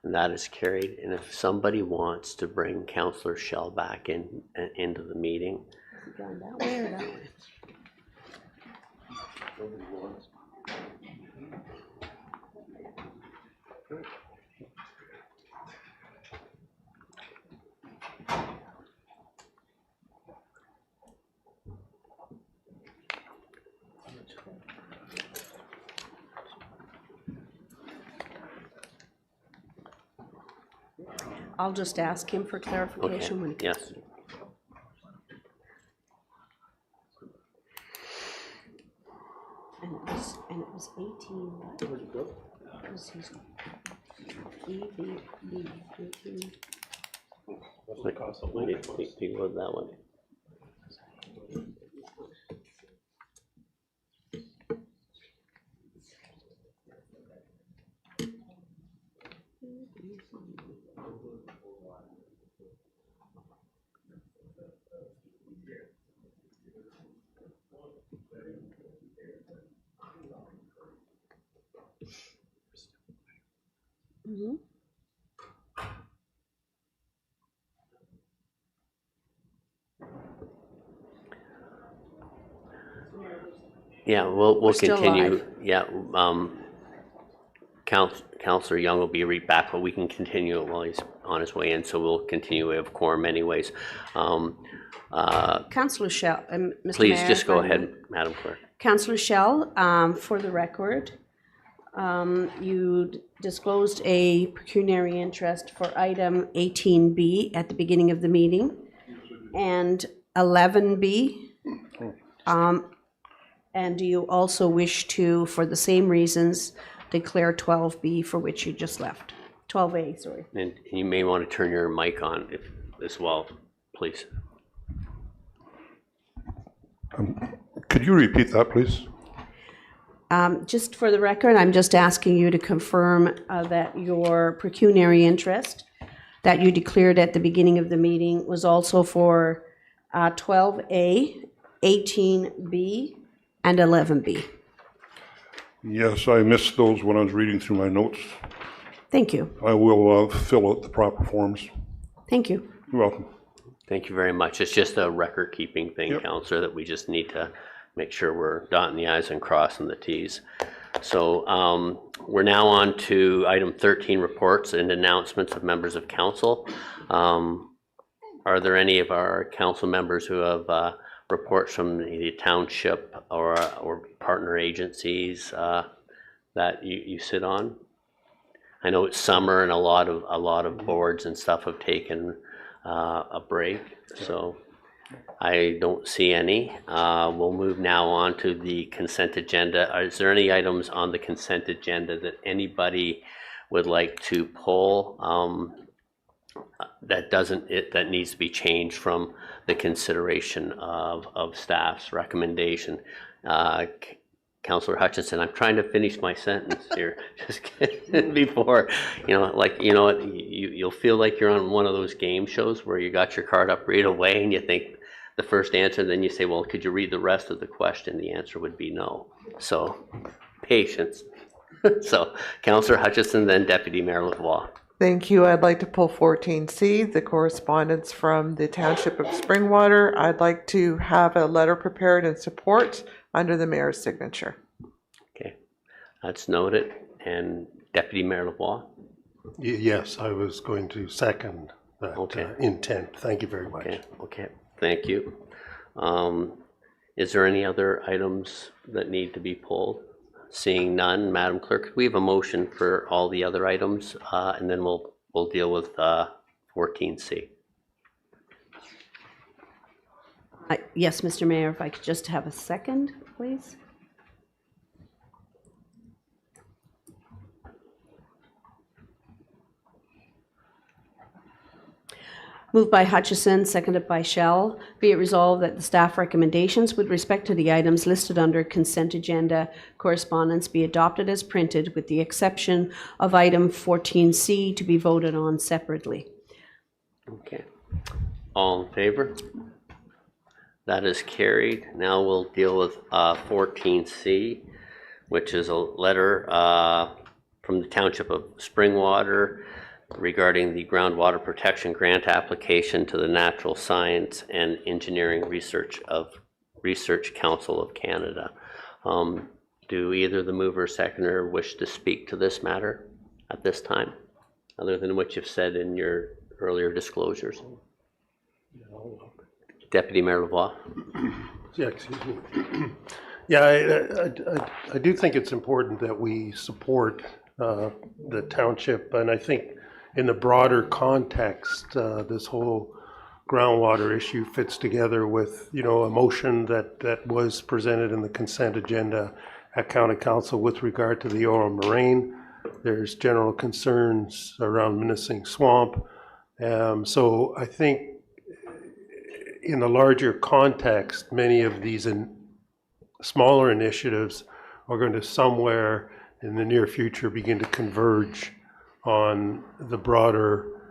And that is carried. And if somebody wants to bring Councillor Shell back into the meeting. Gone that way or that way? I'll just ask him for Okay, clarification when he comes. yes. And it was 18, what? Because he's EVB, 18. Take a look at that one. Mhm. Yeah, we'll We're still continue. live. Yeah, Councillor Young will be right back, but we can continue it while he's on his way in, so we'll continue. We have quorum anyways. Councillor Shell, Mr. Please Mayor, just if go I may. ahead, Madam Clerk. Councillor Shell, for the record, you disclosed a pecuniary interest for item 18B at the beginning of the meeting, and 11B. And do you also wish to, for the same reasons, declare 12B, for which you just left? 12A, sorry. And you may want to turn your mic on as well, please. Could you repeat that, please? Just for the record, I'm just asking you to confirm that your pecuniary interest that you declared at the beginning of the meeting was also for 12A, 18B, and 11B. Yes, I missed those when I was reading through my notes. Thank you. I will fill out the proper forms. Thank you. You're welcome. Thank you very much. It's just a record-keeping thing, Yep. Councillor, that we just need to make sure we're dotting the i's and crossing the t's. So we're now on to item 13, reports and announcements of members of council. Are there any of our council members who have reports from the township or partner agencies that you sit on? I know it's summer and a lot of boards and stuff have taken a break, so I don't see any. We'll move now on to the consent agenda. Is there any items on the consent agenda that anybody would like to pull that needs to be changed from the consideration of staff's recommendation? Councillor Hutchinson, I'm trying to finish my sentence here, just before, you'll feel like you're on one of those game shows where you got your card up right away and you think the first answer, and then you say, well, could you read the rest of the question? The answer would be no. So, patience. So, Councillor Hutchinson, then Deputy Mayor Lavoie. Thank you. I'd like to pull 14C, the correspondence from the Township of Springwater. I'd like to have a letter prepared in support under the mayor's signature. Okay, that's noted. And Deputy Mayor Lavoie? Yes, I was going to second that intent. Thank you very much. Okay, thank you. Is there any other items that need to be pulled? Seeing none, Madam Clerk, could we have a motion for all the other items, and then we'll deal with 14C. Yes, Mr. Mayor, if I could just have a second, please. Moved by Hutchison, seconded by Shell. Be it resolved that the staff recommendations with respect to the items listed under consent agenda correspondence be adopted as printed with the exception of item 14C to be voted on separately. Okay. All in favor? That is carried. Now we'll deal with 14C, which is a letter from the Township of Springwater regarding the groundwater protection grant application to the Natural Science and Engineering Research Council of Canada. Do either the mover or seconder wish to speak to this matter at this time, other than what you've said in your earlier disclosures? Deputy Mayor Lavoie. Yeah, excuse me. Yeah, I do think it's important that we support the township, and I think in the broader context, this whole groundwater issue fits together with, you know, a motion that was presented in the consent agenda at County Council with regard to the Oro-Medonte. There's general concerns around Minisink Swamp. So I think in the larger context, many of these smaller initiatives are going to somewhere in the near future begin to converge on the broader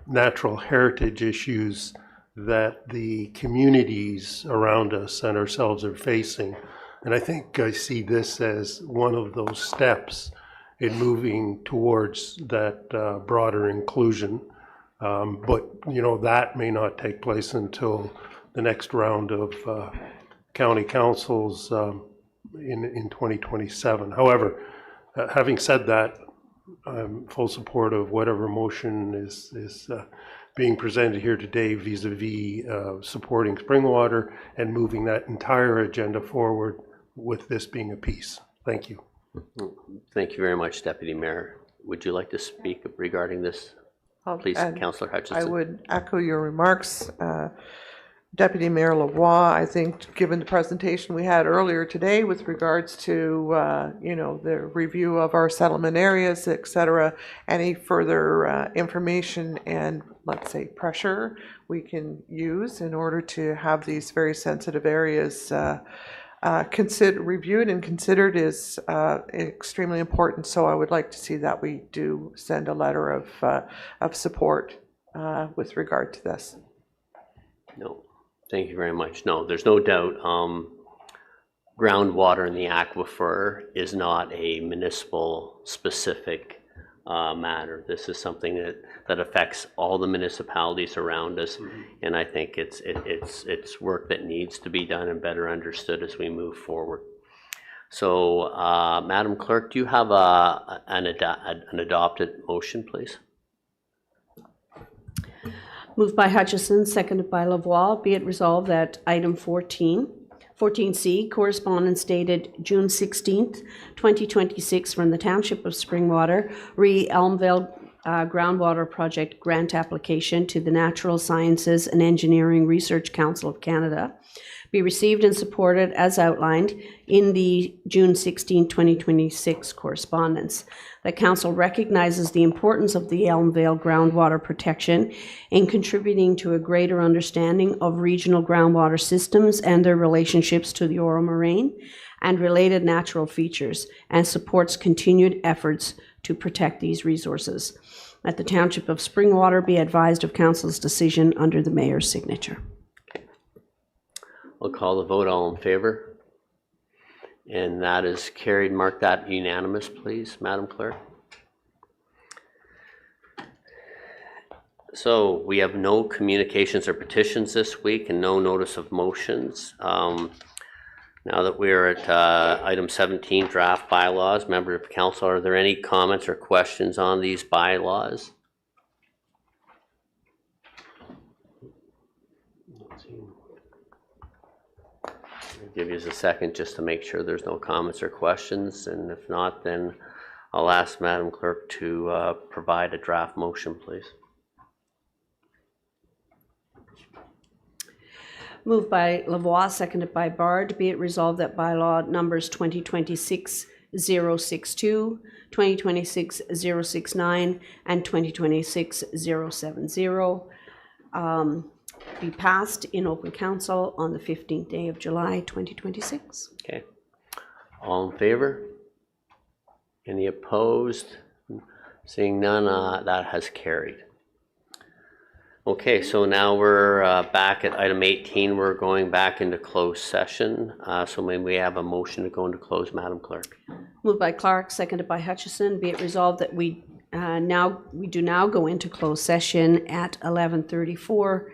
natural heritage issues that the communities around us and ourselves are facing. And I think I see this as one of those steps in moving towards that broader inclusion. But, you know, that may not take place until the next round of county councils in 2027. However, having said that, I'm full support of whatever motion is being presented here today vis-a-vis supporting Springwater and moving that entire agenda forward with this being a piece. Thank you. Thank you very much, Deputy Mayor. Would you like to speak regarding this, please, Councillor Hutchison? I would echo your remarks, Deputy Mayor Lavoie. I think given the presentation we had earlier today with regards to, you know, the review of our settlement areas, et cetera, any further information and, let's say, pressure we can use in order to have these very sensitive areas reviewed and considered is extremely important. So I would like to see that we do send a letter of support with regard to this. No. Thank you very much. No, there's no doubt groundwater in the aquifer is not a municipal specific matter. This is something that affects all the municipalities around us, and I think it's work that needs to be done and better understood as we move forward. So, Madam Clerk, do you have an adopted motion, please? Moved by Hutchison, seconded by Lavoie. Be it resolved that item 14C, correspondence dated June 16th, 2026 from the Township of Springwater, re Elmvale Groundwater Project Grant Application to the Natural Sciences and Engineering Research Council of Canada, be received and supported as outlined in the June 16, 2026 correspondence. The Council recognizes the importance of the Elmvale groundwater protection in contributing to a greater understanding of regional groundwater systems and their relationships to the Oro-Medonte and related natural features, and supports continued efforts to protect these resources. That the Township of Springwater be advised of Council's decision under the Mayor's signature. I'll call the vote. All in favor? And that is carried. Mark that unanimous, please, Madam Clerk. So we have no communications or petitions this week and no notice of motions. Now that we're at item 17, draft bylaws, member of council, are there any comments or questions on these bylaws? Give you a second just to make sure there's no comments or questions, and if not, then I'll ask Madam Clerk to provide a draft motion, please. Moved by Lavoie, seconded by Bard. Be it resolved that bylaw numbers 2026 062, 2026-069, and 2026-070. Be passed in open council on the 15th day of July, 2026. Okay. All in favor? Any opposed? Seeing none, that has carried. Okay, so now we're back at item 18. We're going back into closed session. So may we have a motion to go into closed, Madam Clerk? Moved by Clark, seconded by Hutchison. Be it resolved that we do now go into closed session at 11:34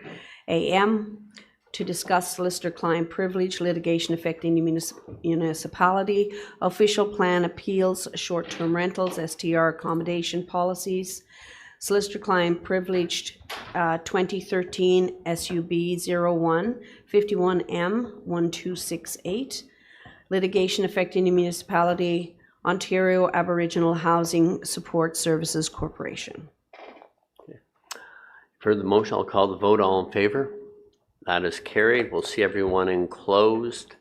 a.m. to discuss solicitor-client privilege, litigation affecting the municipality, official plan appeals, short-term rentals, STR accommodation policies, solicitor-client privileged 2013 SUB 01 51M 1268, litigation affecting the municipality, Ontario Aboriginal Housing Support Services Corporation. For the motion, I'll call the vote. All in favor? That is carried. We'll see everyone in closed.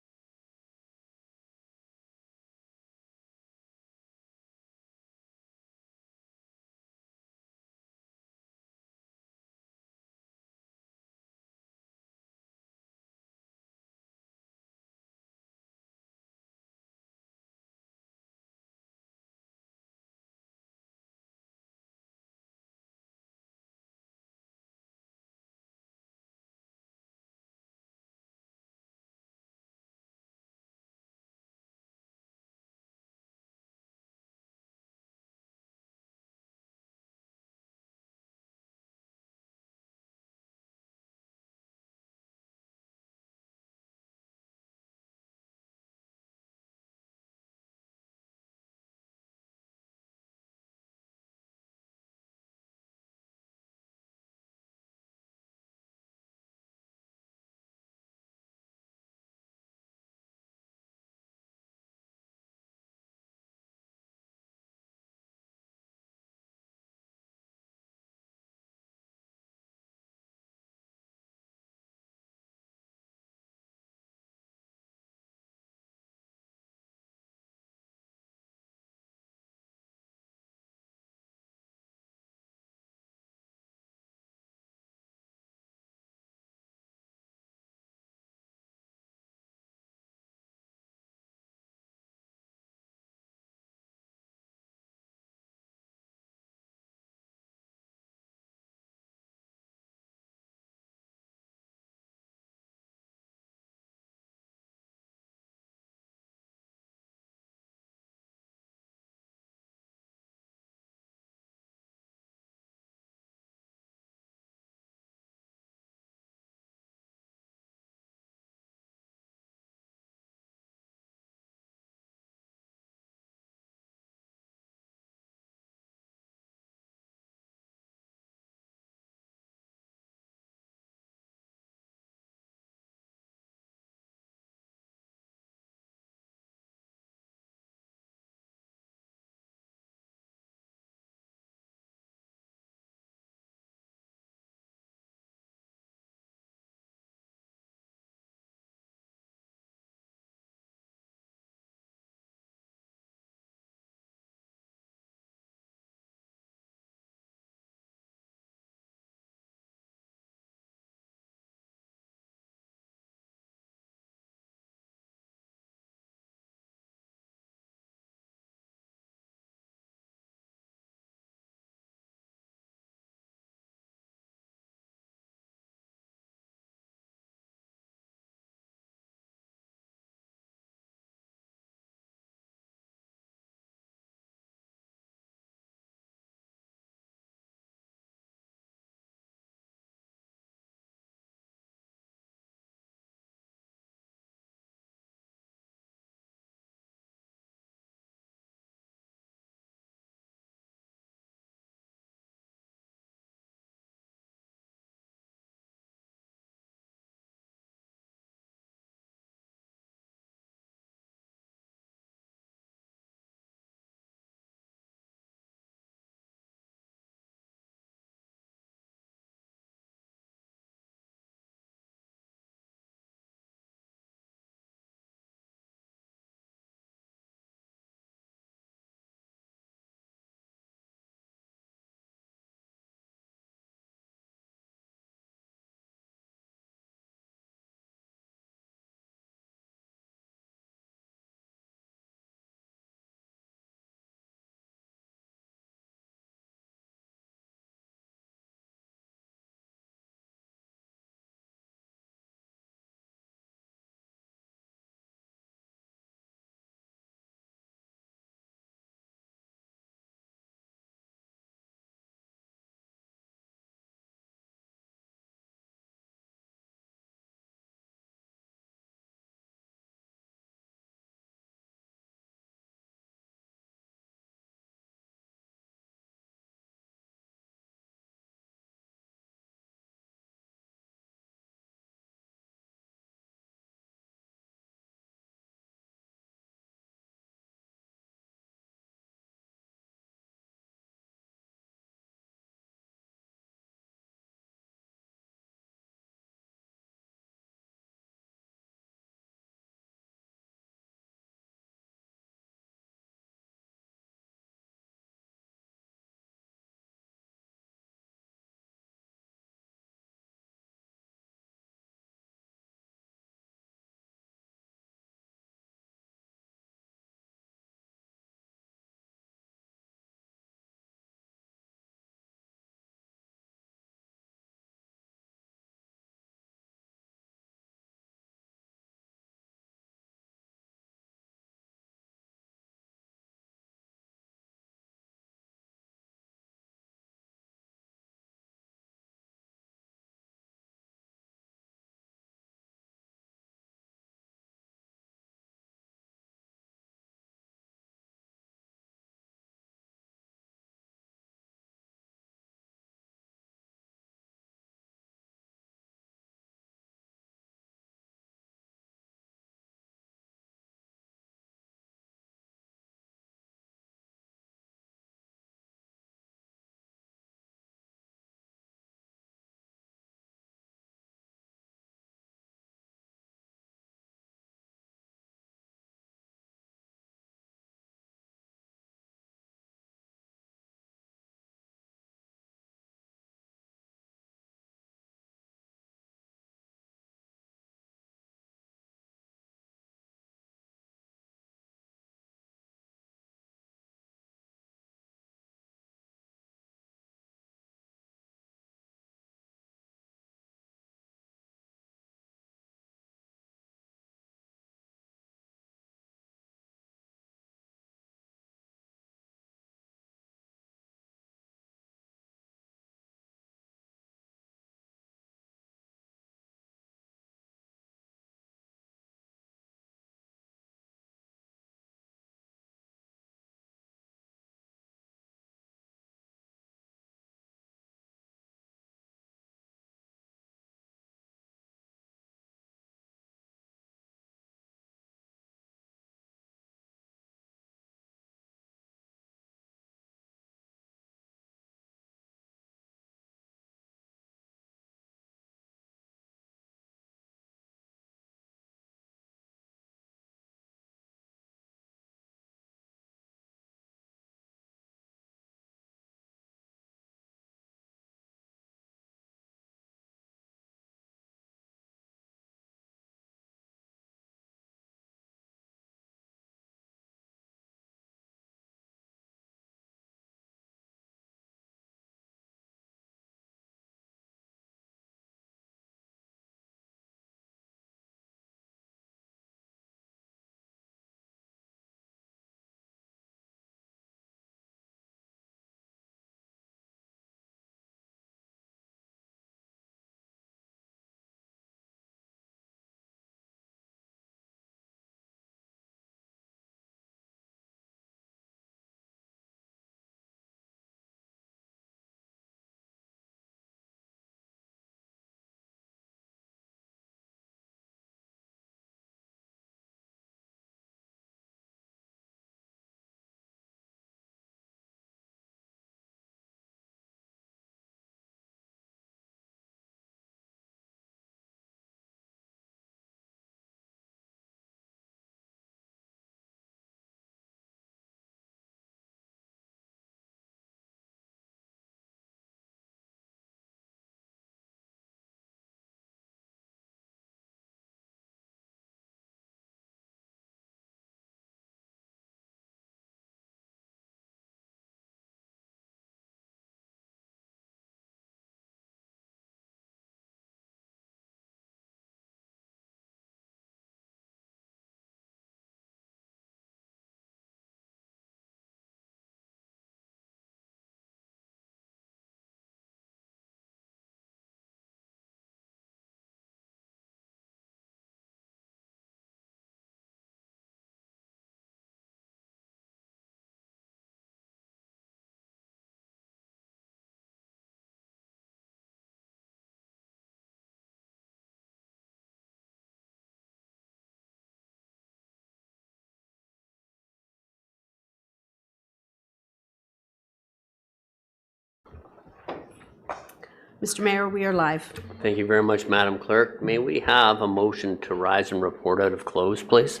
Mr. Mayor, we are live. Thank you very much, Madam Clerk. May we have a motion to rise and report out of close, please?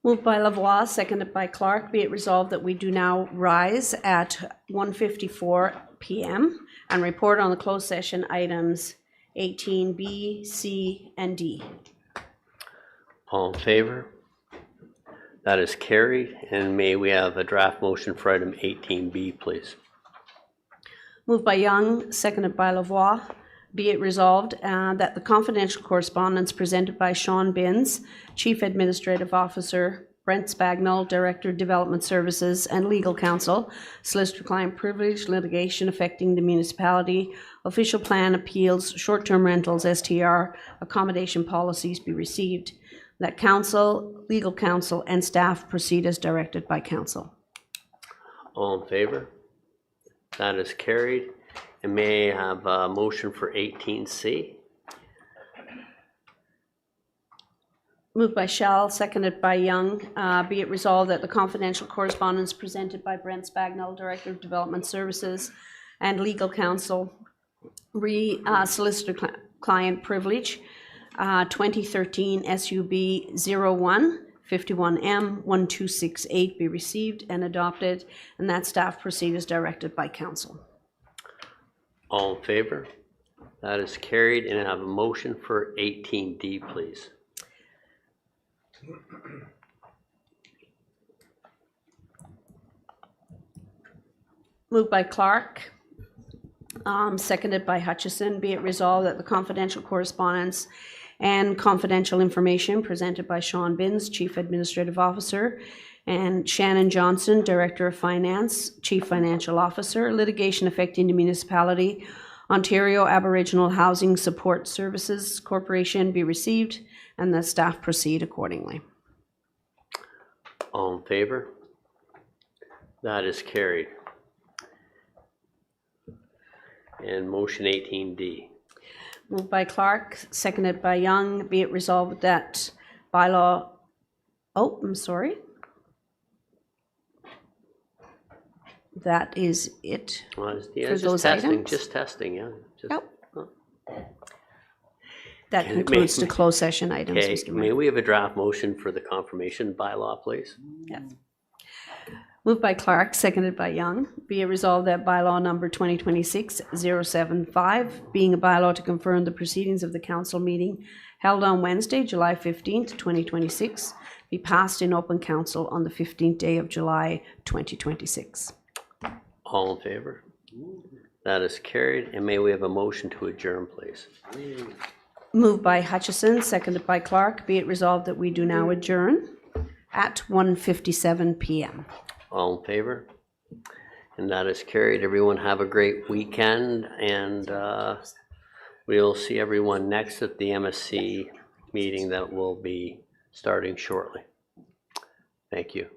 Moved by Lavoie, seconded by Clark. Be it resolved that we do now rise at 1:54 p.m. and report on the closed session items 18B, C, and D. All in favor? That is carried. And may we have a draft motion for item 18B, please? Moved by Young, seconded by Lavoie. Be it resolved that the confidential correspondence presented by Sean Binns, Chief Administrative Officer, Brent Spagnell, Director, Development Services and Legal Counsel, Solicitor-Client Privilege, litigation affecting the municipality, official plan appeals, short-term rentals, STR, accommodation policies be received, that counsel, legal counsel, and staff proceed as directed by counsel. All in favor? That is carried. And may I have a motion for 18C? Moved by Shell, seconded by Young. Be it resolved that the confidential correspondence presented by Brent Spagnell, Director of Development Services and Legal Counsel, Solicitor-Client Privilege, 2013 SUB 01 51M 1268 be received and adopted, and that staff proceed as directed by council. All in favor? That is carried. And I have a motion for 18D, please. Moved by Clark, seconded by Hutchison. Be it resolved that the confidential correspondence and confidential information presented by Sean Binns, Chief Administrative Officer, and Shannon Johnson, Director of Finance, Chief Financial Officer, litigation affecting the municipality, Ontario Aboriginal Housing Support Services Corporation be received, and the staff proceed accordingly. All in favor? That is carried. And motion 18D. Moved by Clark, seconded by Young. Be it resolved that bylaw, I'm sorry. That is it Well, yeah, for just those testing, items. just testing, yeah. Just, Yep. That concludes the closed session items, Okay, Mr. may Mayor. we have a draft motion for the confirmation bylaw, please? Yes. Moved by Clark, seconded by Young. Be it resolved that bylaw number 2026-075, being a bylaw to confirm the proceedings of the council meeting held on Wednesday, July 15th, 2026, be passed in open council on the 15th day of July, 2026. All in favor? That is carried. And may we have a motion to adjourn, please? Moved by Hutchison, seconded by Clark. Be it resolved that we do now adjourn at 1:57 p.m. All in favor? And that is carried. Everyone have a great weekend, and we'll see everyone next at the MSC meeting that will be starting shortly. Thank you.